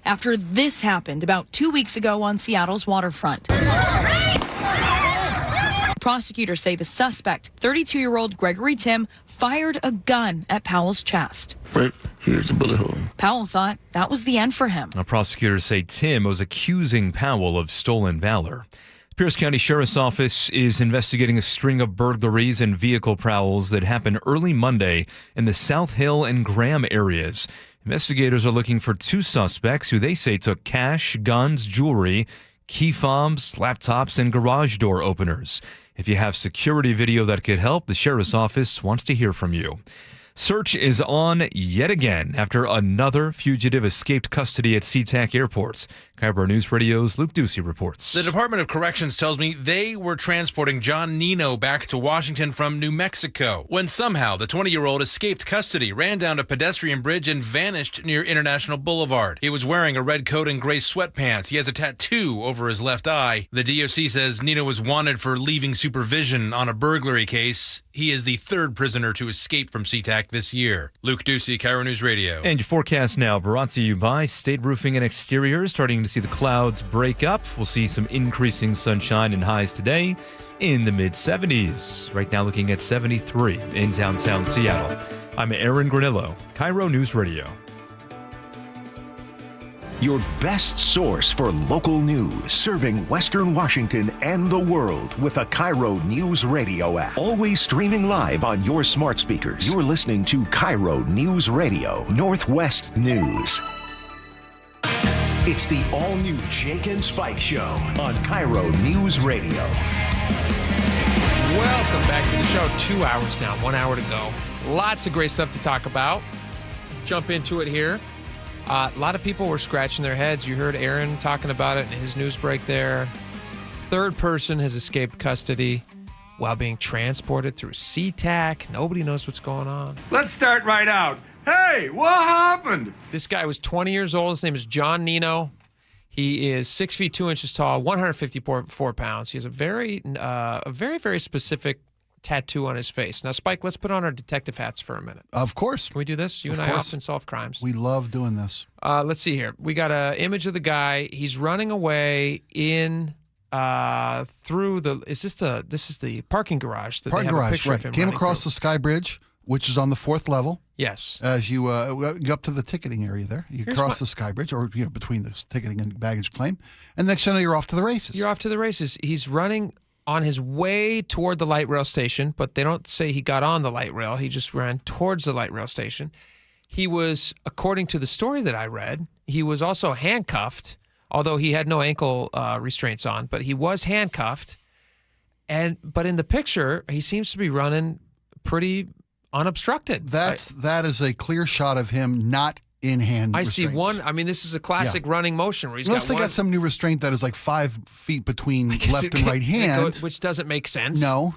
after this happened about 2 weeks ago on Seattle's waterfront. Prosecutors say the suspect, 32-year-old Gregory Tim, fired a gun at Powell's chest. Right here's the bullet hole. Powell thought that was the end for him. Now, prosecutors say Tim was accusing Powell of stolen valor. Pierce County Sheriff's Office is investigating a string of burglaries and vehicle prowls that happened early Monday in the South Hill and Graham areas. Investigators are looking for 2 suspects who they say took cash, guns, jewelry, key fobs, laptops, and garage door openers. If you have security video that could help, the Sheriff's Office wants to hear from you. Search is on yet again after another fugitive escaped custody at SeaTac Airport. KIRO News Radio's Luke Ducey reports. The Department of Corrections tells me they were transporting John Nino back to Washington from New Mexico when somehow the 20-year-old escaped custody, ran down a pedestrian bridge, and vanished near International Boulevard. He was wearing a red coat and gray sweatpants. He has a tattoo over his left eye. The DOC says Nino was wanted for leaving supervision on a burglary case. He is the third prisoner to escape from SeaTac this year. Luke Ducey, KIRO News Radio. And your forecast now brought to you by State Roofing and Exteriors. Starting to see the clouds break up. We'll see some increasing sunshine and highs today in the mid-70s. Right now looking at 73 in downtown Seattle. I'm Aaron Granillo, KIRO News Radio. Your best source for local news, serving Western Washington and the world with a KIRO Newsradio app. Always streaming live on your smart speakers. You're listening to KIRO News Radio, Northwest News. It's the all-new Jake and Spike Show on KIRO News Radio. Welcome back to the show. 2 hours down, 1 hour to go. Lots of great stuff to talk about. Let's jump into it here. A lot of people were scratching their heads. You heard Aaron talking about it in his news break there. Third person has escaped custody while being transported through SeaTac. Nobody knows what's going on. Let's start right out. Hey, what happened? This guy was 20 years old. His name is John Nino. He is 6 feet 2 inches tall, 154 pounds. He has a very, very specific tattoo on his face. Now, Spike, let's put on our detective hats for a minute. Of course. Can we do this? You and I often solve crimes. We love doing this. Let's see here. We got an image of the guy. He's running away in through the. This is the parking garage that they have a picture of him. Came across the Sky Bridge, which is on the 4th level. Yes. As you go up to the ticketing area there, you cross the Sky Bridge, or between the ticketing and baggage claim, and next thing you know, you're off to the races. You're off to the races. He's running on his way toward the light rail station, but they don't say he got on the light rail. He just ran towards the light rail station. He was, according to the story that I read, he was also handcuffed, although he had no ankle restraints on, but he was handcuffed. But in the picture, he seems to be running pretty unobstructed. That is a clear shot of him not in hand. I see one. I mean, this is a classic running motion where Unless they got some new restraint that is like 5 feet between left and right hand, which doesn't make sense. No.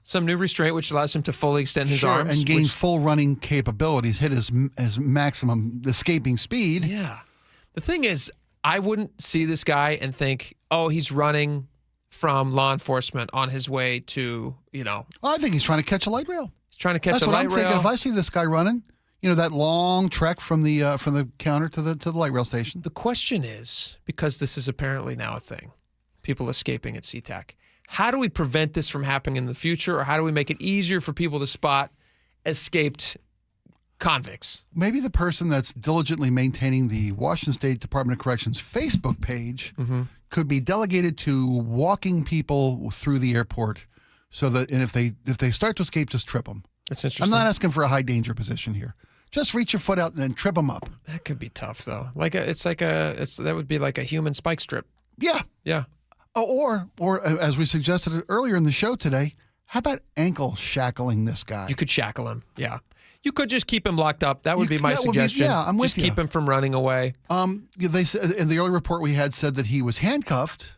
Some new restraint which allows him to fully extend his arms and gain full running capabilities, hit his maximum escaping speed. Yeah. The thing is, I wouldn't see this guy and think, oh, he's running from law enforcement on his way to, I think he's trying to catch a light rail. He's trying to catch That's a light rail. That's what I'm thinking. If I see this guy running, that long trek from the counter to the light rail station. The question is, because this is apparently now a thing, people escaping at SeaTac, how do we prevent this from happening in the future, or how do we make it easier for people to spot escaped convicts? Maybe the person that's diligently maintaining the Washington State Department of Corrections Facebook page could be delegated to walking people through the airport, so that, and if they start to escape, just trip them. That's interesting. I'm not asking for a high danger position here. Just reach your foot out and then trip them up. That could be tough, though. That would be like a human spike strip. Yeah. Yeah. Or as we suggested earlier in the show today, how about ankle shackling this guy? You could shackle him. Yeah. You could just keep him locked up. That would be my suggestion. I'm with you. Just keep him from running away. They said in the early report we had said that he was handcuffed.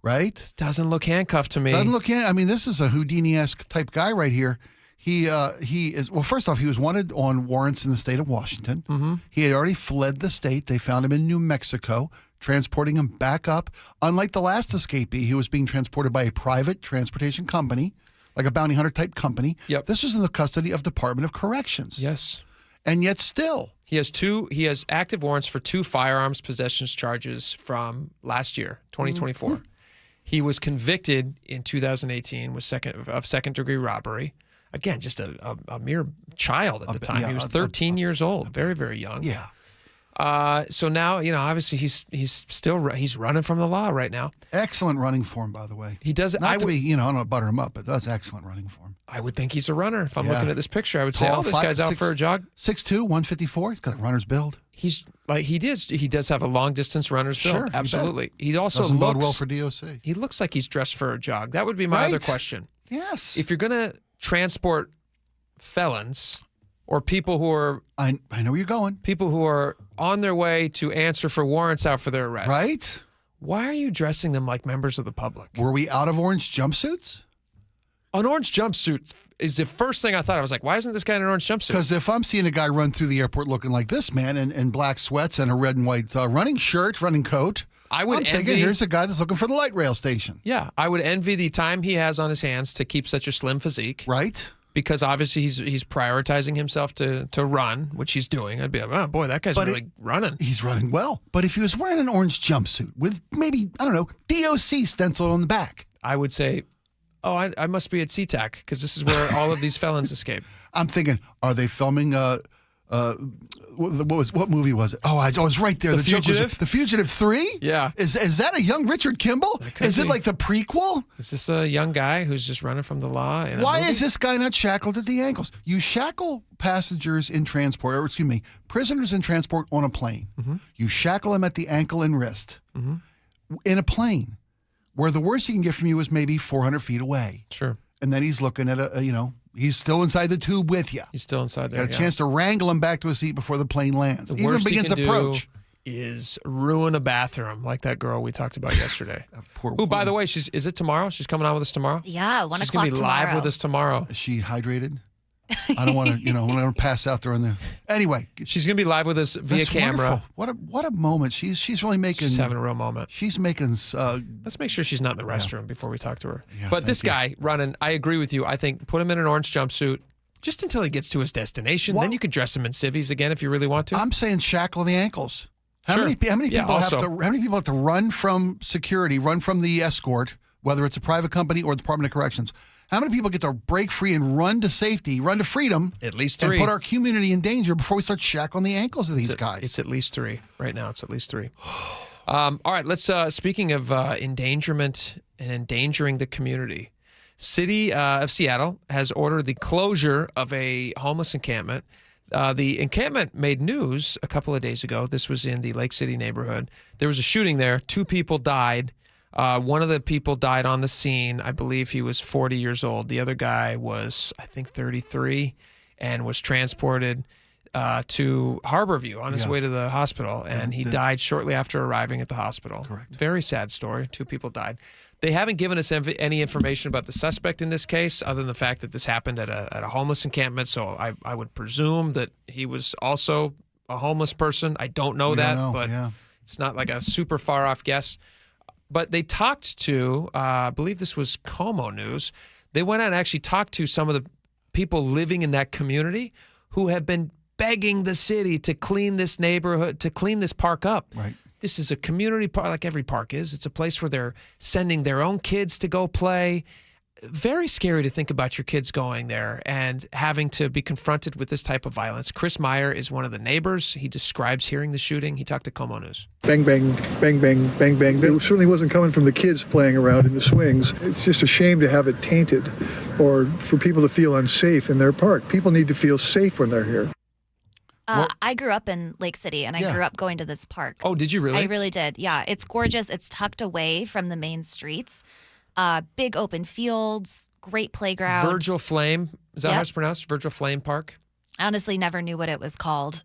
Right? This doesn't look handcuffed to me. Doesn't look I mean, this is a Houdini-esque type guy right here. He is, well, first off, he was wanted on warrants in the state of Washington. Mm-hmm. He had already fled the state. They found him in New Mexico, transporting him back up. Unlike the last escapee, he was being transported by a private transportation company, like a bounty hunter type company. Yep. This was in the custody of Department of Corrections. Yes. And yet still. He has active warrants for 2 firearms possessions charges from last year, 2024. Mm-hmm. He was convicted in 2018 of second-degree robbery. Again, just a mere child at the time. He was 13 years old, very, very young. Yeah. So now, obviously he's running from the law right now. Excellent running form, by the way. He does. Not to be, I don't want to butter him up, but that's excellent running form. I would think he's a runner. If I'm looking at this picture, I would Tall, say, this guy's out for a jog. 6'2", 154. He's got a runner's build. He does have a long distance runner's build. Sure, absolutely. He also doesn't looks bode well for DOC. He looks like he's dressed for a jog. That would be my other question. Yes. If you're going to transport felons or people who are, I know where you're going. People who are on their way to answer for warrants out for their arrest. Right. Why are you dressing them like members of the public? Were we out of orange jumpsuits? An orange jumpsuit is the first thing I thought. I was like, why isn't this guy in an orange jumpsuit? Because if I'm seeing a guy run through the airport looking like this man in black sweats and a red and white running shirt, running coat, I'm thinking here's a guy that's looking for the light rail station. Yeah, I would envy the time he has on his hands to keep such a slim physique. Right. Because obviously he's prioritizing himself to run, which he's doing. I'd be like, oh boy, that guy's really running. He's running well. But if he was wearing an orange jumpsuit with maybe, I don't know, DOC stenciled on the back, I would say, I must be at SeaTac because this is where all of these felons escape. I'm thinking, are they filming what movie was it? Oh, I was right there. The Fugitive? The Fugitive 3? Yeah. Is that a young Richard Kimball? Is it like the prequel? Is this a young guy who's just running from the law? Why is this guy not shackled at the ankles? You shackle passengers in transport, or excuse me, prisoners in transport on a plane. Mm-hmm. You shackle them at the ankle and wrist in a plane where the worst you can get from you is maybe 400 feet away. Sure. And then he's looking at he's still inside the tube with you. He's still inside there. Got a chance to wrangle him back to a seat before the plane lands. The Even worst begins he can approach. Do is ruin a bathroom like that girl we talked about yesterday. Who, by the way, is it tomorrow? She's coming on with us tomorrow? Yeah, 1 She's o'clock going to be live with us tomorrow. Is she hydrated? I don't want to, I don't want to pass out there on the. Anyway, she's going to be live with us via camera. Wonderful. What a moment. She's really making. She's having a real moment. She's making. Let's make sure she's not in the restroom before we talk to her. Yeah, but this guy running, I agree with you. I think put him in an orange jumpsuit just until he gets to his destination. Then you can dress him in civvies again if you really want to. I'm saying shackle the ankles. How many people have to run from security, run from the escort, whether it's a private company or the Department of Corrections? How many people get to break free and run to safety, run to freedom? At least 3. And put our community in danger before we start shackling the ankles of these guys. It's at least 3. Right now, it's at least 3. All right, let's, speaking of endangerment and endangering the community, City of Seattle has ordered the closure of a homeless encampment. The encampment made news a couple of days ago. This was in the Lake City neighborhood. There was a shooting there. 2 people died. One of the people died on the scene. I believe he was 40 years old. The other guy was, I think, 33 and was transported to Harborview on his way to the hospital. And he died shortly after arriving at the hospital. Correct. Very sad story. 2 people died. They haven't given us any information about the suspect in this case other than the fact that this happened at a homeless encampment. So I would presume that he was also a homeless person. I don't know but it's not like a super far off guess. But they talked to, I believe this was KIRO News, they went out and actually talked to some of the people living in that community who have been begging the city to clean this neighborhood, to clean this park up. Right. This is a community park like every park is. It's a place where they're sending their own kids to go play. Very scary to think about your kids going there and having to be confronted with this type of violence. Chris Meyer is one of the neighbors. He describes hearing the shooting. He talked to KIRO News. Bang, bang, bang, bang, bang, bang. That certainly wasn't coming from the kids playing around in the swings. It's just a shame to have it tainted or for people to feel unsafe in their park. People need to feel safe when they're here. I grew up in Lake City, and I grew up going to this park. Oh, did you really? I really did, yeah. It's gorgeous. It's tucked away from the main streets. Big open fields, great playground. Virgil Flame, is that how it's pronounced? Virgil Flame Park? I honestly never knew what it was called.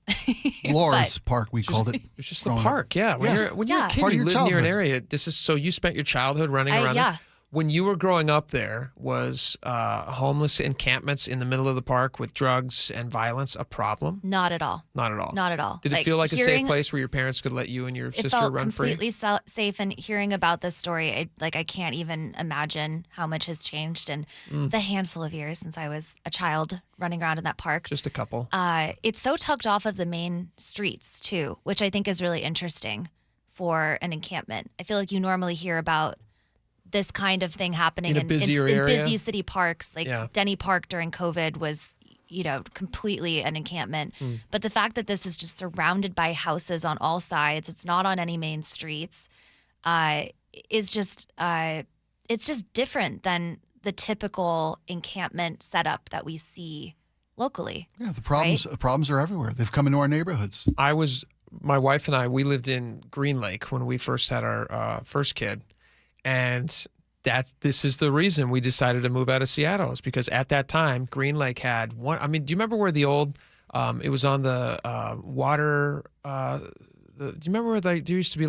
Laura's Park, we called it. It's just the park, yeah. When you're a kid, you live near an area. So you spent your childhood running around this? When you were growing up there, was homeless encampments in the middle of the park with drugs and violence a problem? Not at all. Not at all? Not at all. Did it feel like a safe place where your parents could let you and your sister run free? It felt completely safe, and hearing about this story, I can't even imagine how much has changed in the handful of years since I was a child running around in that park. Just a couple. It's so tucked off of the main streets, too, which I think is really interesting for an encampment. I feel like you normally hear about this kind of thing happening in a busier area. In busy city parks. Like Denny Park during COVID was, completely an encampment. But the fact that this is just surrounded by houses on all sides, it's not on any main streets, is just it's just different than the typical encampment setup that we see locally. Yeah, the problems are everywhere. They've come into our neighborhoods. My wife and I, we lived in Green Lake when we first had our first kid, and this is the reason we decided to move out of Seattle, is because at that time Green Lake had one. I mean, do you remember where the old? It was on the water. Do you remember where there used to be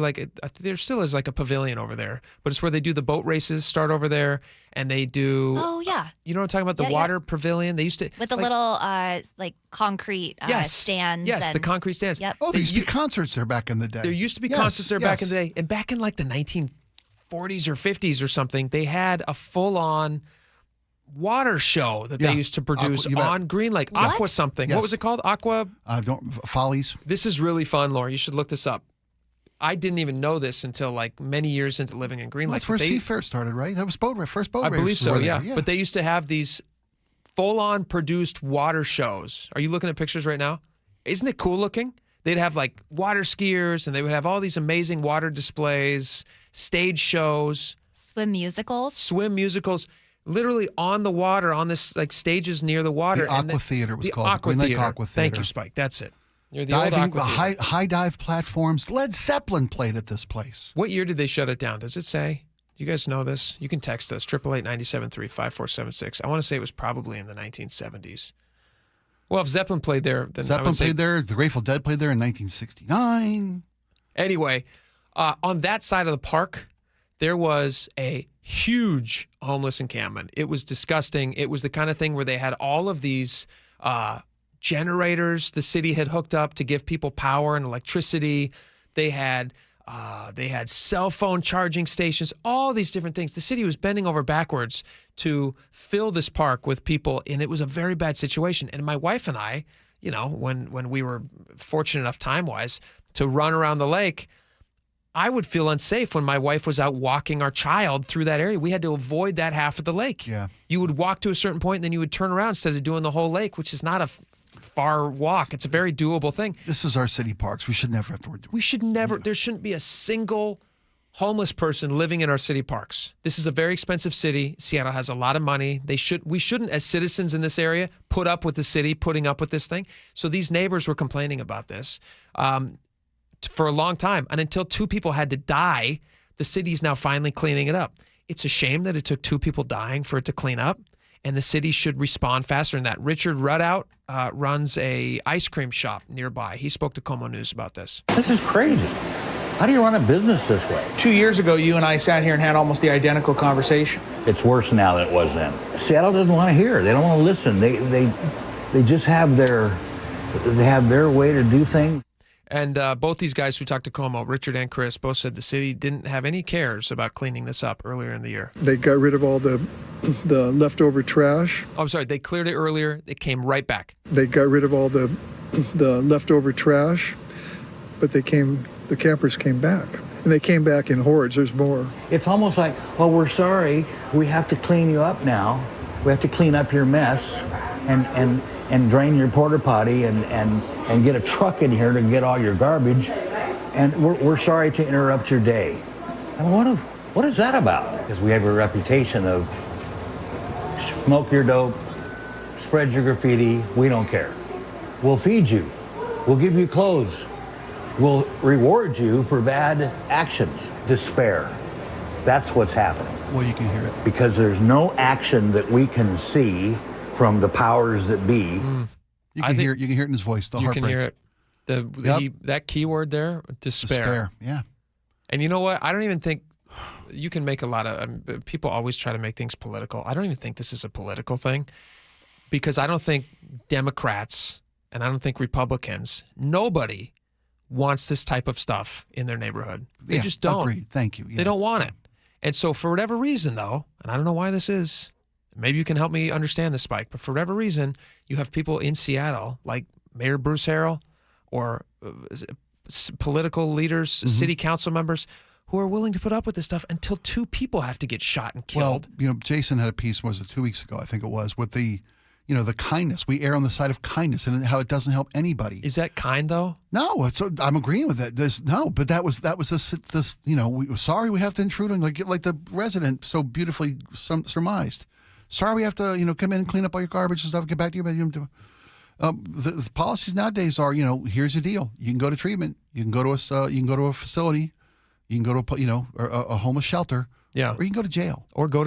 there still is like a pavilion over there, but it's where they do the boat races start over there, and they do. Oh yeah. You know what I'm talking about? The water pavilion. They used to with the little concrete stands. Yes, the concrete stands. Yep. Oh, there used to be concerts there back in the day. There used to be concerts there back in the day, and back in like the 1940s or 50s or something, they had a full-on water show that they used to produce on Green Lake. What? Aqua something. Yes. What was it called? Aqua? Follies. This is really fun, Laura. You should look this up. I didn't even know this until like many years into living in Green Lake. That's where Seafair started, right? That was first boat race. I believe so, yeah. yeah. But they used to have these full-on produced water shows. Are you looking at pictures right now? Isn't it cool looking? They'd have like water skiers, and they would have all these amazing water displays, stage shows. Swim musicals. Literally on the water, on this like stages near the water. The Aqua Theater was called. Aqua Green Lake Theater. Aqua Theater. Thank you, Spike. That's it. You're the Diving, old Aqua Theater. high dive platforms. Led Zeppelin played at this place. What year did they shut it down? Does it say? Do you guys know this? You can text us, 888-973-5476. I want to say it was probably in the 1970s. Well, if Zeppelin played there, then Zeppelin played there. The Grateful Dead played there in 1969. Anyway, on that side of the park, there was a huge homeless encampment. It was disgusting. It was the kind of thing where they had all of these generators the city had hooked up to give people power and electricity. They had cell phone charging stations, all these different things. The city was bending over backwards to fill this park with people, and it was a very bad situation. And my wife and I, when we were fortunate enough time-wise to run around the lake, I would feel unsafe when my wife was out walking our child through that area. We had to avoid that half of the lake. Yeah. You would walk to a certain point, and then you would turn around instead of doing the whole lake, which is not a far walk. It's a very doable thing. This is our city parks. We should never have to. We should never. There shouldn't be a single homeless person living in our city parks. This is a very expensive city. Seattle has a lot of money. We shouldn't, as citizens in this area, put up with the city putting up with this thing. So these neighbors were complaining about this for a long time, and until two people had to die, the city's now finally cleaning it up. It's a shame that it took two people dying for it to clean up, and the city should respond faster than that. Richard Rudout runs a ice cream shop nearby. He spoke to KIRO News about this. This is crazy. How do you run a business this way? 2 years ago, you and I sat here and had almost the identical conversation. It's worse now than it was then. Seattle doesn't want to hear. They don't want to listen. They just have their way to do things. And both these guys who talked to KIRO, Richard and Chris, both said the city didn't have any cares about cleaning this up earlier in the year. They got rid of all the leftover trash. Oh, I'm sorry. They cleared it earlier. It came right back. They got rid of all the leftover trash, but the campers came back. And they came back in hordes. There's more. It's almost like, well, we're sorry. We have to clean you up now. We have to clean up your mess and drain your porta potty and get a truck in here to get all your garbage. And we're sorry to interrupt your day. And what is that about? Because we have a reputation of smoke your dope, spread your graffiti, we don't care. We'll feed you. We'll give you clothes. We'll reward you for bad actions. Despair. That's what's happening. Well, you can hear it. Because there's no action that we can see from the powers that be. You can hear it in his voice. The heartbreak. You can hear it. That keyword there, despair. Yeah. And you know what? I don't even think you can make a lot of people always try to make things political. I don't even think this is a political thing, because I don't think Democrats and I don't think Republicans, nobody wants this type of stuff in their neighborhood. They just don't. Agreed. Thank you. Yeah. They don't want it. And so for whatever reason, though, and I don't know why this is, maybe you can help me understand this, Spike, but for whatever reason, you have people in Seattle, like Mayor Bruce Harrell or political leaders, city council members, who are willing to put up with this stuff until two people have to get shot and killed. Well, Jason had a piece, was it 2 weeks ago, I think it was, with the the kindness. We err on the side of kindness and how it doesn't help anybody. Is that kind though? No, I'm agreeing with that. But that was this. Sorry, we have to intrude on like the resident so beautifully surmised. Sorry, we have to come in and clean up all your garbage and stuff. Get back to your bedroom. The policies nowadays are here's the deal. You can go to treatment. You can go to a facility. You can go to a homeless shelter. Yeah, or you can go to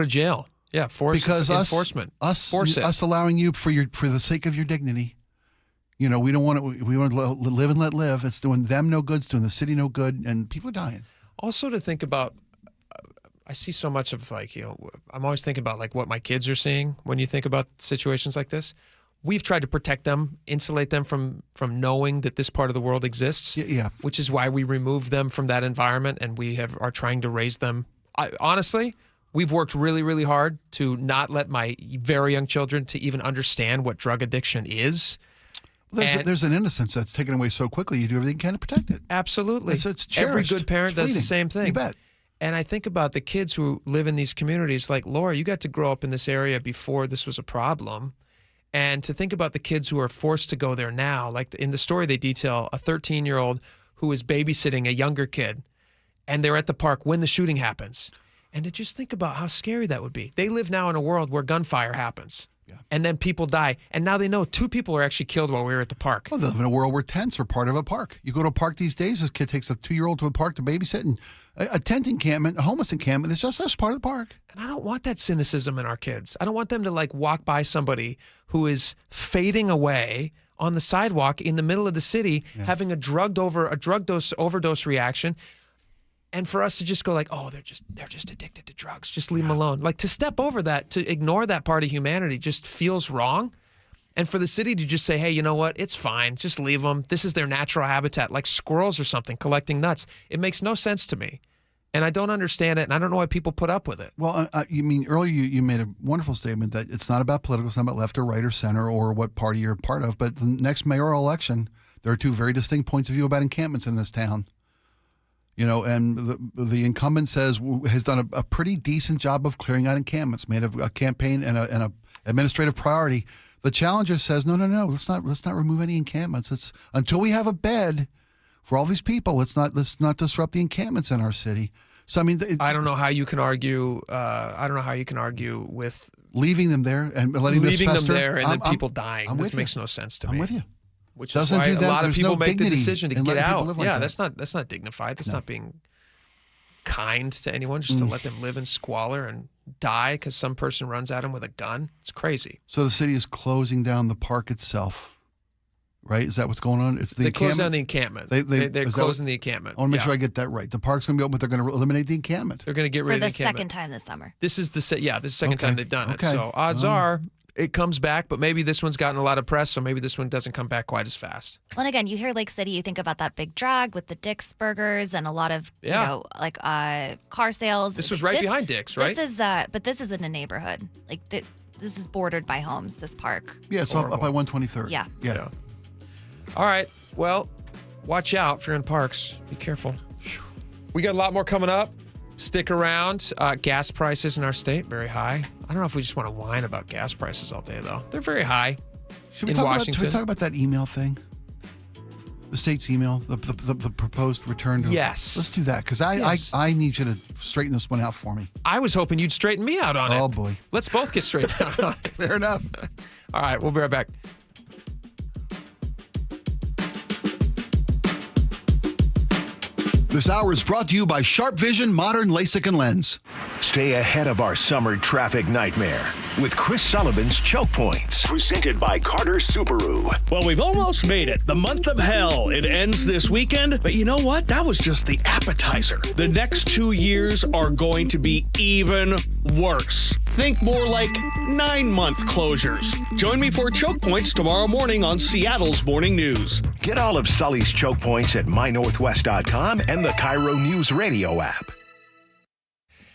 jail. Yeah, enforcement. Us allowing you for the sake of your dignity. We don't want to. We want to live and let live. It's doing them no good. It's doing the city no good, and people are dying. Also, to think about, I see so much of I'm always thinking about what my kids are seeing when you think about situations like this. We've tried to protect them, insulate them from knowing that this part of the world exists. Yeah. Which is why we removed them from that environment, and we are trying to raise them. Honestly. We've worked really, really hard to not let my very young children to even understand what drug addiction is. There's an innocence that's taken away so quickly. You do everything you can to protect it. Absolutely. It's Every good parent does the same thing. You bet. And I think about the kids who live in these communities. Like, Laura, you got to grow up in this area before this was a problem. And to think about the kids who are forced to go there now. Like in the story, they detail a 13-year-old who is babysitting a younger kid. And they're at the park when the shooting happens. And to just think about how scary that would be. They live now in a world where gunfire happens. Yeah. And then people die. And now they know 2 people are actually killed while we were at the park. Well, they live in a world where tents are part of a park. You go to a park these days, this kid takes a 2-year-old to a park to babysit, and a tent encampment, a homeless encampment is just part of the park. And I don't want that cynicism in our kids. I don't want them to walk by somebody who is fading away on the sidewalk in the middle of the city, having a drug overdose reaction. And for us to just go they're just addicted to drugs. Just leave them alone. To step over that, to ignore that part of humanity just feels wrong. And for the city to just say, hey, you know what? It's fine. Just leave them. This is their natural habitat, like squirrels or something, collecting nuts. It makes no sense to me. And I don't understand it, and I don't know why people put up with it. Well, you mean earlier you made a wonderful statement that it's not about political, it's not about left or right or center or what party you're part of. But the next mayoral election, there are 2 very distinct points of view about encampments in this town. And the incumbent has done a pretty decent job of clearing out encampments, made a campaign and a administrative priority. The challenger says, no, let's not remove any encampments. It's until we have a bed for all these people. Let's not disrupt the encampments in our city. So I mean, I don't know how you can argue. I don't know how you can argue with leaving them there and letting this fester. Leaving them there and then people dying. This makes no sense to me. I'm with you. Which is why a lot of people make the decision to get out. Yeah, that's not dignified. That's not being kind to anyone, just to let them live in squalor and die because some person runs at them with a gun. It's crazy. So the city is closing down the park itself, right? Is that what's going on? They close down the encampment. They're closing the encampment. I want to make sure I get that right. The park's going to be open, but they're going to eliminate the encampment. They're going to get rid of the encampment. For the second time this summer. This is the second time they've done it. Okay. So odds are it comes back, but maybe this one's gotten a lot of press, so maybe this one doesn't come back quite as fast. Well, and again, you hear Lake City, you think about that big drag with the Dick's Burgers and a lot of, car sales. This was behind Dick's, right? But this is in a neighborhood. This is bordered by homes, this park. Yeah, it's up by 123rd. Yeah. All right. Well, watch out if you're in parks. Be careful. We got a lot more coming up. Stick around. Gas prices in our state, very high. I don't know if we just want to whine about gas prices all day, though. They're very high in Washington. Should we talk about that email thing? The state's email, the proposed return to... Yes. Let's do that, because I need you to straighten this one out for me. I was hoping you'd straighten me out on it. Oh, boy. Let's both get straightened out on it. Fair enough. All right, we'll be right back. This hour is brought to you by Sharp Vision Modern LASIK and Lens. Stay ahead of our summer traffic nightmare with Chris Sullivan's Choke Points, presented by Carter Subaru. Well, we've almost made it. The month of hell. It ends this weekend. But you know what? That was just the appetizer. The next 2 years are going to be even worse. Think more like 9-month closures. Join me for Choke Points tomorrow morning on Seattle's Morning News. Get all of Sully's Choke Points at mynorthwest.com and the KIRO Newsradio app.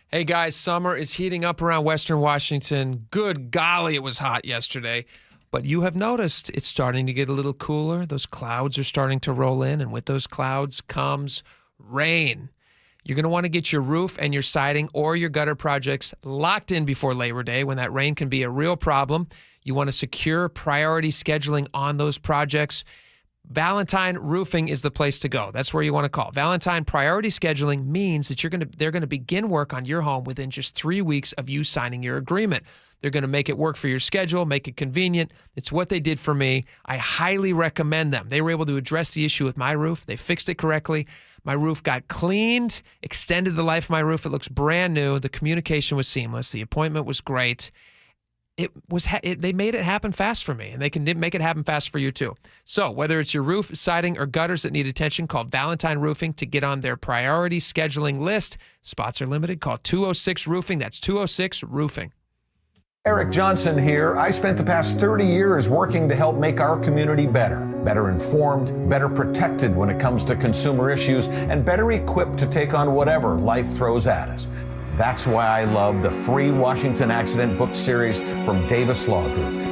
Hey guys, summer is heating up around Western Washington. Good golly, it was hot yesterday. But you have noticed it's starting to get a little cooler. Those clouds are starting to roll in, and with those clouds comes rain. You're going to want to get your roof and your siding or your gutter projects locked in before Labor Day when that rain can be a real problem. You want to secure priority scheduling on those projects. Valentine Roofing is the place to go. That's where you want to call. Valentine priority scheduling means that they're going to begin work on your home within just 3 weeks of you signing your agreement. They're going to make it work for your schedule, make it convenient. It's what they did for me. I highly recommend them. They were able to address the issue with my roof. They fixed it correctly. My roof got cleaned, extended the life of my roof. It looks brand new. The communication was seamless. The appointment was great. They made it happen fast for me, and they can make it happen fast for you too. So whether it's your roof, siding, or gutters that need attention, call Valentine Roofing to get on their priority scheduling list. Spots are limited. Call 206-ROOFING. That's 206-ROOFING. Eric Johnson here. I spent the past 30 years working to help make our community better informed, better protected when it comes to consumer issues, and better equipped to take on whatever life throws at us. That's why I love the free Washington Accident book series from Davis Law Group.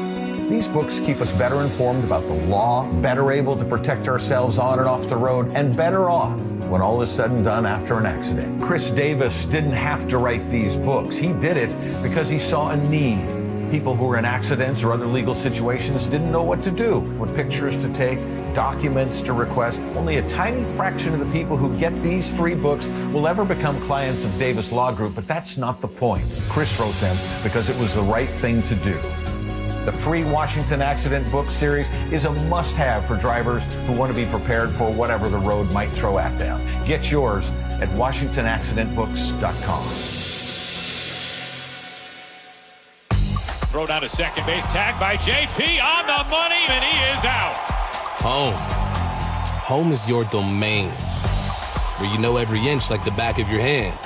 These books keep us better informed about the law, better able to protect ourselves on and off the road, and better off when all is said and done after an accident. Chris Davis didn't have to write these books. He did it because he saw a need. People who were in accidents or other legal situations didn't know what to do, what pictures to take, documents to request. Only a tiny fraction of the people who get these free books will ever become clients of Davis Law Group, but that's not the point. Chris wrote them because it was the right thing to do. The free Washington Accident book series is a must-have for drivers who want to be prepared for whatever the road might throw at them. Get yours at WashingtonAccidentBooks.com. Throw down to second base, tagged by JP on the money, and he is out. Home. Home is your domain, where you know every inch like the back of your hand.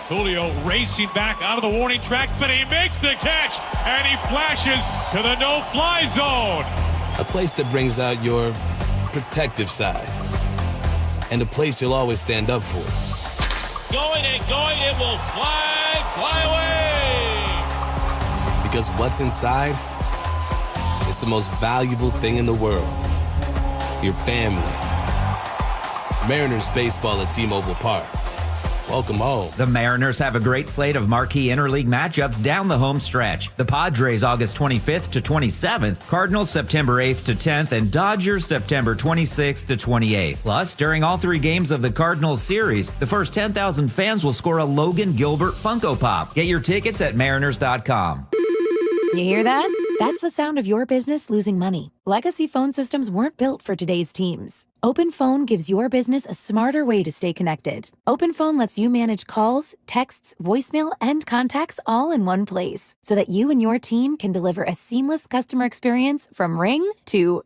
Julio racing back out of the warning track, but he makes the catch, and he flashes to the no-fly zone. A place that brings out your protective side, and a place you'll always stand up for. Going and going, it will fly away. Because what's inside is the most valuable thing in the world. Your family. Mariners baseball at T-Mobile Park. Welcome home. The Mariners have a great slate of marquee interleague matchups down the home stretch. The Padres August 25th to 27th, Cardinals September 8th to 10th, and Dodgers September 26th to 28th. Plus, during all three games of the Cardinals series, the first 10,000 fans will score a Logan Gilbert Funko Pop. Get your tickets at Mariners.com. You hear that? That's the sound of your business losing money. Legacy phone systems weren't built for today's teams. OpenPhone gives your business a smarter way to stay connected. OpenPhone lets you manage calls, texts, voicemail, and contacts all in one place so that you and your team can deliver a seamless customer experience from ring to...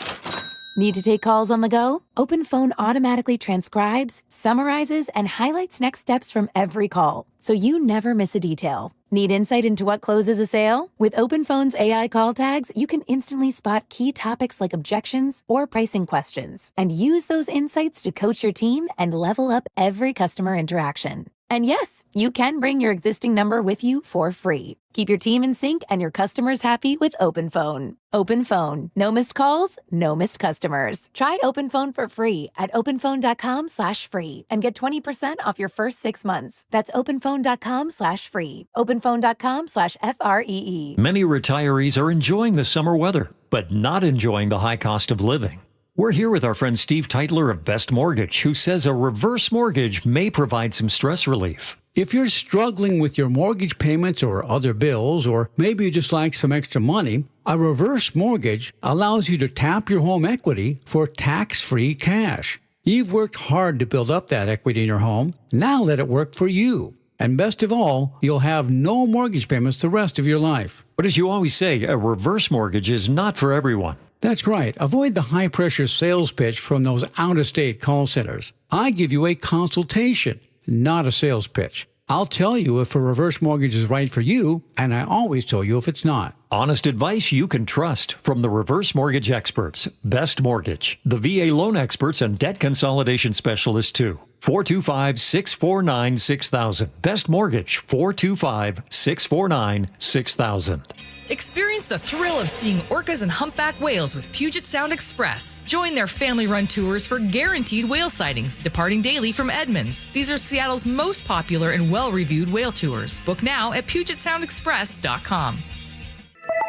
Need to take calls on the go? OpenPhone automatically transcribes, summarizes, and highlights next steps from every call, so you never miss a detail. Need insight into what closes a sale? With OpenPhone's AI call tags, you can instantly spot key topics like objections or pricing questions, and use those insights to coach your team and level up every customer interaction. And yes, you can bring your existing number with you for free. Keep your team in sync and your customers happy with OpenPhone. OpenPhone. No missed calls, no missed customers. Try OpenPhone for free at openphone.com/free and get 20% off your first 6 months. That's openphone.com/free. openphone.com/FREE. Many retirees are enjoying the summer weather, but not enjoying the high cost of living. We're here with our friend Steve Teitler of Best Mortgage, who says a reverse mortgage may provide some stress relief. If you're struggling with your mortgage payments or other bills, or maybe you just like some extra money, a reverse mortgage allows you to tap your home equity for tax-free cash. You've worked hard to build up that equity in your home. Now let it work for you. And best of all, you'll have no mortgage payments the rest of your life. But as you always say, a reverse mortgage is not for everyone. That's right. Avoid the high-pressure sales pitch from those out-of-state call centers. I give you a consultation, not a sales pitch. I'll tell you if a reverse mortgage is right for you, and I always tell you if it's not. Honest advice you can trust from the reverse mortgage experts. Best Mortgage, the VA loan experts and debt consolidation specialists too. 425-649-6000. Best Mortgage, 425-649-6000. Experience the thrill of seeing orcas and humpback whales with Puget Sound Express. Join their family-run tours for guaranteed whale sightings, departing daily from Edmonds. These are Seattle's most popular and well-reviewed whale tours. Book now at PugetSoundExpress.com.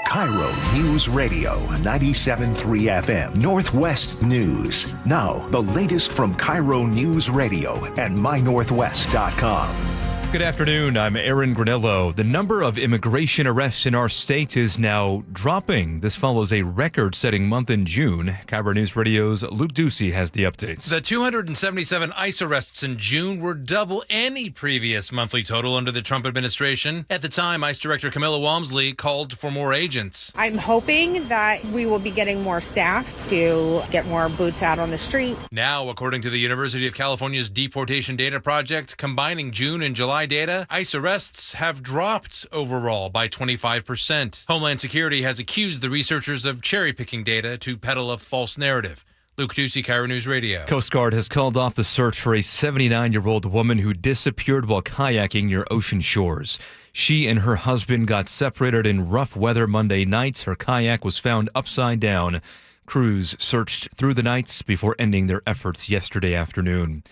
KIRO News Radio 97.3 FM Northwest News. Now, the latest from KIRO News Radio and mynorthwest.com. Good afternoon. I'm Aaron Granello. The number of immigration arrests in our state is now dropping. This follows a record-setting month in June. KIRO News Radio's Luke Ducey has the updates. The 277 ICE arrests in June were double any previous monthly total under the Trump administration. At the time, ICE Director Camilla Walmsley called for more agents. I'm hoping that we will be getting more staff to get more boots out on the street. Now, according to the University of California's Deportation Data Project, combining June and July data, ICE arrests have dropped overall by 25%. Homeland Security has accused the researchers of cherry-picking data to peddle a false narrative. Luke Ducey, KIRO News Radio. Coast Guard has called off the search for a 79-year-old woman who disappeared while kayaking near ocean shores. She and her husband got separated in rough weather Monday night. Her kayak was found upside down. Crews searched through the nights before ending their efforts yesterday afternoon.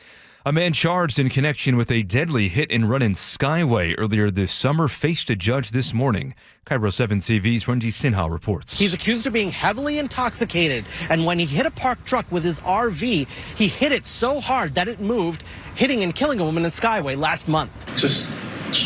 A man charged in connection with a deadly hit-and-run in Skyway earlier this summer faced a judge this morning. KIRO 7 TV's Renji Sinha reports. He's accused of being heavily intoxicated, and when he hit a parked truck with his RV, he hit it so hard that it moved, hitting and killing a woman in Skyway last month. Just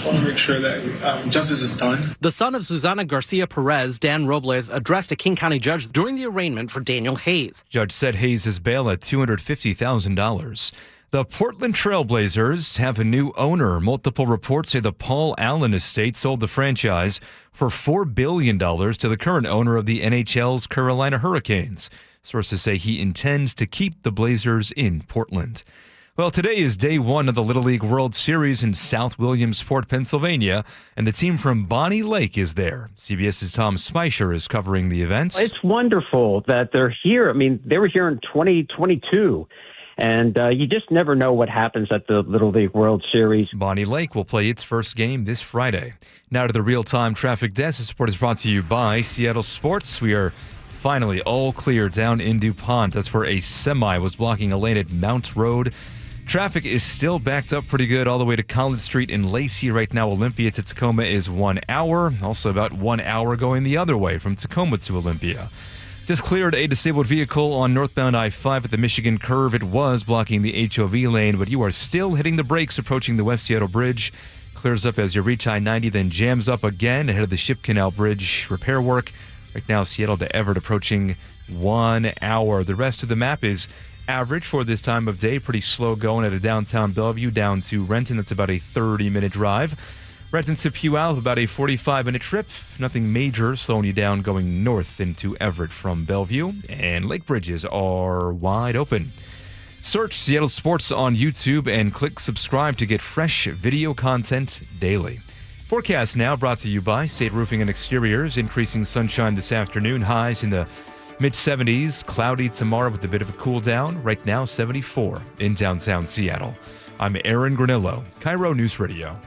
want to make sure that justice is done. The son of Susana Garcia Perez, Dan Robles, addressed a King County judge during the arraignment for Daniel Hayes. Judge set Hayes' bail at $250,000. The Portland Trail Blazers have a new owner. Multiple reports say the Paul Allen estate sold the franchise for $4 billion to the current owner of the NHL's Carolina Hurricanes. Sources say he intends to keep the Blazers in Portland. Well, today is day one of the Little League World Series in South Williamsport, Pennsylvania, and the team from Bonnie Lake is there. CBS's Tom Spicer is covering the event. It's wonderful that they're here. I mean, they were here in 2022. And you just never know what happens at the Little League World Series. Bonnie Lake will play its first game this Friday. Now to the real-time traffic desk. This report is brought to you by Seattle Sports. We are finally all clear down in DuPont. That's where a semi was blocking a lane at Mount Road. Traffic is still backed up pretty good all the way to College Street in Lacey. Right now, Olympia to Tacoma is 1 hour. Also about 1 hour going the other way from Tacoma to Olympia. Just cleared a disabled vehicle on northbound I-5 at the Michigan curve. It was blocking the HOV lane, but you are still hitting the brakes approaching the West Seattle Bridge. Clears up as you reach I-90, then jams up again ahead of the Ship Canal Bridge repair work. Right now, Seattle to Everett approaching 1 hour. The rest of the map is average for this time of day. Pretty slow going out of downtown Bellevue down to Renton. That's about a 30-minute drive. Renton to Puyallup, about a 45-minute trip. Nothing major slowing you down going north into Everett from Bellevue. And lake bridges are wide open. Search Seattle Sports on YouTube and click subscribe to get fresh video content daily. Forecast now brought to you by State Roofing and Exteriors. Increasing sunshine this afternoon. Highs in the mid-70s. Cloudy tomorrow with a bit of a cool down. Right now, 74 in downtown Seattle. I'm Aaron Granillo, KIRO News Radio.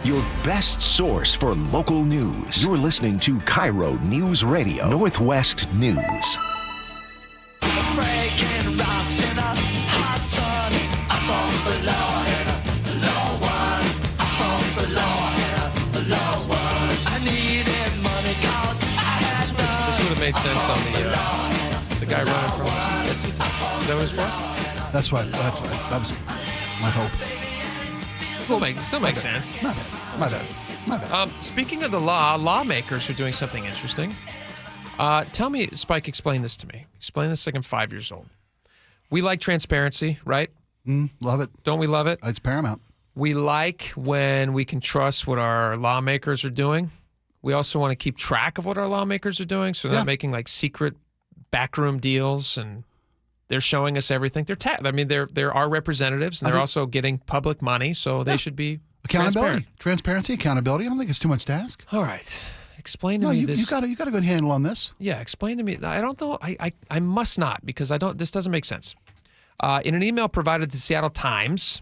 Your best source for local news. You're listening to KIRO News Radio, Northwest News. Breaking rocks in a hot sun. Up on the law in a low one. Up on the law in a low one. I needed money, God, I had none. This would have made sense on the guy running from Etsy. Is that what it was for? That's what that was my hope. Still makes sense. My bad. Speaking of the law, lawmakers are doing something interesting. Tell me, Spike, explain this to me. Explain this like I'm 5 years old. We like transparency, right? Love it. Don't we love it? It's paramount. We like when we can trust what our lawmakers are doing. We also want to keep track of what our lawmakers are doing, so they're not making like secret backroom deals, and they're showing us everything. They're our representatives, and they're also getting public money, so they should be accountability, transparency, accountability. I don't think it's too much to ask. All right, explain to me this. You got a good handle on this. Yeah, explain to me. I don't know. I must not, because I don't. This doesn't make sense. In an email provided to Seattle Times.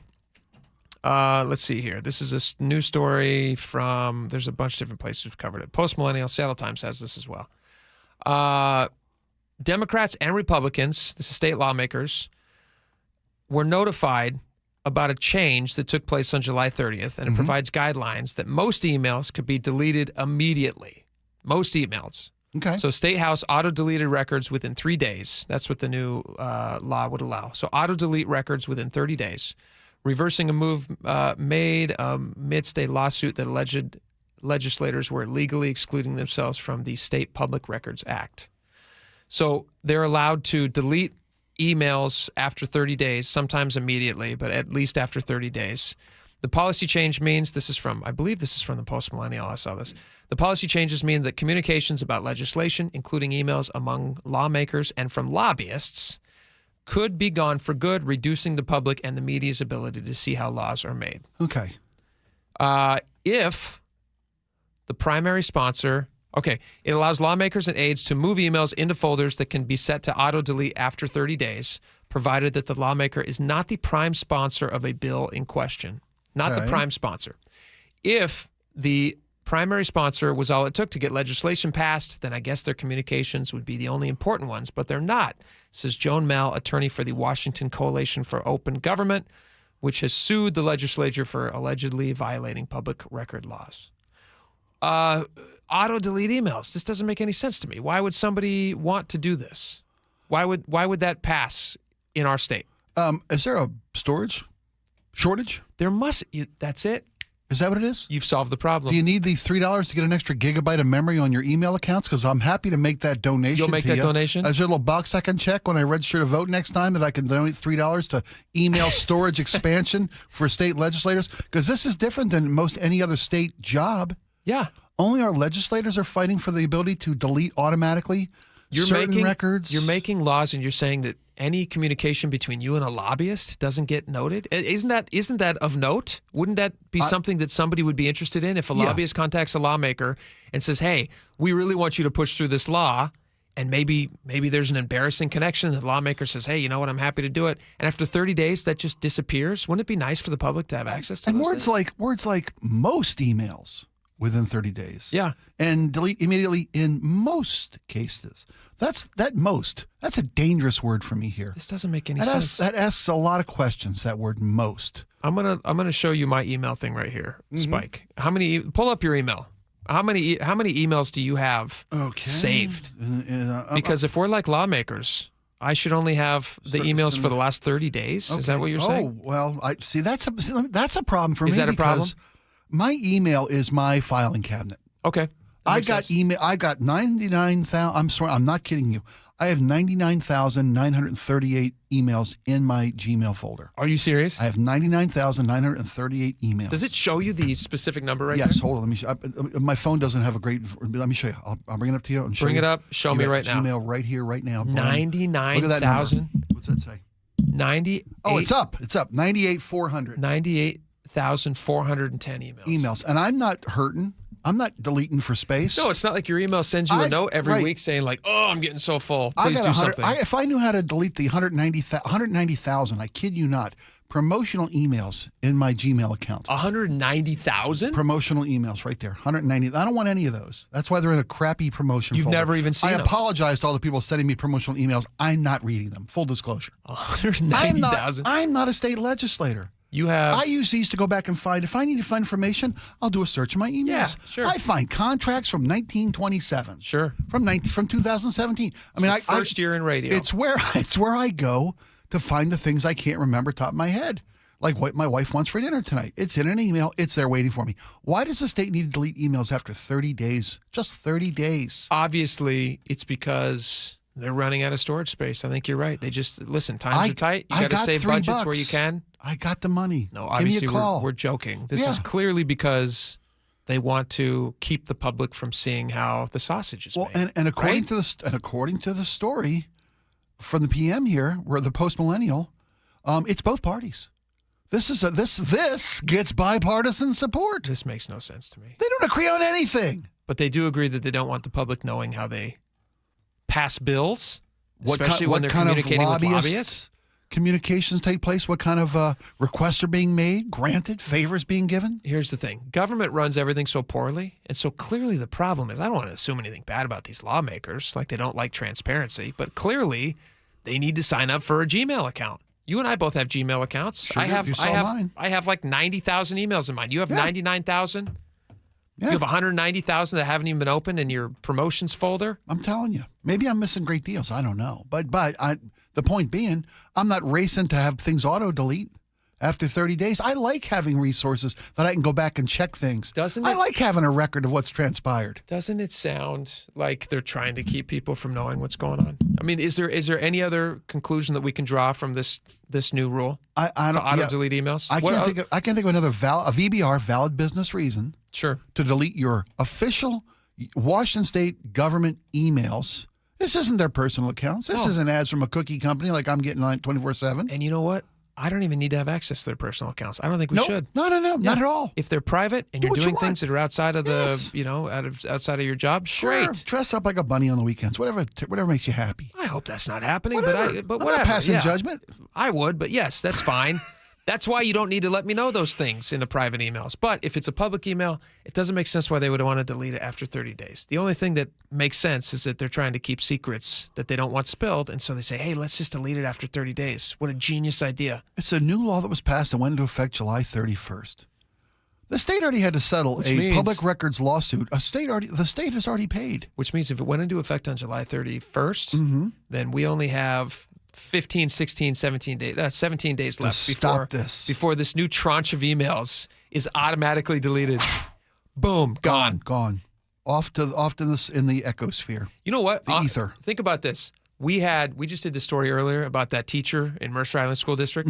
Let's see here. This is a news story from. There's a bunch of different places who've covered it. Post Millennial, Seattle Times has this as well. Democrats and Republicans, this is state lawmakers, were notified about a change that took place on July 30th, and it provides guidelines that most emails could be deleted immediately. Most emails. Okay. So State House auto-deleted records within 3 days. That's what the new law would allow. So auto-delete records within 30 days. Reversing a move made amidst a lawsuit that alleged legislators were illegally excluding themselves from the State Public Records Act. So they're allowed to delete emails after 30 days, sometimes immediately, but at least after 30 days. The policy change means, I believe this is from the Post Millennial, I saw this. The policy changes mean that communications about legislation, including emails among lawmakers and from lobbyists, could be gone for good, reducing the public and the media's ability to see how laws are made. Okay. If the primary sponsor, it allows lawmakers and aides to move emails into folders that can be set to auto-delete after 30 days, provided that the lawmaker is not the prime sponsor of a bill in question. Not the prime sponsor. If the primary sponsor was all it took to get legislation passed, then I guess their communications would be the only important ones, but they're not, says Joan Mell, attorney for the Washington Coalition for Open Government, which has sued the legislature for allegedly violating public record laws. Auto-delete emails. This doesn't make any sense to me. Why would somebody want to do this? Why would that pass in our state? Is there a storage shortage? There must. That's it. Is that what it is? You've solved the problem. Do you need the $3 to get an extra gigabyte of memory on your email accounts? Because I'm happy to make that donation. You'll make that donation? Is there a little box I can check when I register to vote next time that I can donate $3 to email storage expansion for state legislators? Because this is different than most any other state job. Yeah. Only our legislators are fighting for the ability to delete automatically certain records. You're making laws, and you're saying that any communication between you and a lobbyist doesn't get noted? Isn't that of note? Wouldn't that be something that somebody would be interested in if a lobbyist contacts a lawmaker and says, hey, we really want you to push through this law, and maybe there's an embarrassing connection, and the lawmaker says, hey, you know what, I'm happy to do it. And after 30 days, that just disappears. Wouldn't it be nice for the public to have access to and those words like most emails within 30 days. Yeah. And delete immediately in most cases. That's a dangerous word for me here. This doesn't make any sense. That asks a lot of questions, that word most. I'm gonna show you my email thing right here, Spike. Pull up your email. How many emails do you have saved? Because if we're like lawmakers, I should only have the emails for the last 30 days. Is that what you're saying? Oh, well, I see that's a problem for me. Is that a problem? My email is my filing cabinet. Okay. I got 99,000. I'm sorry, I'm not kidding you. I have 99,938 emails in my Gmail folder. Are you serious? I have 99,938 emails. Does it show you the specific number right yes, there? hold on. My phone doesn't have a great. Let me show you. I'll bring it up to you. Bring it up. Show me right now. Gmail right here, right now. 99,000. What's that say? 98. Oh, it's up. It's up. 98,400. 98,410 emails. And I'm not hurting. I'm not deleting for space. No, it's not like your email sends you a note every week saying like, oh, I'm getting so full. Please do something. If I knew how to delete the 190,000, I kid you not, promotional emails in my Gmail account. 190,000? Promotional emails right there. 190. I don't want any of those. That's why they're in a crappy promotion You've folder. never even seen them. I apologize to all the people sending me promotional emails. I'm not reading them. Full disclosure. 190,000? I'm not a state legislator. I use these to go back and find. If I need to find information, I'll do a search in my emails. Yeah, sure. I find contracts from 1927. Sure. From 2017. I mean, first year in radio. It's where I go to find the things I can't remember top of my head. Like what my wife wants for dinner tonight. It's in an email. It's there waiting for me. Why does the state need to delete emails after 30 days? Just 30 days. Obviously, it's because they're running out of storage space. I think you're right. They just, listen, times are tight. You got to save budgets where you can. I got the money. No, obviously Give me a call. We're joking. This is clearly because they want to keep the public from seeing how the sausage is made. And according to the story from the PM here, where the Post Millennial, it's both parties. This gets bipartisan support. This makes no sense to me. They don't agree on anything. But they do agree that they don't want the public knowing how they pass bills, especially when they're communicating with lobbyists. Communications take place. What kind of requests are being made, granted, favors being given? Here's the thing. Government runs everything so poorly, and so clearly the problem is, I don't want to assume anything bad about these lawmakers, like they don't like transparency, but clearly they need to sign up for a Gmail account. You and I both have Gmail accounts. Sure, I have like 90,000 emails in mine. You have 99,000? Yeah. You have 190,000 that haven't even been opened in your promotions folder. I'm telling you. Maybe I'm missing great deals. I don't know. But the point being, I'm not racing to have things auto-delete after 30 days. I like having resources that I can go back and check things. I like having a record of what's transpired. Doesn't it sound like they're trying to keep people from knowing what's going on? I mean, is there any other conclusion that we can draw from this new rule? I don't to auto-delete emails? I can't think of another a VBR, valid business reason. Sure. To delete your official Washington State government emails. This isn't their personal accounts. This isn't ads from a cookie company like I'm getting on 24/7. And you know what? I don't even need to have access to their personal accounts. I don't think we should. No, not at all. If they're private and you're doing things that are outside of outside of your job, sure. Great. Dress up like a bunny on the weekends. Whatever makes you happy. I hope that's not happening. Whatever. But I'm whatever. not passing judgment. I would, but yes, that's fine. That's why you don't need to let me know those things in the private emails. But if it's a public email, it doesn't make sense why they would want to delete it after 30 days. The only thing that makes sense is that they're trying to keep secrets that they don't want spilled. And so they say, hey, let's just delete it after 30 days. What a genius idea. It's a new law that was passed and went into effect July 31st. The state already had to settle public records lawsuit. The state has already paid. Which means if it went into effect on July 31st, then we only have 15, 16, 17 days, 17 days left before this new tranche of emails is automatically deleted. Boom, gone. Off in the ecosphere. You know what? The ether. Think about this. We just did the story earlier about that teacher in Mercer Island School District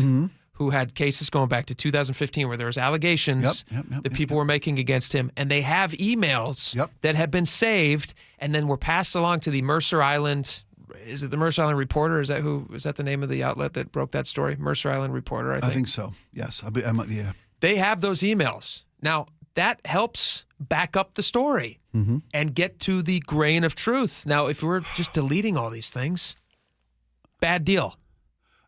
who had cases going back to 2015 where there was allegations that people were making against him, and they have emails that have been saved and then were passed along to the Mercer Island. Is it the Mercer Island Reporter? Is that the name of the outlet that broke that story? Mercer Island Reporter, I think. I think so. Yes. Yeah. They have those emails. Now, that helps back up the story and get to the grain of truth. Now, if we're just deleting all these things, bad deal.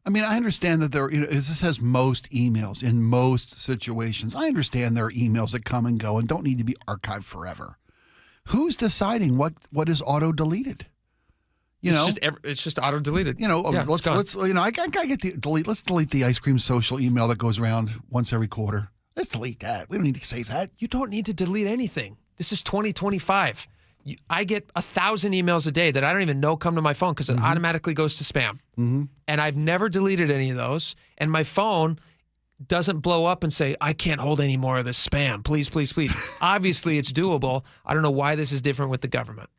I mean, I understand that this has most emails in most situations. I understand there are emails that come and go and don't need to be archived forever. Who's deciding what is auto-deleted? It's just auto deleted. Let's Let's delete the ice cream social email that goes around once every quarter. Let's delete that. We don't need to save that. You don't need to delete anything. This is 2025. I get 1,000 emails a day that I don't even know come to my phone because it automatically goes to spam. And I've never deleted any of those. And my phone doesn't blow up and say, I can't hold any more of this spam. Please, please, please. Obviously, it's doable. I don't know why this is different with the government.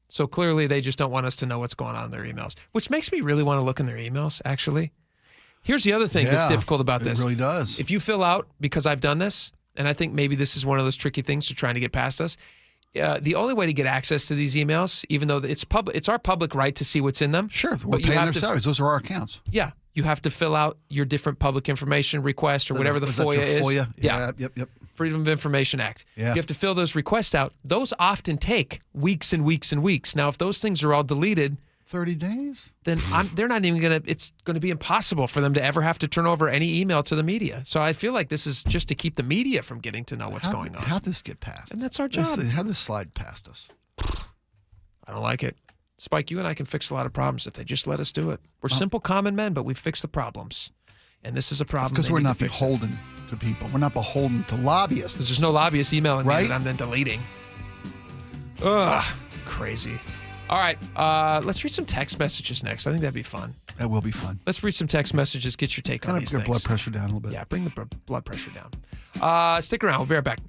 So clearly they just don't want us to know what's going on in their emails, which makes me really want to look in their emails, actually. Here's the other thing that's difficult about this. It really does. If you fill out, because I've done this, and I think maybe this is one of those tricky things to trying to get past us, the only way to get access to these emails, even though it's our public right to see what's in them. Sure, we're paying their salaries. Those are our accounts. Yeah. You have to fill out your different public information request or whatever the FOIA is. FOIA? Yeah. Yep. Freedom of Information Act. Yeah. You have to fill those requests out. Those often take weeks and weeks and weeks. Now, if those things are all deleted, 30 days, then they're not even it's going to be impossible for them to ever have to turn over any email to the media. So I feel like this is just to keep the media from getting to know what's going on. How'd this get passed? And that's our job. How'd this slide past us? I don't like it. Spike, you and I can fix a lot of problems if they just let us do it. We're simple, common men, but we fix the problems. And this is a problem. Because we're not beholden to people. We're not beholden to lobbyists. Because there's no lobbyists emailing me that I'm then deleting. Ugh, crazy. All right, let's read some text messages next. I think that'd be fun. That will be fun. Let's read some text messages, get your take on these things. Bring blood pressure down a little bit. Yeah, bring the blood pressure down. Stick around. We'll be right back.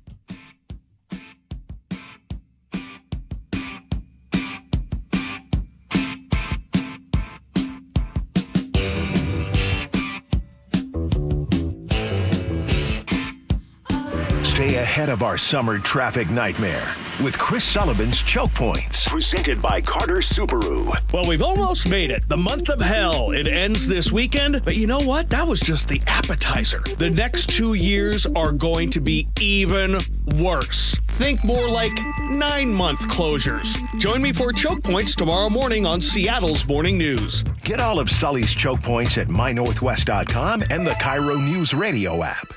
Stay ahead of our summer traffic nightmare with Chris Sullivan's Choke Points, presented by Carter Subaru. Well, we've almost made it. The month of hell. It ends this weekend. But you know what? That was just the appetizer. The next 2 years are going to be even worse. Think more like 9-month closures. Join me for Choke Points tomorrow morning on Seattle's Morning News. Get all of Sully's Choke Points at mynorthwest.com and the KIRO Newsradio app.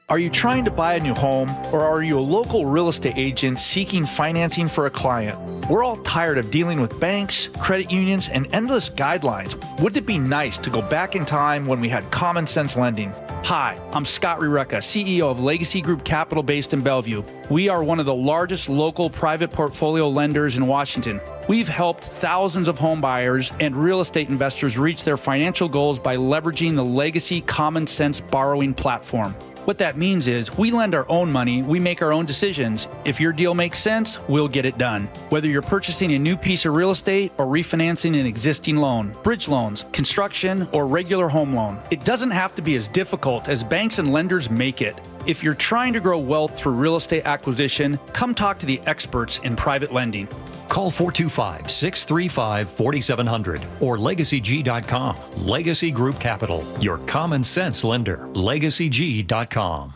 Are you trying to buy a new home, or are you a local real estate agent seeking financing for a client? We're all tired of dealing with banks, credit unions, and endless guidelines. Wouldn't it be nice to go back in time when we had common sense lending? Hi, I'm Scott Rureka, CEO of Legacy Group Capital based in Bellevue. We are one of the largest local private portfolio lenders in Washington. We've helped thousands of home buyers and real estate investors reach their financial goals by leveraging the Legacy Common Sense borrowing platform. What that means is we lend our own money, we make our own decisions. If your deal makes sense, we'll get it done. Whether you're purchasing a new piece of real estate or refinancing an existing loan, bridge loans, construction, or regular home loan, it doesn't have to be as difficult as banks and lenders make it. If you're trying to grow wealth through real estate acquisition, come talk to the experts in private lending. Call 425-635-4700 or LegacyG.com. Legacy Group Capital, your common sense lender. LegacyG.com.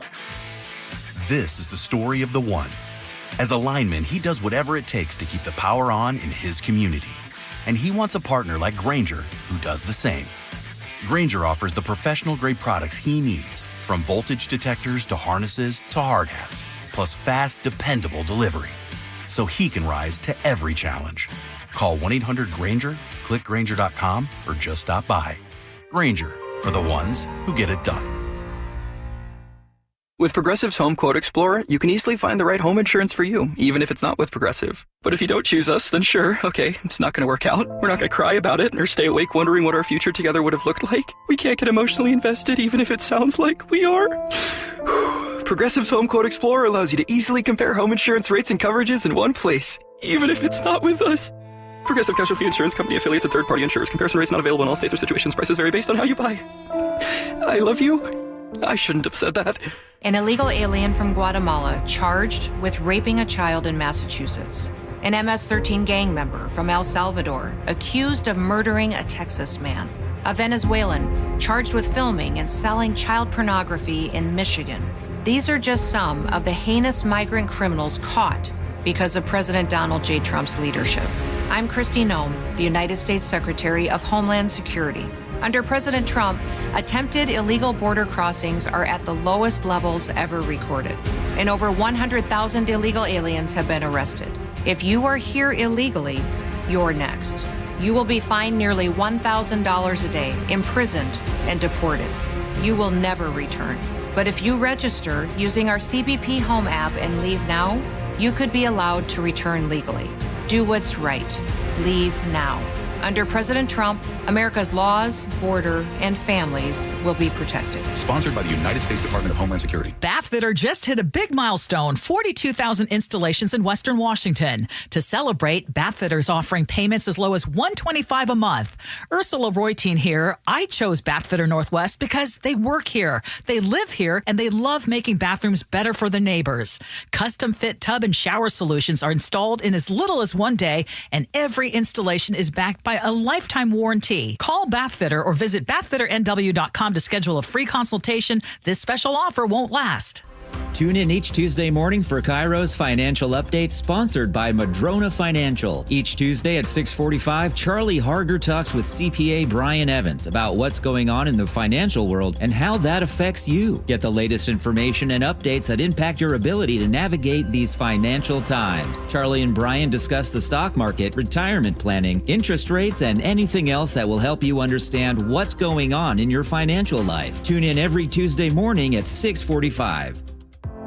This is the story of the one. As a lineman, he does whatever it takes to keep the power on in his community. And he wants a partner like Grainger who does the same. Grainger offers the professional-grade products he needs, from voltage detectors to harnesses to hard hats, plus fast, dependable delivery, so he can rise to every challenge. Call 1-800-GRAINGER, click Grainger.com, or just stop by. Grainger, for the ones who get it done. With Progressive's Home Quote Explorer, you can easily find the right home insurance for you, even if it's not with Progressive. But if you don't choose us, then sure, okay, it's not going to work out. We're not going to cry about it or stay awake wondering what our future together would have looked like. We can't get emotionally invested even if it sounds like we are. Progressive's Home Quote Explorer allows you to easily compare home insurance rates and coverages in one place, even if it's not with us. Progressive Casualty Insurance Company affiliates and third-party insurers. Comparison rates not available in all states or situations. Prices vary based on how you buy. I love you. I shouldn't have said that. An illegal alien from Guatemala charged with raping a child in Massachusetts. An MS-13 gang member from El Salvador accused of murdering a Texas man. A Venezuelan charged with filming and selling child pornography in Michigan. These are just some of the heinous migrant criminals caught because of President Donald J. Trump's leadership. I'm Kristi Noem, the United States Secretary of Homeland Security. Under President Trump, attempted illegal border crossings are at the lowest levels ever recorded, and over 100,000 illegal aliens have been arrested. If you are here illegally, you're next. You will be fined nearly $1,000 a day, imprisoned, and deported. You will never return. But if you register using our CBP Home app and leave now, you could be allowed to return legally. Do what's right. Leave now. Under President Trump, America's laws, border, and families will be protected. Sponsored by the United States Department of Homeland Security. Bathfitter just hit a big milestone, 42,000 installations in Western Washington. To celebrate, Bathfitter's offering payments as low as $125 a month. Ursula Royteen here. I chose Bathfitter Northwest because they work here, they live here, and they love making bathrooms better for their neighbors. Custom fit tub and shower solutions are installed in as little as one day, and every installation is backed by a lifetime warranty. Call Bathfitter or visit bathfitternw.com to schedule a free consultation. This special offer won't last. Tune in each Tuesday morning for KIRO's Financial Update, sponsored by Madrona Financial. Each Tuesday at 6:45, Charlie Harger talks with CPA Brian Evans about what's going on in the financial world and how that affects you. Get the latest information and updates that impact your ability to navigate these financial times. Charlie and Brian discuss the stock market, retirement planning, interest rates, and anything else that will help you understand what's going on in your financial life. Tune in every Tuesday morning at 6:45.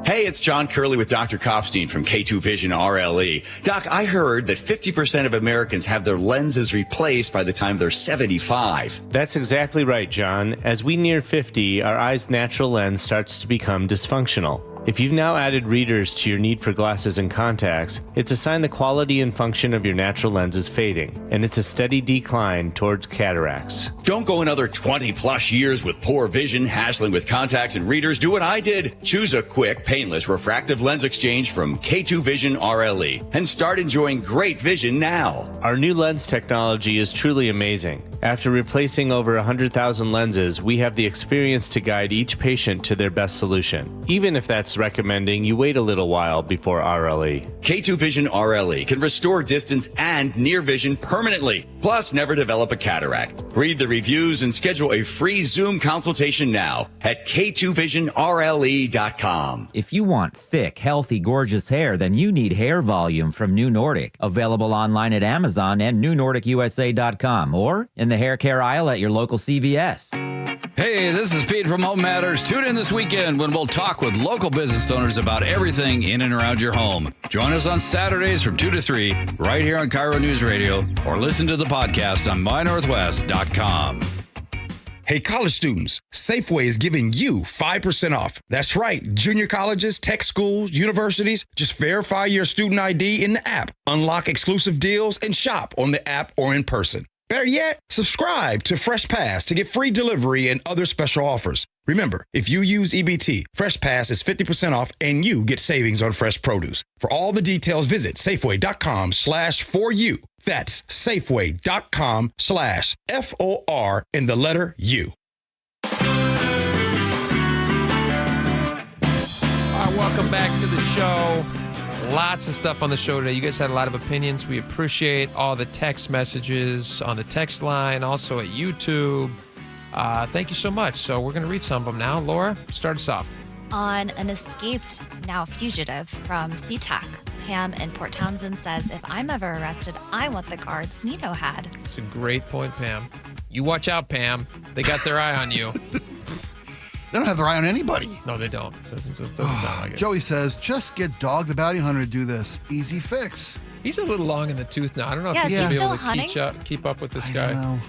Hey, it's John Curley with Dr. Kopstein from K2 Vision RLE. Doc, I heard that 50% of Americans have their lenses replaced by the time they're 75. That's exactly right, John. As we near 50, our eye's natural lens starts to become dysfunctional. If you've now added readers to your need for glasses and contacts, it's a sign the quality and function of your natural lens is fading, and it's a steady decline towards cataracts. Don't go another 20 plus years with poor vision, hassling with contacts and readers. Do what I did. Choose a quick, painless refractive lens exchange from K2 Vision RLE and start enjoying great vision now. Our new lens technology is truly amazing. After replacing over 100,000 lenses, we have the experience to guide each patient to their best solution, even if that's recommending you wait a little while before RLE. K2 Vision RLE can restore distance and near vision permanently, plus never develop a cataract. Read the reviews and schedule a free Zoom consultation now at k2visionrle.com. If you want thick, healthy, gorgeous hair, then you need Hair Volume from New Nordic. Available online at Amazon and newnordicusa.com or in the hair care aisle at your local CVS. Hey, this is Pete from Home Matters. Tune in this weekend when we'll talk with local business owners about everything in and around your home. Join us on Saturdays from 2 to 3 right here on KIRO News Radio or listen to the podcast on mynorthwest.com. Hey, college students, Safeway is giving you 5% off. That's right. Junior colleges, tech schools, universities, just verify your student ID in the app, unlock exclusive deals, and shop on the app or in person. Better yet, subscribe to Fresh Pass to get free delivery and other special offers. Remember, if you use EBT, Fresh Pass is 50% off and you get savings on fresh produce. For all the details, visit Safeway.com/4U. That's Safeway.com/FOR in the letter U. All right, welcome back to the show. Lots of stuff on the show today. You guys had a lot of opinions. We appreciate all the text messages on the text line, also at YouTube. Thank you so much. So we're going to read some of them now. Laura, start us off. On an escaped, now fugitive from SeaTac, Pam in Port Townsend says, if I'm ever arrested, I want the guards Nino had. It's a great point, Pam. You watch out, Pam. They got their eye on you. They don't have their eye on anybody. No, they don't. Doesn't sound like it. Joey says, just get Dog the Bounty Hunter to do this. Easy fix. He's a little long in the tooth now. I don't know if Yeah, he's is going he to be able still to keep up with this guy. I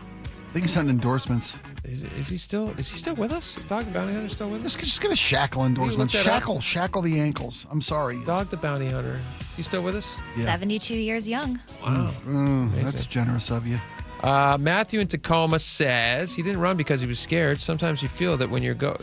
think he's sending endorsements. Is he still with us? Is Dog the Bounty Hunter still with us? Just get a shackle endorsement. Shackle the ankles. I'm sorry. Dog the Bounty Hunter. He's still with us? Yeah. 72 years young. Wow. That's generous of you. Matthew in Tacoma says he didn't run because he was scared. Sometimes you feel that when you got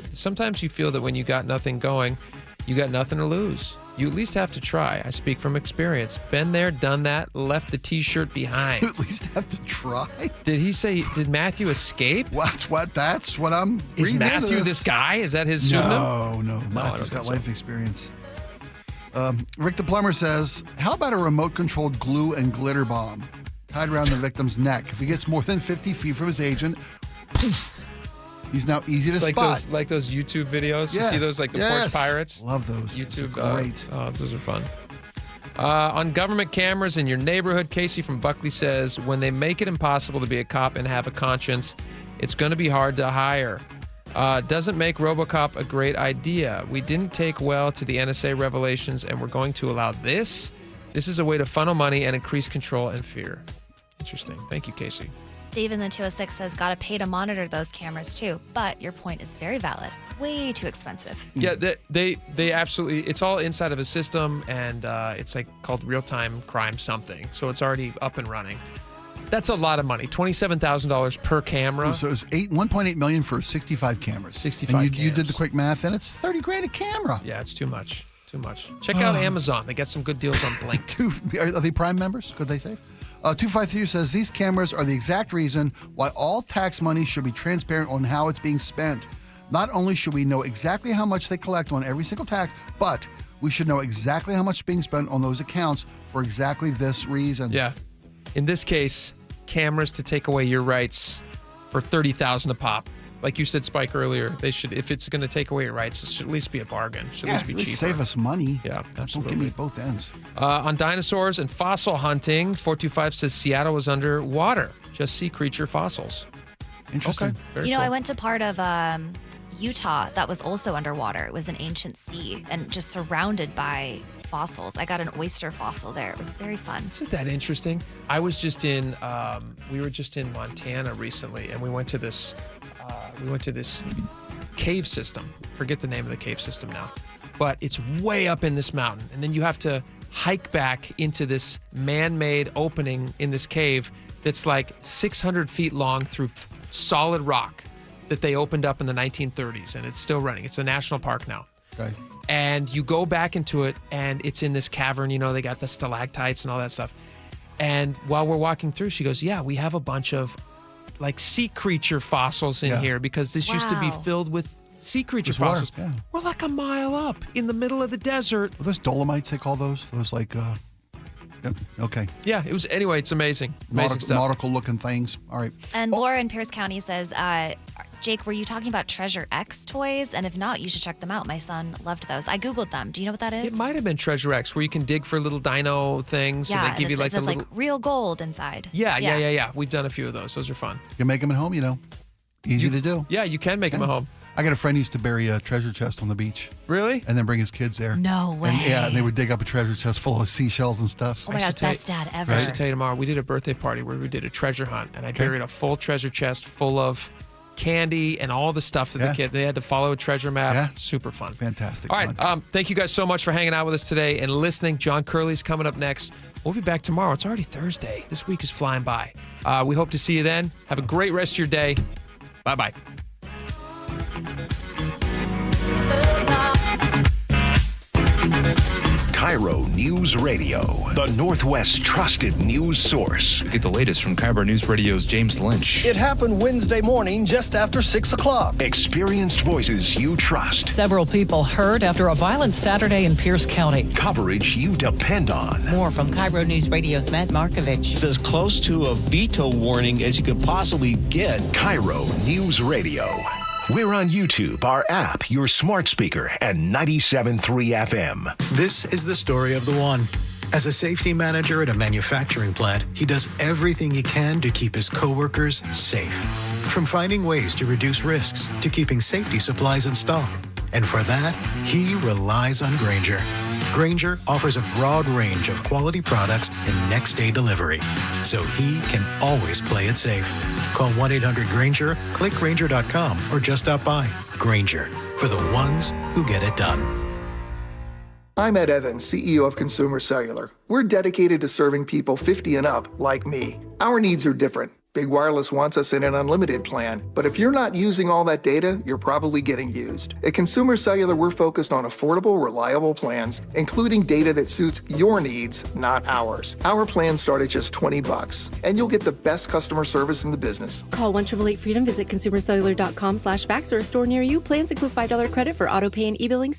nothing going, you got nothing to lose. You at least have to try. I speak from experience. Been there, done that, left the T-shirt behind. You at least have to try. Did Matthew escape? That's what I'm Is reading into Matthew this guy? Is that his pseudonym? No. Matthew's got life experience. Rick the Plumber says, how about a remote-controlled glue and glitter bomb tied around the victim's neck? If he gets more than 50 feet from his agent, poof, he's now easy to spot. Like those YouTube videos. You see those, like the Porch Pirates? Love those. YouTube. Great. Those are fun. On government cameras in your neighborhood, Casey from Buckley says, when they make it impossible to be a cop and have a conscience, it's going to be hard to hire. Doesn't make RoboCop a great idea. We didn't take well to the NSA revelations, and we're going to allow this? This is a way to funnel money and increase control and fear. Interesting. Thank you, Casey. Dave in the 206 says, gotta pay to monitor those cameras too. But your point is very valid. Way too expensive. Yeah, they absolutely, it's all inside of a system, and it's like called real-time crime something. So it's already up and running. That's a lot of money. $27,000 per camera. So it's $1.8 million for 65 cameras. 65 and you did the quick math, and it's $30,000 a camera. Yeah, it's too much. Check out Amazon. They got some good deals on Blink. Are they Prime members? Could they save? 253 says these cameras are the exact reason why all tax money should be transparent on how it's being spent. Not only should we know exactly how much they collect on every single tax, but we should know exactly how much is being spent on those accounts for exactly this reason. Yeah. In this case, cameras to take away your rights for $30,000 a pop. Like you said, Spike, earlier, they should, if it's going to take away your rights, it should at least be a bargain. It should at least be cheaper. Save us money. Yeah, absolutely. Don't give me both ends. On dinosaurs and fossil hunting, 425 says Seattle was underwater. Just sea creature fossils. Interesting. Okay, very I cool. went to part of Utah that was also underwater. It was an ancient sea and just surrounded by fossils. I got an oyster fossil there. It was very fun. Isn't that interesting? I was just in, we were just in Montana recently, and we went to this cave system. Forget the name of the cave system now. But it's way up in this mountain. And then you have to hike back into this man-made opening in this cave that's like 600 feet long through solid rock that they opened up in the 1930s, and it's still running. It's a national park now. Okay. And you go back into it, and it's in this cavern. You know, they got the stalactites and all that stuff. And while we're walking through, she goes, yeah, we have a bunch of like sea creature fossils in here because this used to be filled with sea creature fossils. Water, yeah. We're like a mile up in the middle of the desert. Are those dolomites, they call those? Those like, yep, okay. Yeah, it was, anyway, it's amazing. Amazing stuff. Nautical looking things. All right. And Laura in Pierce County says, Jake, were you talking about Treasure X toys? And if not, you should check them out. My son loved those. I Googled them. Do you know what that is? It might have been Treasure X, where you can dig for little dino things. Yeah, and they give you like it says the little... like real gold inside. Yeah. We've done a few of those. Those are fun. You can make them at home, you know. Easy to do. Yeah, you can make them at home. I got a friend who used to bury a treasure chest on the beach. Really? And then bring his kids there. No way. And they would dig up a treasure chest full of seashells and stuff. Oh my God, best dad ever. I should tell you tomorrow, we did a birthday party where we did a treasure hunt, and I buried a full treasure chest full of candy and all the stuff that the kids, they had to follow a treasure map. Yeah. Super fun. Fantastic. All right. Thank you guys so much for hanging out with us today and listening. John Curley's coming up next. We'll be back tomorrow. It's already Thursday. This week is flying by. We hope to see you then. Have a great rest of your day. Bye-bye. KIRO News Radio, the Northwest's trusted news source. Get the latest from KIRO News Radio's James Lynch. It happened Wednesday morning just after 6 o'clock. Experienced voices you trust. Several people hurt after a violent Saturday in Pierce County. Coverage you depend on. More from KIRO News Radio's Matt Markovich. It's as close to a veto warning as you could possibly get. KIRO News Radio. We're on YouTube, our app, your smart speaker, and 97.3 FM. This is the story of the one. As a safety manager at a manufacturing plant, he does everything he can to keep his coworkers safe. From finding ways to reduce risks to keeping safety supplies in stock. And for that, he relies on Grainger. Grainger offers a broad range of quality products and next-day delivery, so he can always play it safe. Call 1-800-GRAINGER, click Grainger.com, or just stop by. Grainger, for the ones who get it done. I'm Ed Evans, CEO of Consumer Cellular. We're dedicated to serving people 50 and up, like me. Our needs are different. Big Wireless wants us in an unlimited plan, but if you're not using all that data, you're probably getting used. At Consumer Cellular, we're focused on affordable, reliable plans, including data that suits your needs, not ours. Our plans start at just $20, and you'll get the best customer service in the business. Call 1-888-FREEDOM, visit consumercellular.com/fax or a store near you. Plans include $5 credit for auto pay and e-billing.